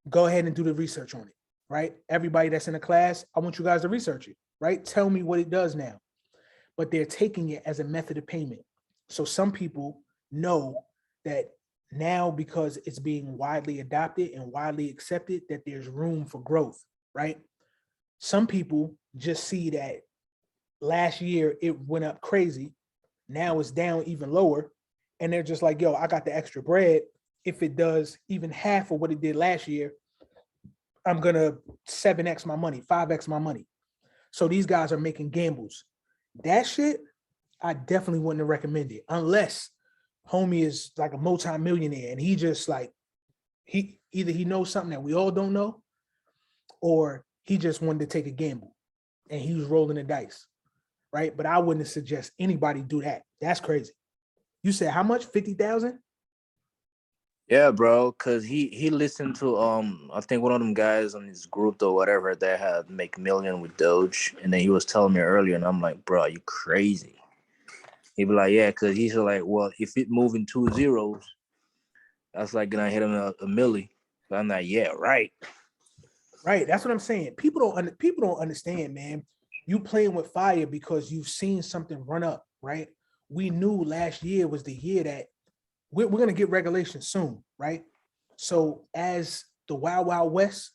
go ahead and do the research on it, right? Everybody that's in the class, I want you guys to research it, right? Tell me what it does now. But they're taking it as a method of payment. So some people know that now, because it's being widely adopted and widely accepted, that there's room for growth, right? Some people just see that last year it went up crazy. Now it's down even lower. And they're just like, yo, I got the extra bread. If it does even half of what it did last year, I'm going to 7x my money, 5x my money. So these guys are making gambles. That shit, I definitely wouldn't recommend it unless homie is like a multi-millionaire and he just like, either he knows something that we all don't know, or he just wanted to take a gamble and he was rolling the dice, right? But I wouldn't suggest anybody do that. That's crazy. You said how much? 50,000? Yeah, bro, cause he listened to I think one of them guys on his group or whatever that had make million with Doge, and then he was telling me earlier, and I'm like, bro, you crazy? He be like, yeah, cause he's like, well, if it moving 2 zeros, that's like gonna hit him a milli. So I'm like, yeah, right. Right. That's what I'm saying. People don't understand, man. You playing with fire because you've seen something run up, right? We knew last year was the year that we're going to get regulation soon, right? So as the Wild Wild West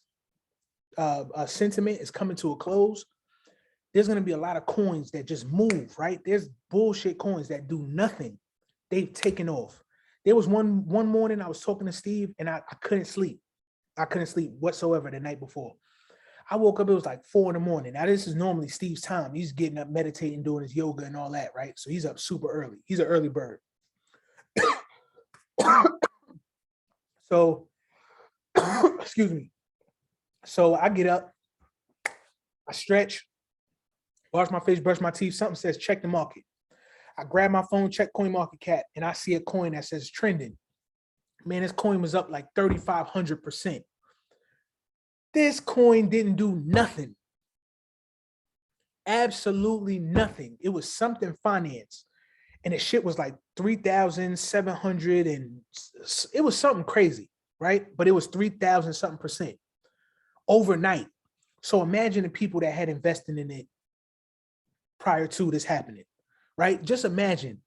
sentiment is coming to a close, there's going to be a lot of coins that just move, right? There's bullshit coins that do nothing. They've taken off. There was one morning I was talking to Steve and I couldn't sleep. I couldn't sleep whatsoever the night before. I woke up, it was like 4 a.m. Now, this is normally Steve's time. He's getting up, meditating, doing his yoga and all that, right? So he's up super early. He's an early bird. So, excuse me. So I get up, I stretch, wash my face, brush my teeth. Something says check the market. I grab my phone, check CoinMarketCap, and I see a coin that says trending. Man, this coin was up like 3,500%. This coin didn't do nothing. Absolutely nothing. It was something finance. And the shit was like 3,700 and it was something crazy, right? But it was 3,000 something percent overnight. So imagine the people that had invested in it prior to this happening, right? Just imagine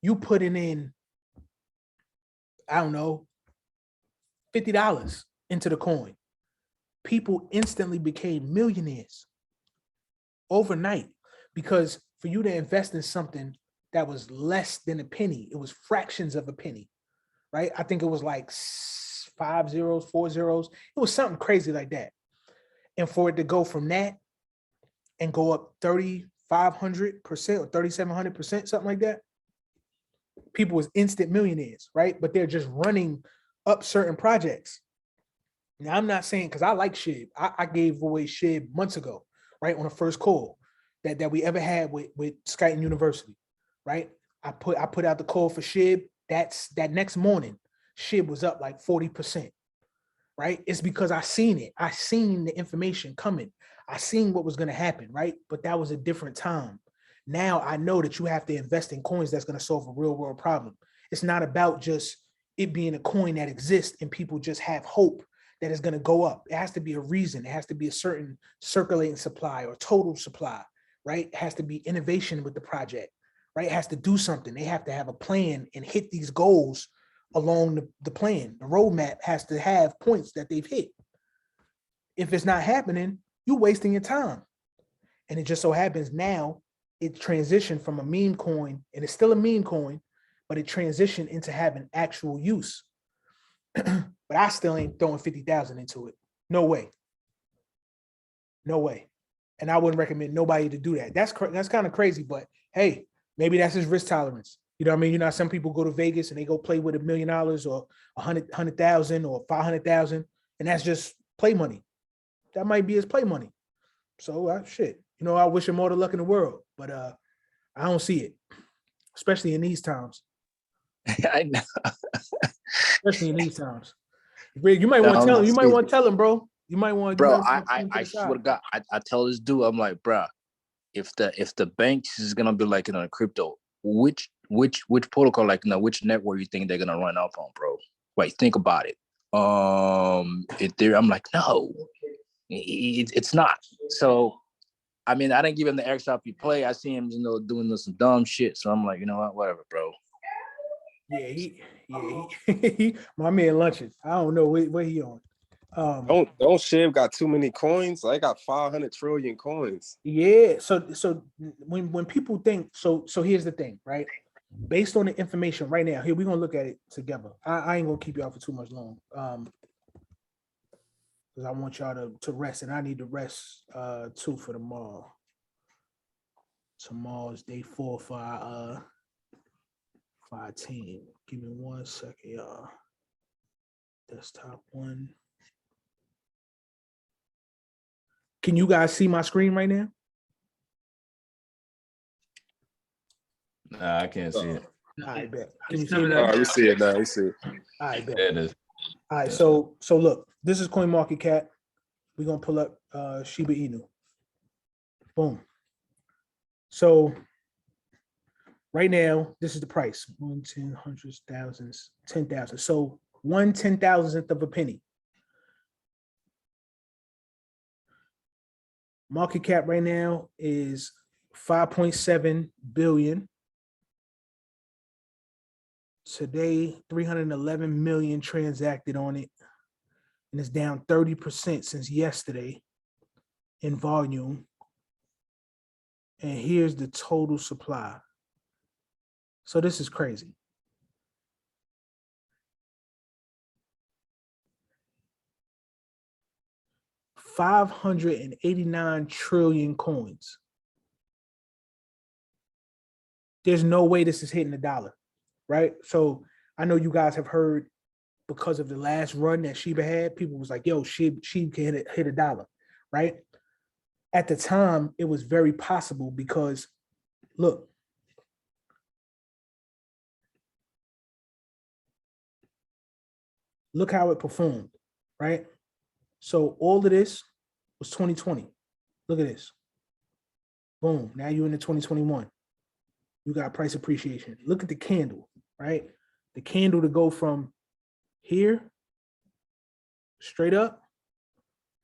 you putting in, I don't know, $50 into the coin. People instantly became millionaires overnight because for you to invest in something that was less than a penny, it was fractions of a penny, right? I think it was like 5 zeros, 4 zeros. It was something crazy like that. And for it to go from that and go up 3,500% or 3,700%, something like that, people was instant millionaires, right? But they're just running up certain projects. Now, I'm not saying, because I like SHIB. I gave away SHIB months ago, right? On the first call that we ever had with Skyton University, right? I put out the call for SHIB. That next morning, SHIB was up like 40%, right? It's because I seen it. I seen the information coming. I seen what was going to happen, right? But that was a different time. Now I know that you have to invest in coins that's going to solve a real world problem. It's not about just it being a coin that exists and people just have hope that is going to go up. It has to be a reason. It has to be a certain circulating supply or total supply, right? It has to be innovation with the project, right? It has to do something. They have to have a plan and hit these goals along the plan. The roadmap has to have points that they've hit. If it's not happening, you're wasting your time. And it just so happens now it transitioned from a meme coin, and it's still a meme coin, but it transitioned into having actual use. But I still ain't throwing 50,000 into it. No way. No way. And I wouldn't recommend nobody to do that. That's kind of crazy, but hey, maybe that's his risk tolerance. You know what I mean? You know, some people go to Vegas and they go play with $1 million or 100,000 or 500,000, and that's just play money. That might be his play money. So shit, you know, I wish him all the luck in the world, but I don't see it, especially in these times. I know. Especially in these times. You might want to tell him. You might want to tell him, bro. You might want to. Bro, I swear to God, I tell this dude, I'm like, bro, if the banks is gonna be like, you know, crypto, which protocol, like, you know, which network you think they're gonna run off on, bro? Wait, think about it. Ethereum. I'm like, no, it's not. So, I mean, I didn't give him the XRP play. I see him, you know, doing some dumb shit. So I'm like, you know what, whatever, bro. Yeah, he my man lunches. I don't know where he on. Don't SHIB got too many coins? I got 500 trillion coins. Yeah, so when people think, so here's the thing, right? Based on the information right now, here we're gonna look at it together. I ain't gonna keep y'all for too much long. Because I want y'all to rest, and I need to rest too for tomorrow. Tomorrow's day 4 for our team. Give me 1 second, y'all. Desktop 1. Can you guys see my screen right now? Nah, I can't see it. All right, bet. Can you Just see it coming now? All up. right, we see it now. We see it. All right, bet. There it is. All right, so look, this is CoinMarketCap. We're gonna pull up Shiba Inu. Boom. So right now, this is the price: 1, 10, hundreds, thousands, 10,000. So 1/10,000th of a penny. Market cap right now is 5.7 billion. Today, 311 million transacted on it, and it's down 30% since yesterday in volume. And here's the total supply. So this is crazy. $589 trillion coins. There's no way this is hitting $1, right? So I know you guys have heard, because of the last run that Shiba had, people was like, yo, Shiba can hit $1, right? At the time, it was very possible because, look, look how it performed, right? So all of this was 2020. Look at this. Boom. Now you're in the 2021. You got price appreciation. Look at the candle, right? The candle to go from here straight up,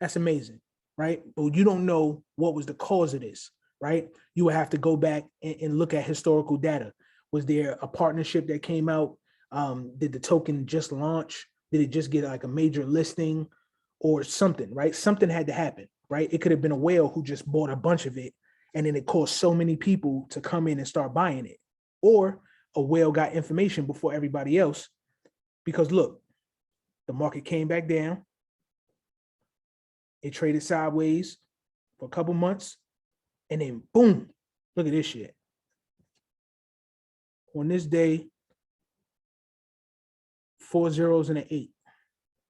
that's amazing, right? But you don't know what was the cause of this, right? You would have to go back and look at historical data. Was there a partnership that came out? Did the token just launch? Did it just get like a major listing or something, right? Something had to happen, right? It could have been a whale who just bought a bunch of it, and then it caused so many people to come in and start buying it. Or a whale got information before everybody else, because look, the market came back down. It traded sideways for a couple months, and then boom, look at this shit. On this day, 4 zeros and an 8.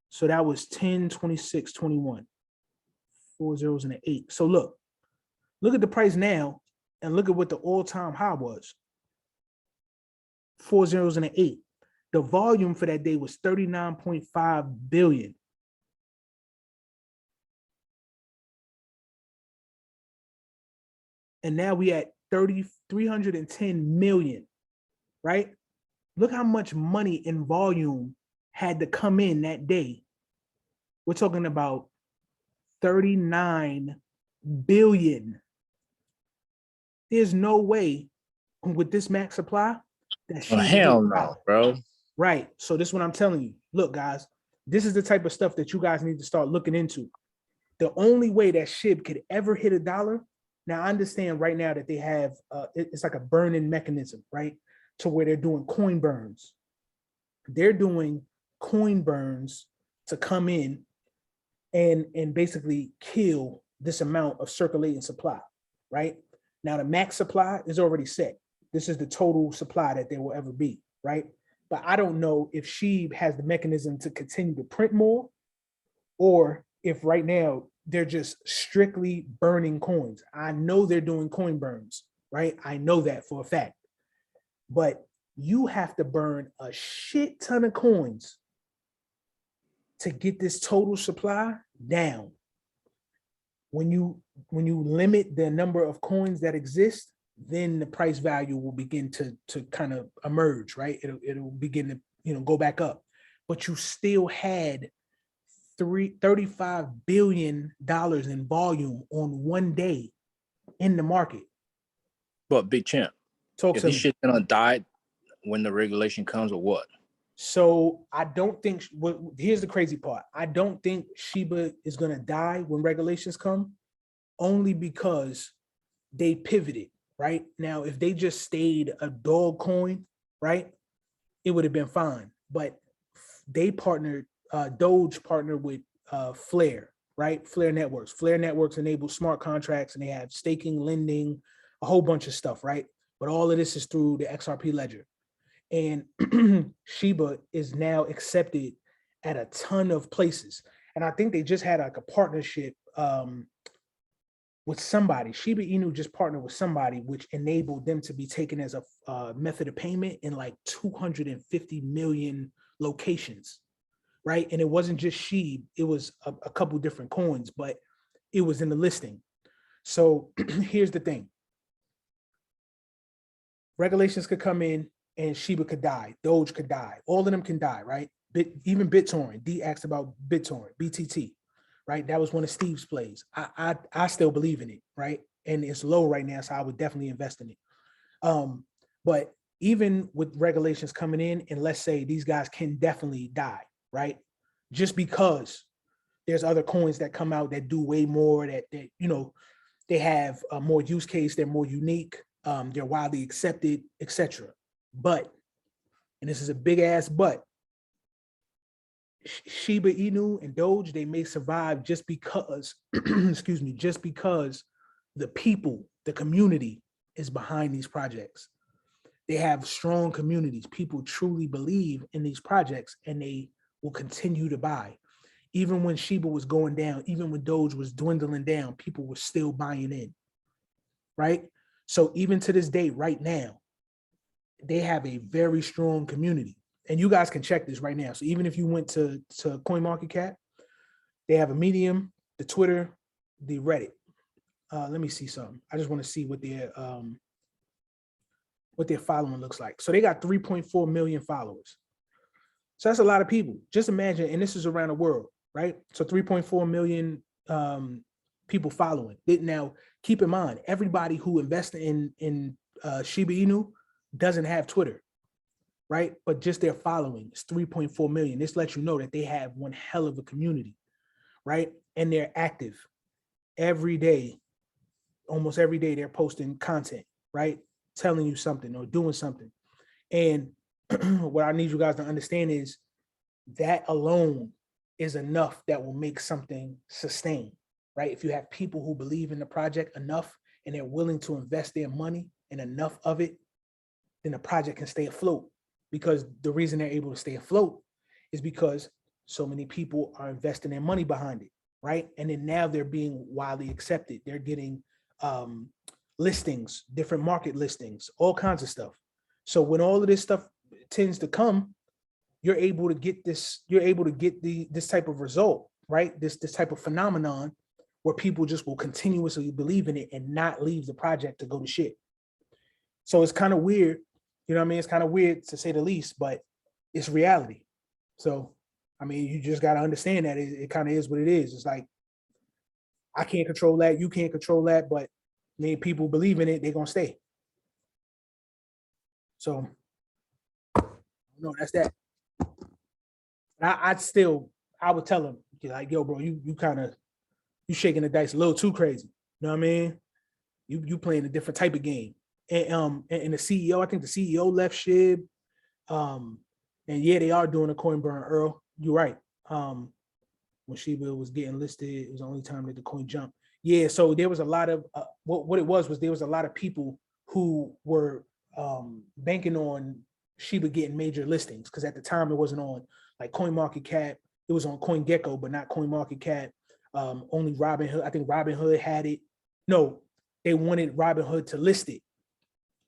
So that was 10, 26, 21. 4 zeros and an 8. So look at the price now, and look at what the all-time high was. 4 zeros and an 8. The volume for that day was 39.5 billion. And now we at 310 million, right? Look how much money in volume had to come in that day. We're talking about 39 billion. There's no way with this max supply that she Oh, hell no, bro. Right. So this is what I'm telling you. Look, guys, this is the type of stuff that you guys need to start looking into. The only way that SHIB could ever hit $1. Now I understand right now that they have it's like a burning mechanism, right? To where they're doing coin burns. They're doing coin burns to come in and basically kill this amount of circulating supply, right? Now the max supply is already set. This is the total supply that there will ever be, right? But I don't know if SHIB has the mechanism to continue to print more, or if right now they're just strictly burning coins. I know they're doing coin burns, right? I know that for a fact. But you have to burn a shit ton of coins to get this total supply down. When you limit the number of coins that exist, then the price value will begin to kind of emerge, right? It'll begin to go back up. But you still had $35 billion in volume on one day in the market. But big champ, Talk if to this me. shit gonna die when the regulation comes or what? So I don't think, here's the crazy part. I don't think Shiba is gonna die when regulations come, only because they pivoted, right? Now, if they just stayed a dog coin, right, it would have been fine. But they partnered, Doge partnered with Flare, right? Flare Networks. Flare Networks enable smart contracts, and they have staking, lending, a whole bunch of stuff, right? But all of this is through the XRP ledger. And Shiba is now accepted at a ton of places. And I think they just had like a partnership with somebody. Shiba Inu just partnered with somebody, which enabled them to be taken as a method of payment in like 250 million locations, right? And it wasn't just SHIB, it was a couple different coins, but it was in the listing. So here's the thing. Regulations could come in and Shiba could die, Doge could die, all of them can die, right? Even BitTorrent, D asked about BitTorrent, BTT, right? That was one of Steve's plays. I still believe in it, right? And it's low right now, so I would definitely invest in it. But even with regulations coming in, and let's say these guys can definitely die, right? Just because there's other coins that come out that do way more, that you know, they have a more use case, they're more unique, they're widely accepted, etc. But, and this is a big ass but, Shiba Inu and Doge, they may survive just because, excuse me, just because the people, the community is behind these projects. They have strong communities. People truly believe in these projects and they will continue to buy. Even when Shiba was going down, even when Doge was dwindling down, people were still buying in, right? So even to this day, right now, they have a very strong community. And you guys can check this right now. So even if you went to CoinMarketCap, they have a Medium, the Twitter, the Reddit. Let me see something. I just want to see what their following looks like. So they got 3.4 million followers. So that's a lot of people. Just imagine, and this is around the world, right? So 3.4 million people following. Now, keep in mind, everybody who invested in Shiba Inu doesn't have Twitter, right? But just their following is 3.4 million. This lets you know that they have one hell of a community, right? And they're active every day. Almost every day they're posting content, right? Telling you something or doing something. And what I need you guys to understand is that alone is enough that will make something sustain, right? If you have people who believe in the project enough and they're willing to invest their money and enough of it, then the project can stay afloat. Because the reason they're able to stay afloat is because so many people are investing their money behind it, right? And then now they're being widely accepted. They're getting listings, different market listings, all kinds of stuff. So when all of this stuff tends to come, you're able to get this, this type of result, right? This type of phenomenon where people just will continuously believe in it and not leave the project to go to shit. So it's kind of weird, you know what I mean? It's kind of weird to say the least, but it's reality. So, I mean, you just got to understand that it kind of is what it is. It's like, I can't control that, you can't control that, but I mean, people believe in it, they're going to stay. So, no, that's that. I would tell them, like, yo, bro, you shaking the dice a little too crazy. You know what I mean? You playing a different type of game. And the CEO, I think the CEO left SHIB. And yeah, they are doing a coin burn, Earl. You're right. When Shiba was getting listed, it was the only time that the coin jumped. Yeah, so there was a lot of what it was there was a lot of people who were banking on Shiba getting major listings, because at the time it wasn't on like CoinMarketCap. It was on CoinGecko, but not CoinMarketCap. Only Robinhood. I think Robinhood had it. No, they wanted Robinhood to list it,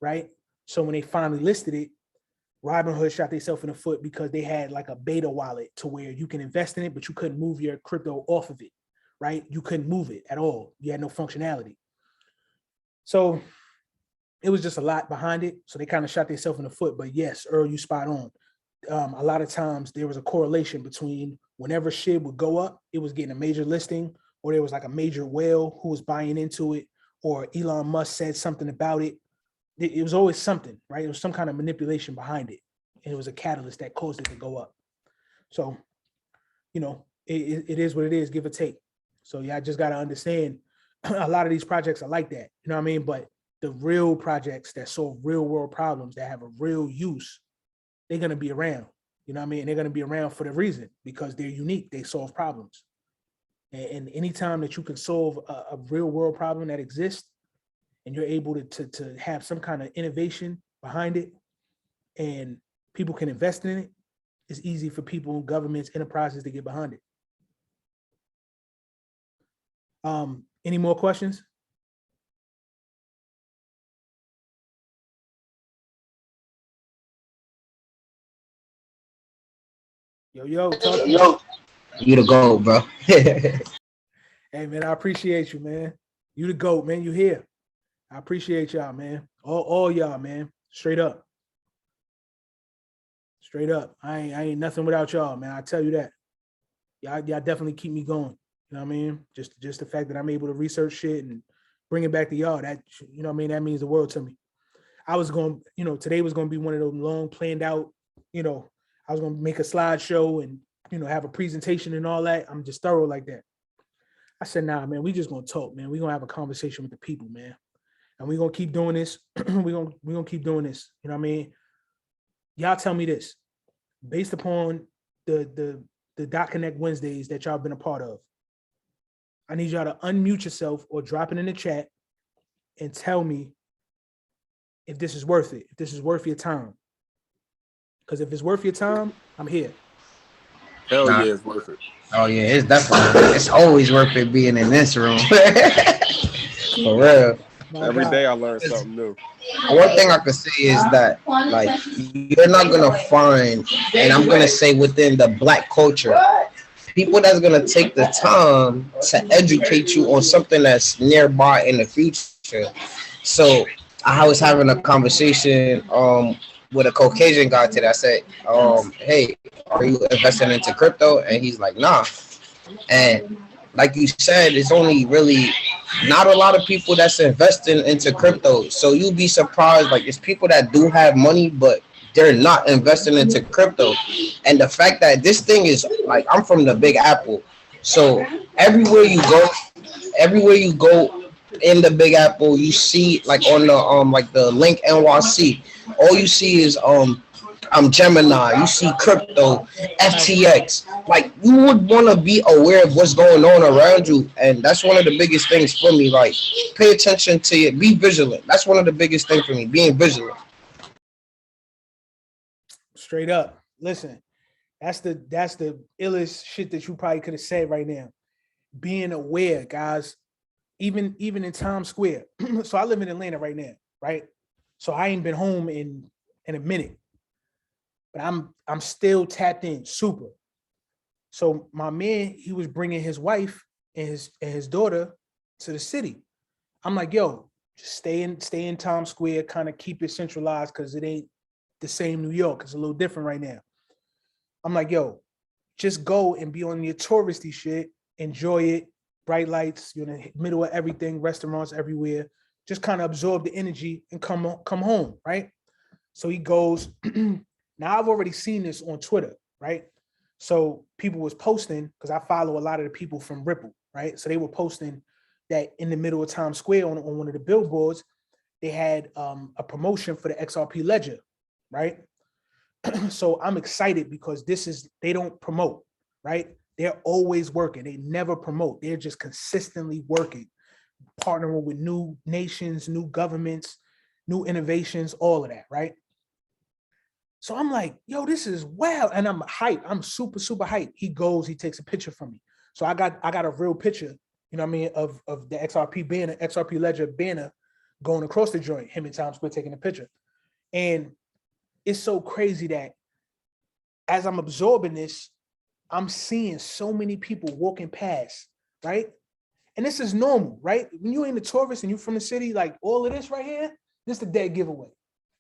right? So when they finally listed it, Robinhood shot themselves in the foot because they had like a beta wallet to where you can invest in it, but you couldn't move your crypto off of it, right? You couldn't move it at all. You had no functionality. So it was just a lot behind it. So they kind of shot themselves in the foot. But yes, Earl, you spot on. A lot of times there was a correlation between whenever SHIB would go up, it was getting a major listing, or there was like a major whale who was buying into it, or Elon Musk said something about it. It was always something, right? It was some kind of manipulation behind it. And it was a catalyst that caused it to go up. So, you know, it is what it is, give or take. So yeah, I just got to understand a lot of these projects are like that, you know what I mean? But the real projects that solve real world problems, that have a real use, they're going to be around, you know what I mean? And they're going to be around for the reason, because they're unique, they solve problems. And anytime that you can solve a real world problem that exists, and you're able to have some kind of innovation behind it, and people can invest in it, it's easy for people, governments, enterprises to get behind it. Any more questions? Yo, talk to me. You the goat, bro. Hey man, I appreciate you, man. You the GOAT, man. You here. I appreciate y'all, man. All y'all, man. Straight up. Straight up. I ain't nothing without y'all, man. I tell you that. Y'all definitely keep me going. You know what I mean? Just the fact that I'm able to research shit and bring it back to y'all, that, you know what I mean, that means the world to me. I was going, today was going to be one of those long planned out, I was going to make a slideshow and, have a presentation and all that. I'm just thorough like that. I said, nah, man, we just going to talk, man. We're going to have a conversation with the people, man. And we're going to keep doing this. we're going to keep doing this. You know what I mean? Y'all tell me this, based upon the Connect Wednesdays that y'all been a part of. I need y'all to unmute yourself or drop it in the chat and tell me if this is worth it, if this is worth your time. Because if it's worth your time, I'm here. Hell yeah, it's worth it. Oh yeah, it's always worth it being in this room. For real. Every day I learn something new. One thing I could say is that, like, you're not gonna find, and I'm gonna say within the Black culture, people that's gonna take the time to educate you on something that's nearby in the future. So I was having a conversation with a Caucasian guy today. I said, hey, are you investing into crypto? And he's like, nah. And like you said, it's only really not a lot of people that's investing into crypto. So you'll be surprised, like, it's people that do have money, but they're not investing into crypto. And the fact that this thing is, like, I'm from the Big Apple. So everywhere you go in the Big Apple, you see, like, on the link NYC, all you see is Gemini, you see crypto, FTX. Like, you would want to be aware of what's going on around you, and that's one of the biggest things for me. Like, pay attention to it, be vigilant. That's one of the biggest things for me, being vigilant. Straight up. Listen, that's the illest shit that you probably could have said right now. Being aware, guys. Even in Times Square. So I live in Atlanta right now, right? So I ain't been home in a minute. But I'm still tapped in, super. So my man, he was bringing his wife and his daughter to the city. I'm like, yo, just stay in Times Square, kind of keep it centralized, because it ain't the same New York. It's a little different right now. I'm like, yo, just go and be on your touristy shit, enjoy it, bright lights, you're in the middle of everything, restaurants everywhere. Just kind of absorb the energy and come home, right? So he goes. Now, I've already seen this on Twitter, right? So people was posting, because I follow a lot of the people from Ripple, right? So they were posting that in the middle of Times Square on one of the billboards, they had a promotion for the XRP Ledger, right? So I'm excited because they don't promote, right? They're always working. They never promote. They're just consistently working, partnering with new nations, new governments, new innovations, all of that, right? So I'm like, yo, this is wow. And I'm hyped. I'm super, super hyped. He goes, he takes a picture from me. So I got a real picture, you know what I mean, of the XRP banner, XRP Ledger banner going across the joint, him and Times Square taking a picture. And it's so crazy that as I'm absorbing this, I'm seeing so many people walking past, right? And this is normal, right? When you ain't a tourist and you from the city, like all of this right here, this is the dead giveaway.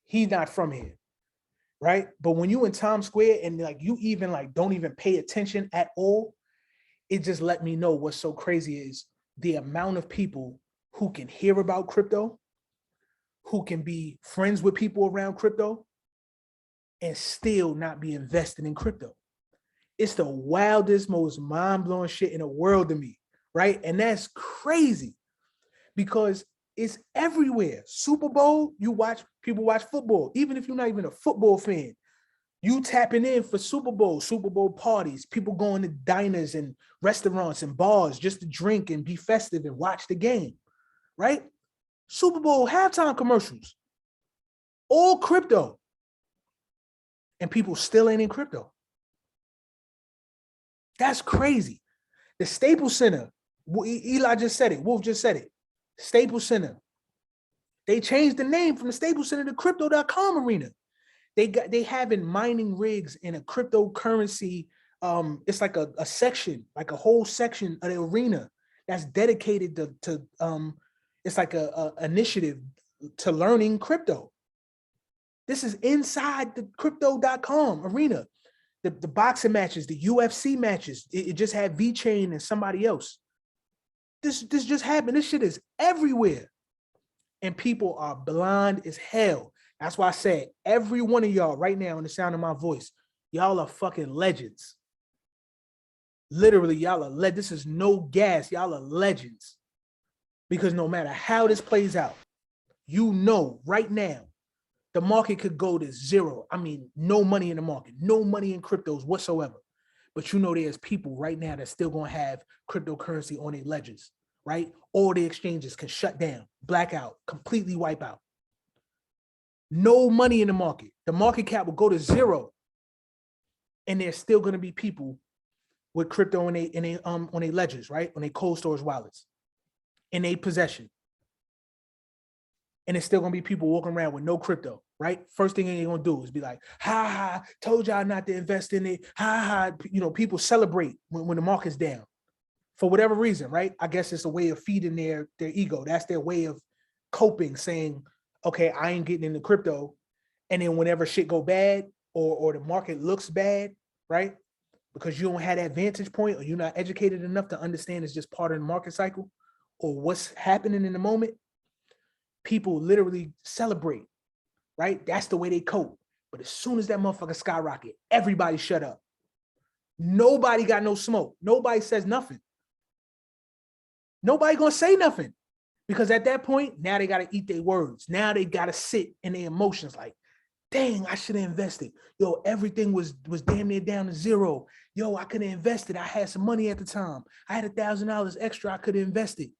He's not from here. Right? But when you in Times Square and like you even like don't even pay attention at all, it just let me know what's so crazy is the amount of people who can hear about crypto, who can be friends with people around crypto and still not be invested in crypto. It's the wildest, most mind-blowing shit in the world to me, right? And that's crazy because it's everywhere. Super Bowl, people watch football. Even if you're not even a football fan, you tapping in for Super Bowl parties, people going to diners and restaurants and bars just to drink and be festive and watch the game, right? Super Bowl halftime commercials, all crypto. And people still ain't in crypto. That's crazy. The Staples Center, Eli just said it, Wolf just said it. Staples Center. They changed the name from the Staples Center to Crypto.com Arena. They having mining rigs in a cryptocurrency it's like a section, like a whole section of the arena that's dedicated to it's like a initiative to learning crypto. This is inside the crypto.com arena. The boxing matches, the UFC matches, it just had V-Chain and somebody else. This just happened. This shit is everywhere. And people are blind as hell. That's why I said every one of y'all right now in the sound of my voice, y'all are fucking legends. Literally, y'all are legends. This is no gas. Y'all are legends. Because no matter how this plays out, you know right now, the market could go to zero. I mean, no money in the market, no money in cryptos whatsoever. But you know there's people right now that's still going to have cryptocurrency on their ledgers, right? All the exchanges can shut down, blackout, completely wipe out. No money in the market. The market cap will go to zero. And there's still going to be people with crypto on their ledgers, right? On their cold storage wallets, in their possession. And it's still gonna be people walking around with no crypto, right? First thing they're gonna do is be like, ha, told y'all not to invest in it. Ha, you know, people celebrate when the market's down for whatever reason, right? I guess it's a way of feeding their ego. That's their way of coping, saying, okay, I ain't getting into crypto. And then whenever shit go bad or the market looks bad, right? Because you don't have that vantage point or you're not educated enough to understand it's just part of the market cycle or what's happening in the moment, people literally celebrate, right? That's the way they cope. But as soon as that motherfucker skyrocket, everybody shut up. Nobody got no smoke. Nobody says nothing. Nobody gonna say nothing. Because at that point, now they gotta eat their words. Now they gotta sit in their emotions like, dang, I should have invested. Yo, everything was damn near down to zero. Yo, I could have invested. I had some money at the time. I had $1,000 extra. I could have invested.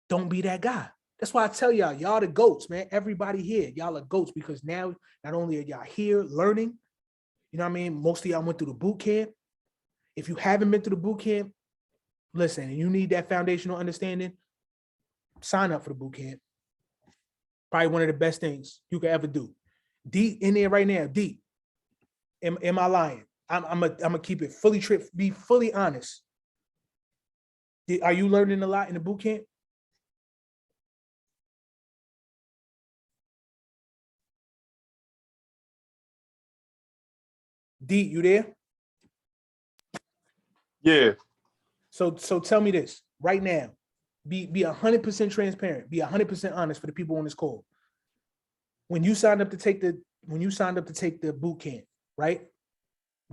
Don't be that guy. That's why I tell y'all the goats, man. Everybody here, y'all are goats because now not only are y'all here learning, you know what I mean? Most of y'all went through the boot camp. If you haven't been through the boot camp, listen, and you need that foundational understanding, sign up for the boot camp. Probably one of the best things you could ever do. D in there right now, D. Am I lying? I'm gonna keep it fully be fully honest. Are you learning a lot in the boot camp? D, you there? Yeah. So tell me this right now. Be 100% transparent. Be 100% honest for the people on this call. When you signed up to take the boot camp, right?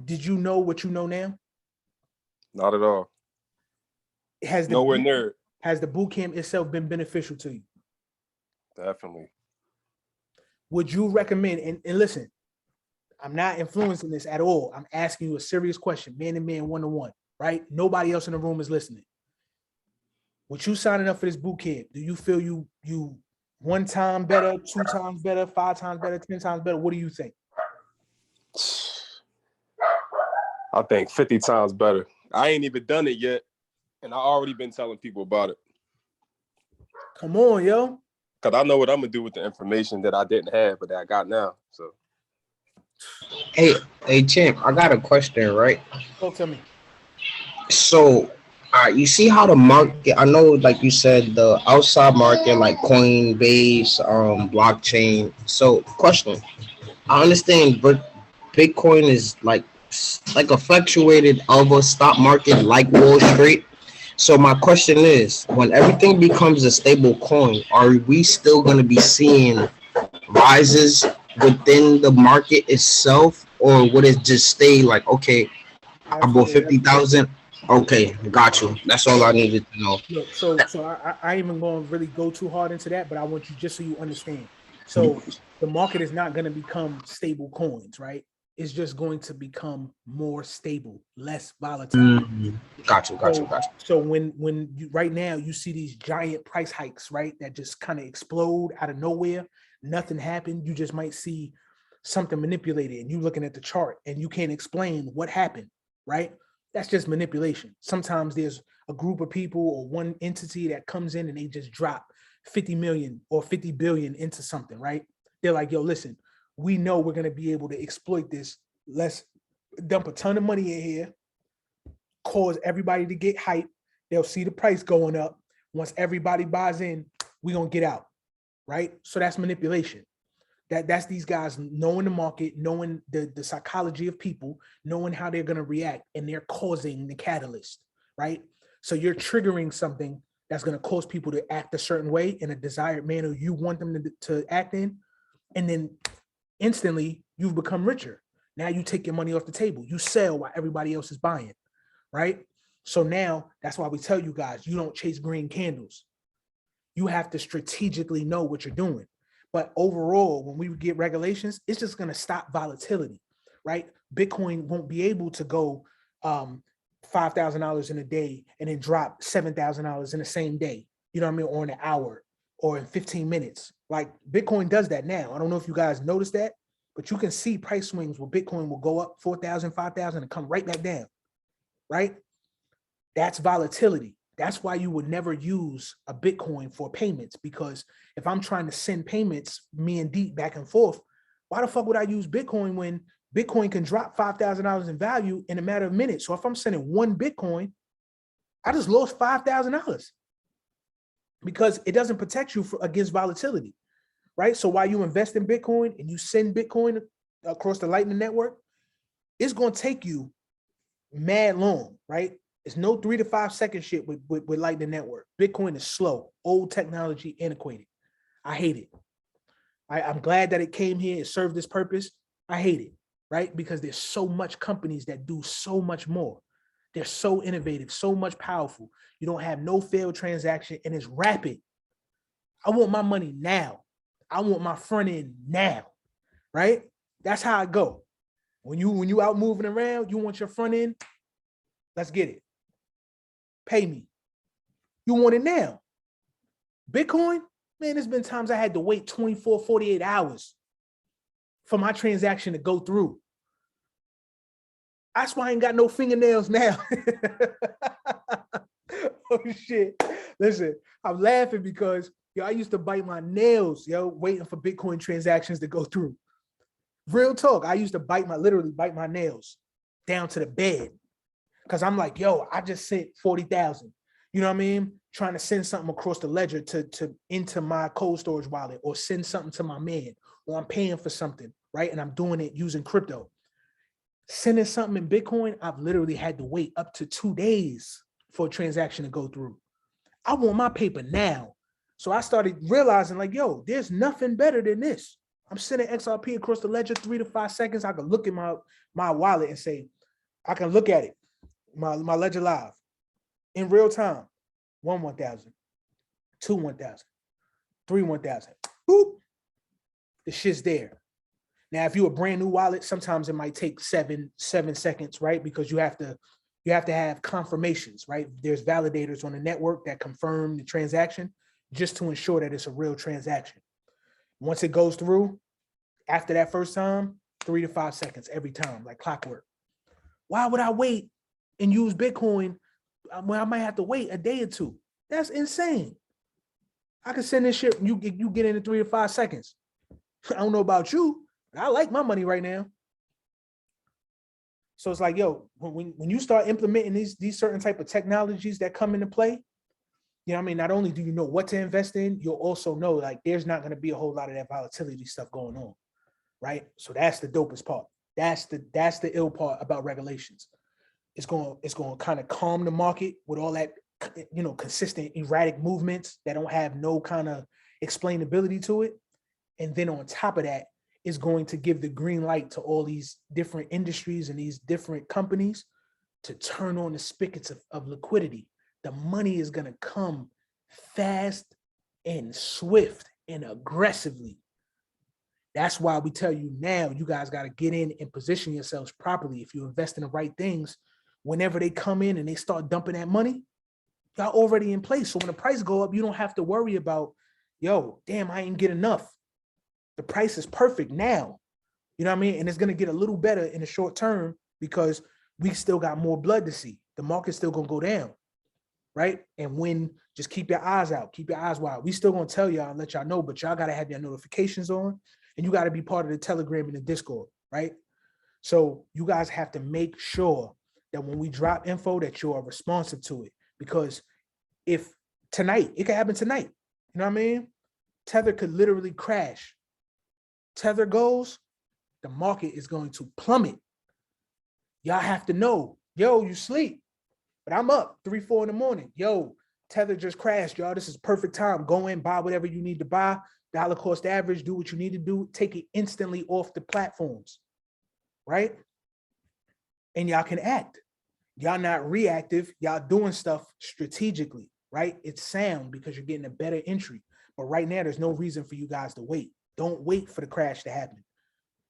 Did you know what you know now? Not at all. Nowhere near it. Has the boot camp itself been beneficial to you? Definitely. Would you recommend, and listen, I'm not influencing this at all. I'm asking you a serious question, man to man, one-to-one, right? Nobody else in the room is listening. With you signing up for this boot camp, do you feel you 1 time better, 2 times better, 5 times better, 10 times better? What do you think? I think 50 times better. I ain't even done it yet, and I already been telling people about it. Come on, yo. Because I know what I'm going to do with the information that I didn't have, but that I got now. So, Hey, Champ, I got a question, right? Talk to me. So, you see how the market, I know, like you said, the outside market, like Coinbase, blockchain. So, question, I understand, but Bitcoin is like a fluctuated of a stock market like Wall Street. So my question is, when everything becomes a stable coin, are we still going to be seeing rises within the market itself, or would it just stay like, okay, I bought 50,000? Okay, got you. That's all I needed to know. Look, so I ain't even going to really go too hard into that, but I want you just so you understand. So the market is not going to become stable coins, right? It's just going to become more stable, less volatile. Got you. So when you right now you see these giant price hikes, right, that just kind of explode out of nowhere, nothing happened. You just might see something manipulated, and you looking at the chart and you can't explain what happened, right? That's just manipulation. Sometimes there's a group of people or one entity that comes in and they just drop 50 million or 50 billion into something, right? They're like, yo, listen, we know we're going to be able to exploit this. Let's dump a ton of money in here, cause everybody to get hyped. They'll see the price going up. Once everybody buys in, we gonna get out, right? So that's manipulation. That's these guys knowing the market, knowing the psychology of people, knowing how they're gonna react, and they're causing the catalyst, right? So you're triggering something that's gonna cause people to act a certain way in a desired manner you want them to act in, and then instantly you've become richer. Now you take your money off the table. You sell while everybody else is buying, right? So now that's why we tell you guys, you don't chase green candles. You have to strategically know what you're doing. But overall, when we get regulations, it's just going to stop volatility, right? Bitcoin won't be able to go $5,000 in a day and then drop $7,000 in the same day, you know what I mean? Or in an hour or in 15 minutes. Like Bitcoin does that now. I don't know if you guys noticed that, but you can see price swings where Bitcoin will go up 4,000, 5,000 and come right back down, right? That's volatility. That's why you would never use a Bitcoin for payments, because if I'm trying to send payments, me and Deep back and forth, why the fuck would I use Bitcoin when Bitcoin can drop $5,000 in value in a matter of minutes? So if I'm sending one Bitcoin, I just lost $5,000 because it doesn't protect you against volatility, right? So while you invest in Bitcoin and you send Bitcoin across the Lightning Network, it's going to take you mad long, right? It's no 3 to 5 second shit with Lightning Network. Bitcoin is slow, old technology, antiquated. I hate it. I'm glad that it came here and served this purpose. I hate it, right? Because there's so much companies that do so much more. They're so innovative, so much powerful. You don't have no failed transaction and it's rapid. I want my money now. I want my front end now, right? That's how I go. When you out moving around, you want your front end, let's get it. Pay me. You want it now. Bitcoin, man, there's been times I had to wait 24, 48 hours for my transaction to go through. That's why I ain't got no fingernails now. Oh shit. Listen, I'm laughing because I used to bite my nails, waiting for Bitcoin transactions to go through. Real talk. I used to literally bite my nails down to the bed. Cause I'm like, I just sent 40,000. You know what I mean? Trying to send something across the ledger into my cold storage wallet, or send something to my man, or I'm paying for something, right? And I'm doing it using crypto. Sending something in Bitcoin, I've literally had to wait up to 2 days for a transaction to go through. I want my paper now. So I started realizing like, there's nothing better than this. I'm sending XRP across the ledger 3 to 5 seconds. I can look at my wallet and say, I can look at it. My ledger live in real time. 1,000, 2 1,000, 3 1,000. Boop. The shit's there. Now, if you're a brand new wallet, sometimes it might take 7 seconds, right? Because you have to have confirmations, right? There's validators on the network that confirm the transaction just to ensure that it's a real transaction. Once it goes through, after that first time, 3 to 5 seconds every time, like clockwork. Why would I wait and use Bitcoin when I might have to wait a day or two? That's insane. I can send this shit, you get in 3 to 5 seconds. I don't know about you, but I like my money right now. So it's like, when you start implementing these certain type of technologies that come into play, you know what I mean? Not only do you know what to invest in, you'll also know like there's not going to be a whole lot of that volatility stuff going on, right? So that's the dopest part. That's the ill part about regulations. It's going to kind of calm the market with all that, consistent erratic movements that don't have no kind of explainability to it. And then on top of that, it's going to give the green light to all these different industries and these different companies to turn on the spigots of liquidity. The money is going to come fast and swift and aggressively. That's why we tell you now, you guys got to get in and position yourselves properly. If you invest in the right things, whenever they come in and they start dumping that money, y'all already in place. So when the price go up, you don't have to worry about, damn, I ain't get enough. The price is perfect now. You know what I mean? And it's going to get a little better in the short term because we still got more blood to see. The market's still going to go down, right? And just keep your eyes out, keep your eyes wide. We still going to tell y'all and let y'all know, but y'all got to have your notifications on and you got to be part of the Telegram and the Discord, right? So you guys have to make sure that when we drop info that you are responsive to it, because if tonight, it could happen tonight, you know what I mean? Tether could literally crash. Tether goes, the market is going to plummet. Y'all have to know, yo, you sleep, but I'm up 3, 4 in the morning. Yo, Tether just crashed, y'all. This is perfect time. Go in, buy whatever you need to buy. Dollar cost average, do what you need to do. Take it instantly off the platforms, right? And y'all can act. Y'all not reactive. Y'all doing stuff strategically, right? It's sound because you're getting a better entry. But right now, there's no reason for you guys to wait. Don't wait for the crash to happen,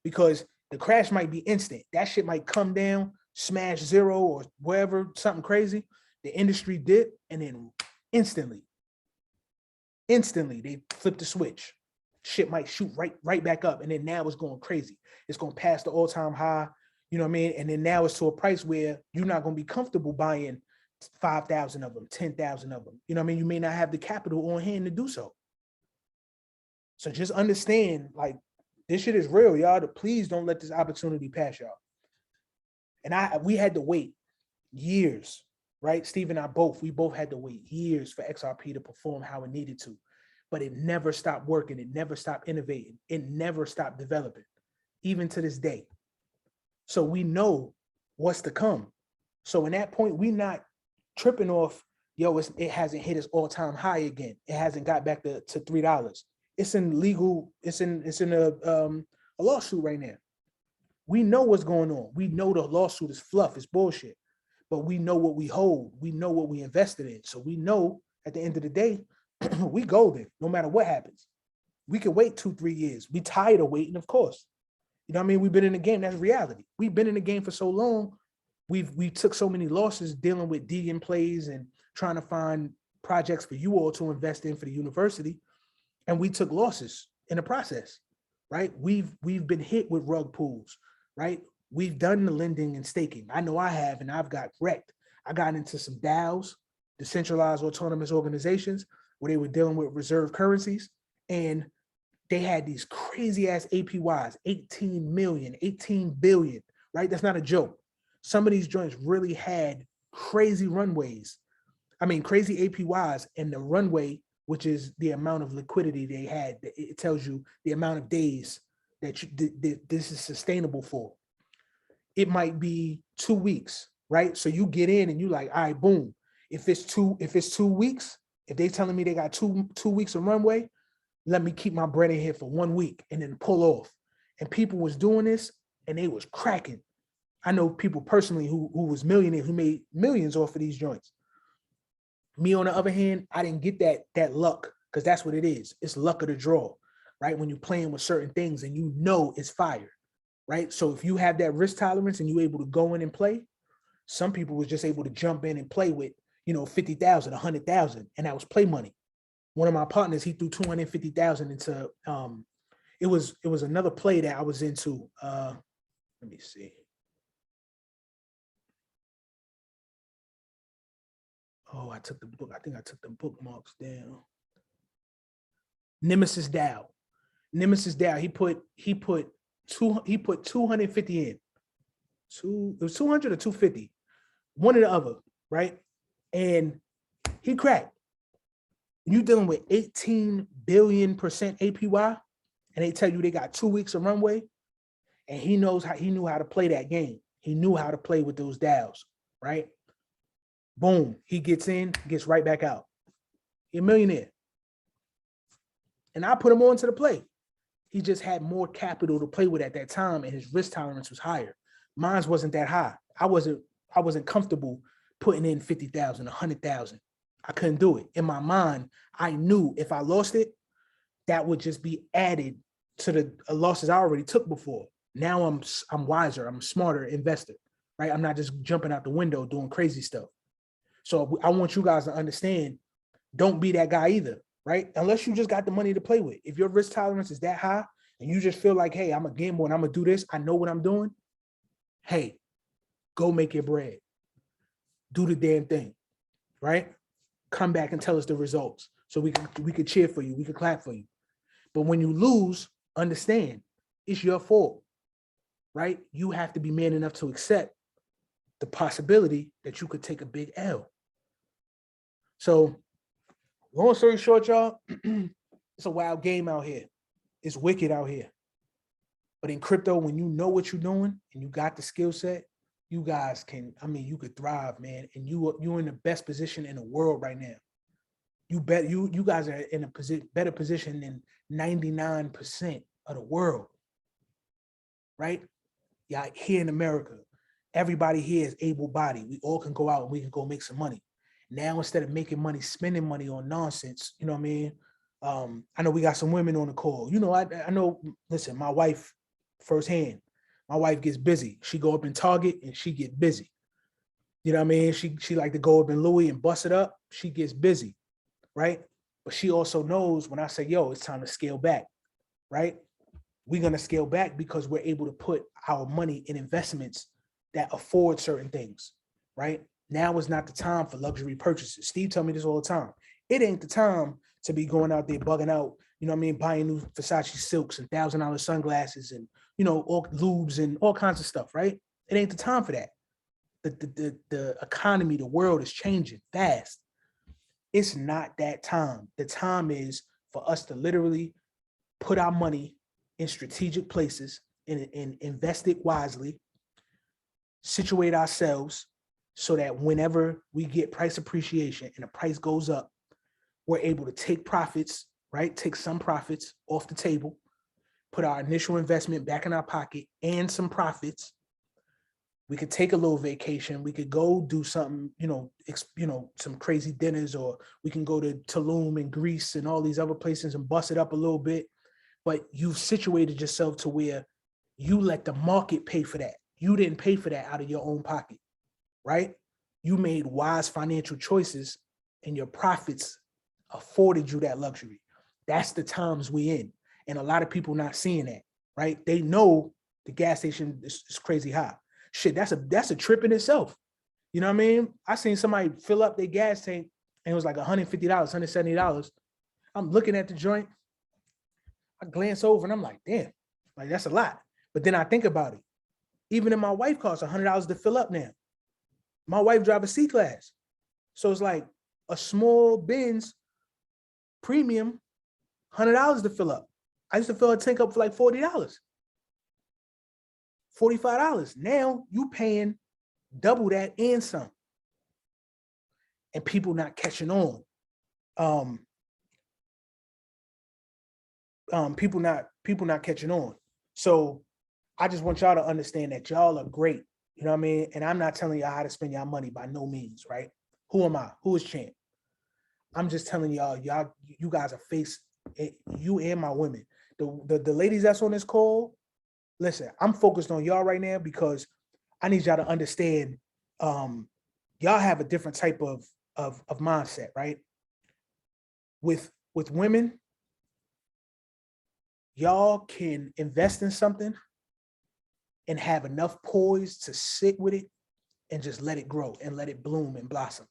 because the crash might be instant. That shit might come down, smash zero or wherever, something crazy. The industry dip, and then instantly they flip the switch. Shit might shoot right back up, and then now it's going crazy. It's going to pass the all-time high, you know what I mean? And then now it's to a price where you're not going to be comfortable buying 5,000 of them, 10,000 of them. You know what I mean? You may not have the capital on hand to do so. So just understand, like, this shit is real, y'all. Please don't let this opportunity pass y'all. And we had to wait years, right? Steve and I we both had to wait years for XRP to perform how it needed to, but it never stopped working. It never stopped innovating. It never stopped developing, even to this day. So we know what's to come. So in that point, we not tripping off, yo, it hasn't hit its all-time high again. It hasn't got back to $3. It's in legal, it's in a lawsuit right now. We know what's going on. We know the lawsuit is fluff, it's bullshit. But we know what we hold. We know what we invested in. So we know at the end of the day, we golden, no matter what happens. We can wait 2, 3 years. We tired of waiting, of course. You know what I mean? We've been in the game. That's reality. We've been in the game for so long. We took so many losses dealing with digging plays and trying to find projects for you all to invest in for the university. And we took losses in the process, right? We've been hit with rug pulls, right? We've done the lending and staking. I know I have, and I've got wrecked. I got into some DAOs, decentralized autonomous organizations, where they were dealing with reserve currencies, and they had these crazy ass APYs, 18 million, 18 billion, right? That's not a joke. Some of these joints really had crazy runways. I mean, crazy APYs, and the runway, which is the amount of liquidity they had. It tells you the amount of days that this is sustainable for. It might be 2 weeks, right? So you get in and you like, all right, boom. If it's 2 weeks, if they telling me they got two weeks of runway, let me keep my bread in here for 1 week and then pull off. And people was doing this and they was cracking. I know people personally who was millionaires, who made millions off of these joints. Me, on the other hand, I didn't get that luck, because that's what it is. It's luck of the draw, right? When you're playing with certain things and you know it's fire, right? So if you have that risk tolerance and you're able to go in and play, some people was just able to jump in and play with, 50,000, 100,000, and that was play money. One of my partners, he threw 250,000 into, it was another play that I was into. Let me see. Oh, I took the book. I think I took the bookmarks down. Nemesis DAO. He put 250 in. It was 200 or 250. One or the other, right? And he cracked. You dealing with 18 billion % APY, and they tell you they got 2 weeks of runway, and he knew how to play that game. He knew how to play with those DAOs, right? Boom, he gets in, gets right back out. He's a millionaire. And I put him on to the play. He just had more capital to play with at that time, and his risk tolerance was higher. Mine wasn't that high. I wasn't comfortable putting in 50,000, 100,000. I couldn't do it. In my mind, I knew if I lost it, that would just be added to the losses I already took before. Now I'm wiser. I'm a smarter investor, right? I'm not just jumping out the window doing crazy stuff. So I want you guys to understand, don't be that guy either, right? Unless you just got the money to play with. If your risk tolerance is that high and you just feel like, hey, I'm a gamble and I'm gonna do this, I know what I'm doing. Hey, go make your bread. Do the damn thing, right? Come back and tell us the results so we could cheer for you, we could clap for you. But when you lose, understand it's your fault, right? You have to be man enough to accept the possibility that you could take a big L. So long story short, y'all, it's a wild game out here. It's wicked out here. But in crypto, when you know what you're doing and you got the skill set, you guys can, I mean, you could thrive, man. And you're in the best position in the world right now. You guys are in a better position than 99% of the world, right? Yeah, here in America, everybody here is able-bodied. We all can go out and we can go make some money. Now, instead of making money, spending money on nonsense, you know what I mean? I know we got some women on the call. You know, I know, listen, my wife, firsthand, my wife gets busy. She go up in Target and she get busy. You know what I mean? She like to go up in Louis and bust it up. She gets busy, right? But she also knows when I say, yo, it's time to scale back, right? We're going to scale back because we're able to put our money in investments that afford certain things, right? Now is not the time for luxury purchases. Steve tell me this all the time. It ain't the time to be going out there bugging out, you know what I mean, buying new Versace silks and $1,000 sunglasses and, you know, all lubes and all kinds of stuff, right? It ain't the time for that. The economy, the world is changing fast. It's not that time. The time is for us to literally put our money in strategic places and invest it wisely, situate ourselves so that whenever we get price appreciation and the price goes up, we're able to take profits, right? Take some profits off the table, put our initial investment back in our pocket and some profits. We could take a little vacation. We could go do something, some crazy dinners, or we can go to Tulum and Greece and all these other places and bust it up a little bit. But you've situated yourself to where you let the market pay for that. You didn't pay for that out of your own pocket, right? You made wise financial choices and your profits afforded you that luxury. That's the times we in. And a lot of people not seeing that, right? They know the gas station is crazy high. Shit, that's a trip in itself. You know what I mean? I seen somebody fill up their gas tank and it was like $150, $170. I'm looking at the joint. I glance over and I'm like, damn, like that's a lot. But then I think about it. Even in my wife costs $100 to fill up now. My wife drives a C-Class. So it's like a small Benz premium, $100 to fill up. I used to fill a tank up for like $40. $45. Now you paying double that and some. And people not catching on. People not catching on. So I just want y'all to understand that y'all are great. You know what I mean? And I'm not telling y'all how to spend y'all money by no means, right? Who am I? Who is Champ? I'm just telling y'all, you guys are you and my women. The ladies that's on this call, listen, I'm focused on y'all right now because I need y'all to understand y'all have a different type of mindset, right? With women, y'all can invest in something and have enough poise to sit with it and just let it grow and let it bloom and blossom.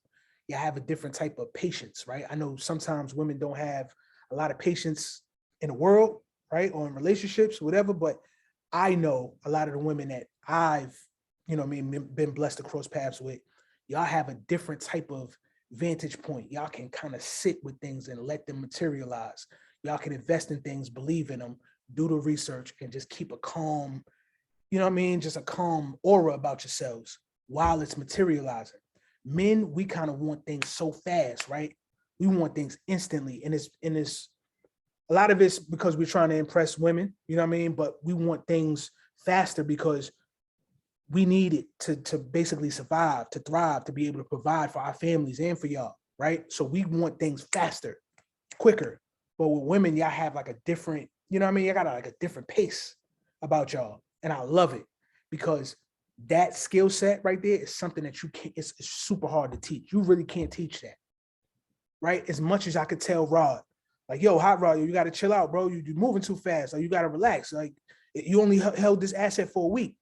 You have a different type of patience, right? I know sometimes women don't have a lot of patience in the world, right? Or in relationships, whatever, but I know a lot of the women that I've, been blessed to cross paths with, y'all have a different type of vantage point. Y'all can kind of sit with things and let them materialize. Y'all can invest in things, believe in them, do the research, and just keep a calm, just a calm aura about yourselves while it's materializing. Men, we kind of want things so fast, right? We want things instantly. And it's a lot of it's because we're trying to impress women, you know what I mean? But we want things faster because we need it to basically survive, to thrive, to be able to provide for our families and for y'all, right? So we want things faster, quicker. But with women, y'all have like a different, you know what I mean? Y'all got like a different pace about y'all. And I love it because that skill set right there is something that you can't, it's super hard to teach. You really can't teach that, right? As much as I could tell Rod, like, yo, Hot Rod, you got to chill out, bro. You're moving too fast. Like, you got to relax. Like, you only held this asset for a week.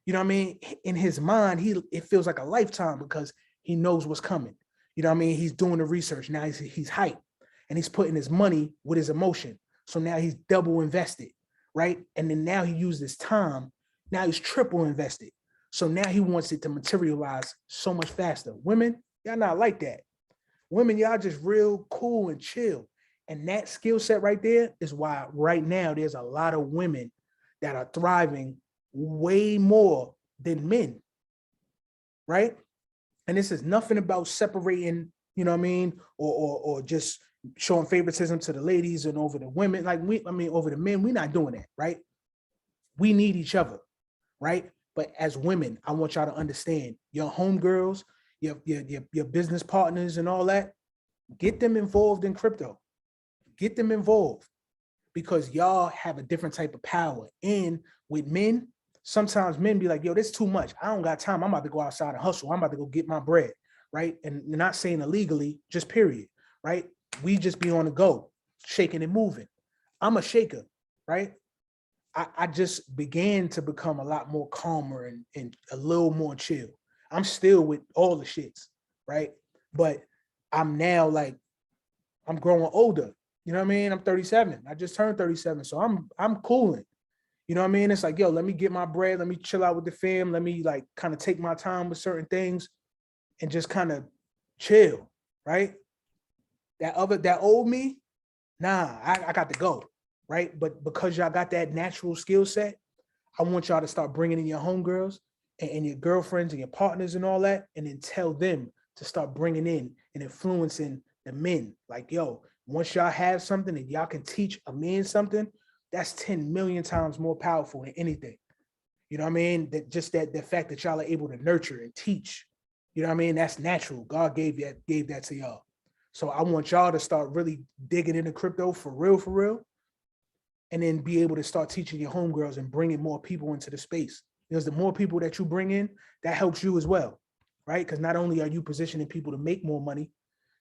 You know what I mean? In his mind, it feels like a lifetime because he knows what's coming. You know what I mean? He's doing the research. Now he's hyped and he's putting his money with his emotion. So now he's double invested, right? And then now he used his time Now he's triple invested. So now he wants it to materialize so much faster. Women, y'all not like that. Women, y'all just real cool and chill. And that skill set right there is why right now there's a lot of women that are thriving way more than men, right? And this is nothing about separating, you know what I mean, or just showing favoritism to the ladies and over the women. Like over the men, we're not doing that, right? We need each other, right? But as women, I want y'all to understand your homegirls, your business partners and all that, get them involved in crypto. Get them involved because y'all have a different type of power. And with men, sometimes men be like, yo, this is too much. I don't got time. I'm about to go outside and hustle. I'm about to go get my bread, right? And not saying illegally, just period, right? We just be on the go, shaking and moving. I'm a shaker, right? I just began to become a lot more calmer and a little more chill. I'm still with all the shits, right? But I'm now like, I'm growing older. You know what I mean? I'm 37. I just turned 37. So I'm cooling. You know what I mean? It's like, yo, let me get my bread. Let me chill out with the fam. Let me like kind of take my time with certain things and just kind of chill, right? That old me, nah, I got to go, right? But because y'all got that natural skill set, I want y'all to start bringing in your homegirls and your girlfriends and your partners and all that, and then tell them to start bringing in and influencing the men. Like, yo, once y'all have something and y'all can teach a man something, that's 10 million times more powerful than anything. You know what I mean? That just the fact that y'all are able to nurture and teach, you know what I mean? That's natural. God gave that to y'all. So I want y'all to start really digging into crypto for real, and then be able to start teaching your homegirls and bringing more people into the space. Because the more people that you bring in, that helps you as well, right? Because not only are you positioning people to make more money,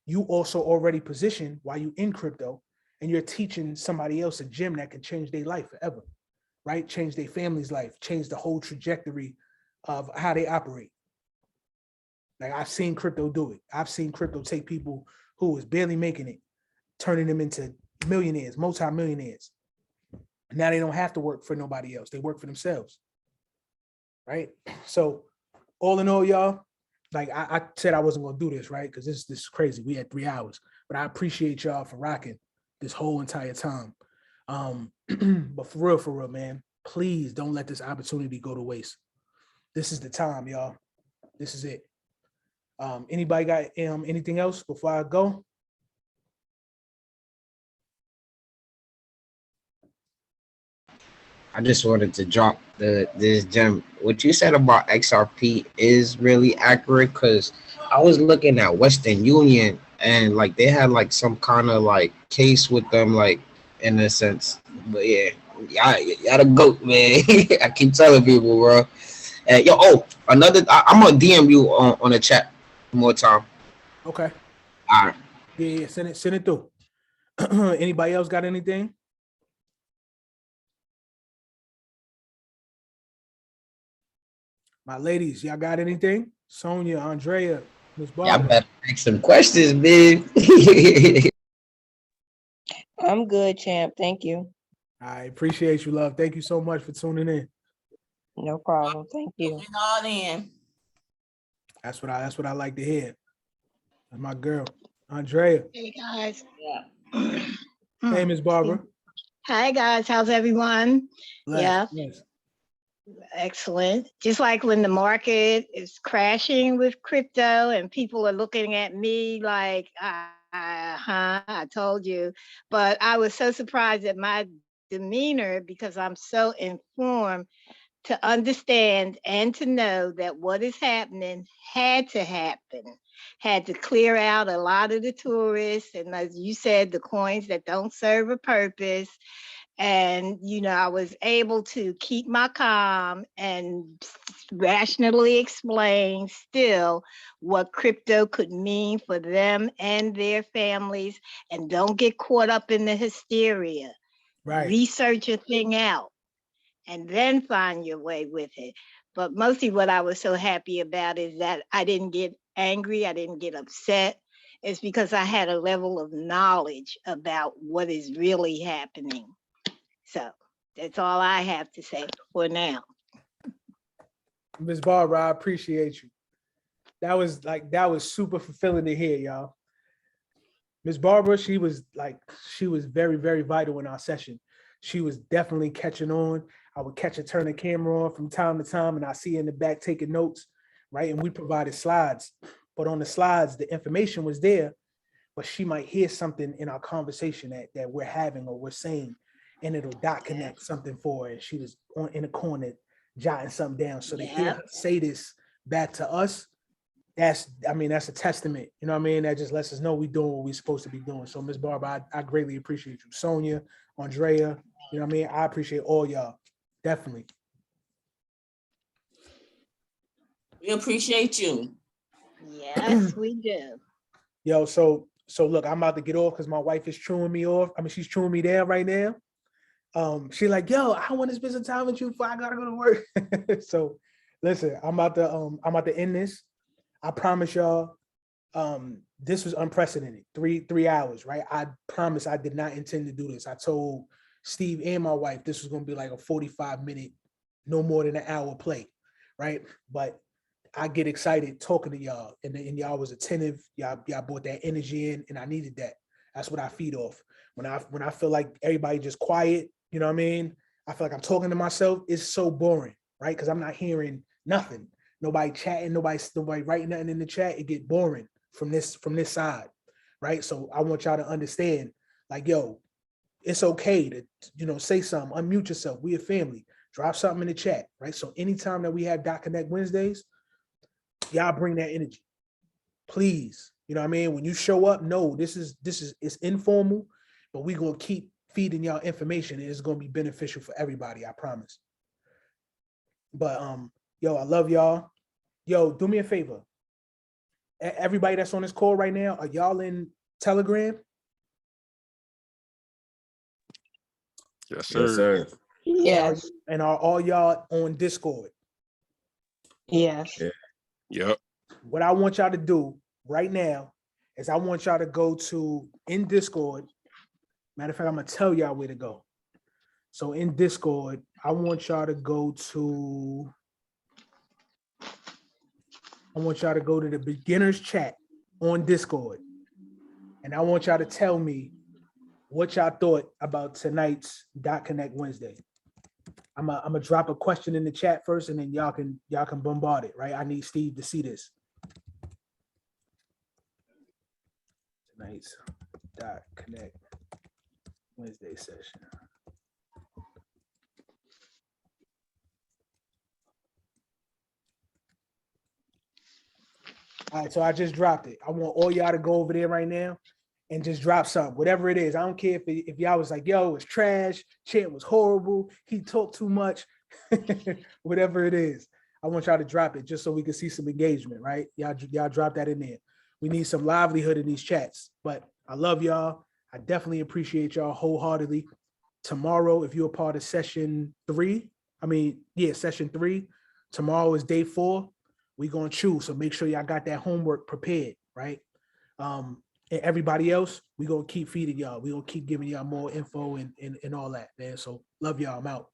you also already position while you in crypto and you're teaching somebody else a gem that can change their life forever, right? Change their family's life, change the whole trajectory of how they operate. Like I've seen crypto do it. I've seen crypto take people who was barely making it, turning them into millionaires, multi-millionaires. Now they don't have to work for nobody else. They work for themselves, right? So all in all, y'all, like I said I wasn't going to do this, right? Because this is crazy. We had 3 hours, but I appreciate y'all for rocking this whole entire time. But for real, man, please don't let this opportunity go to waste. This is the time, y'all. This is it. Anybody got anything else before I go? I just wanted to drop this gem. What you said about XRP is really accurate because I was looking at Western Union and like they had like some kind of like case with them, like in a sense. But yeah, y'all the goat, man. I keep telling people, bro. I'm gonna DM you on the chat one more time. Okay. All right. Yeah, send it through. Anybody else got anything? My ladies, y'all got anything? Sonia, Andrea, Miss Y'all Barbara. better ask some questions, man. I'm good, champ. Thank you. I appreciate you, love. Thank you so much for tuning in. No problem. Thank you. All in. That's what I like to hear. That's my girl, Andrea. Hey guys. Yeah. Hey, Miss Barbara. Hi guys. How's everyone? Bless, Yeah. bless. Excellent. Just like when the market is crashing with crypto and people are looking at me like, I told you. But I was so surprised at my demeanor because I'm so informed to understand and to know that what is happening had to happen, had to clear out a lot of the tourists. And as you said, the coins that don't serve a purpose. And, I was able to keep my calm and rationally explain still what crypto could mean for them and their families. And don't get caught up in the hysteria. Right. Research a thing out and then find your way with it. But mostly what I was so happy about is that I didn't get angry. I didn't get upset. It's because I had a level of knowledge about what is really happening. So that's all I have to say for now. Ms. Barbara, I appreciate you. That was super fulfilling to hear, y'all. Ms. Barbara, she was very, very vital in our session. She was definitely catching on. I would catch her turn the camera on from time to time, and I see her in the back taking notes, right? And we provided slides, but on the slides, the information was there, but she might hear something in our conversation that we're having or we're saying, and it'll dot connect something for her. And she was in the corner jotting something down. So to hear her say this back to us, that's a testament. You know what I mean? That just lets us know we're doing what we're supposed to be doing. So Ms. Barbara, I greatly appreciate you. Sonia, Andrea, you know what I mean? I appreciate all y'all. Definitely. We appreciate you. Yes, we do. Yo, so look, I'm about to get off because my wife is chewing me off. I mean, she's chewing me down right now. She's like, yo, I want to spend some time with you before I gotta go to work. So listen, I'm about to end this. I promise y'all, this was unprecedented. 3 hours, right? I promise I did not intend to do this. I told Steve and my wife this was gonna be like a 45-minute, no more than an hour play, right? But I get excited talking to y'all, and y'all was attentive. Y'all brought that energy in, and I needed that. That's what I feed off. When I feel like everybody just quiet, you know what I mean? I feel like I'm talking to myself. It's so boring, right? Because I'm not hearing nothing. Nobody chatting, nobody writing nothing in the chat. It get boring from this side, right? So I want y'all to understand, like, yo, it's okay to, say something, unmute yourself. We a family. Drop something in the chat, right? So anytime that we have Connect Wednesdays, y'all bring that energy, please. You know what I mean? When you show up, no, it's informal, but we're gonna keep feeding y'all information, and it's gonna be beneficial for everybody, I promise. But yo, I love y'all. Yo, do me a favor. Everybody that's on this call right now, are y'all in Telegram? Yes, sir. Yes, sir. Yes. And are all y'all on Discord? Yes. Yeah. Yep. What I want y'all to do right now is I want y'all to go to in Discord. Matter of fact, I'm gonna tell y'all where to go. So in Discord, I want y'all to go to the beginners chat on Discord. And I want y'all to tell me what y'all thought about tonight's Connect Wednesday. I'm gonna drop a question in the chat first, and then y'all can bombard it, right? I need Steve to see this. Tonight's Connect Wednesday session. All right, so I just dropped it. I want all y'all to go over there right now and just drop something, whatever it is. I don't care if y'all was like, yo, it's trash, Chant was horrible, he talked too much, whatever it is. I want y'all to drop it just so we can see some engagement, right? Y'all drop that in there. We need some livelihood in these chats, but I love y'all. I definitely appreciate y'all wholeheartedly. Tomorrow, if you're a part of session 3, session 3, tomorrow is day 4. We're going to choose. So make sure y'all got that homework prepared, right? And everybody else, we're going to keep feeding y'all. We're going to keep giving y'all more info and all that, man. So love y'all. I'm out.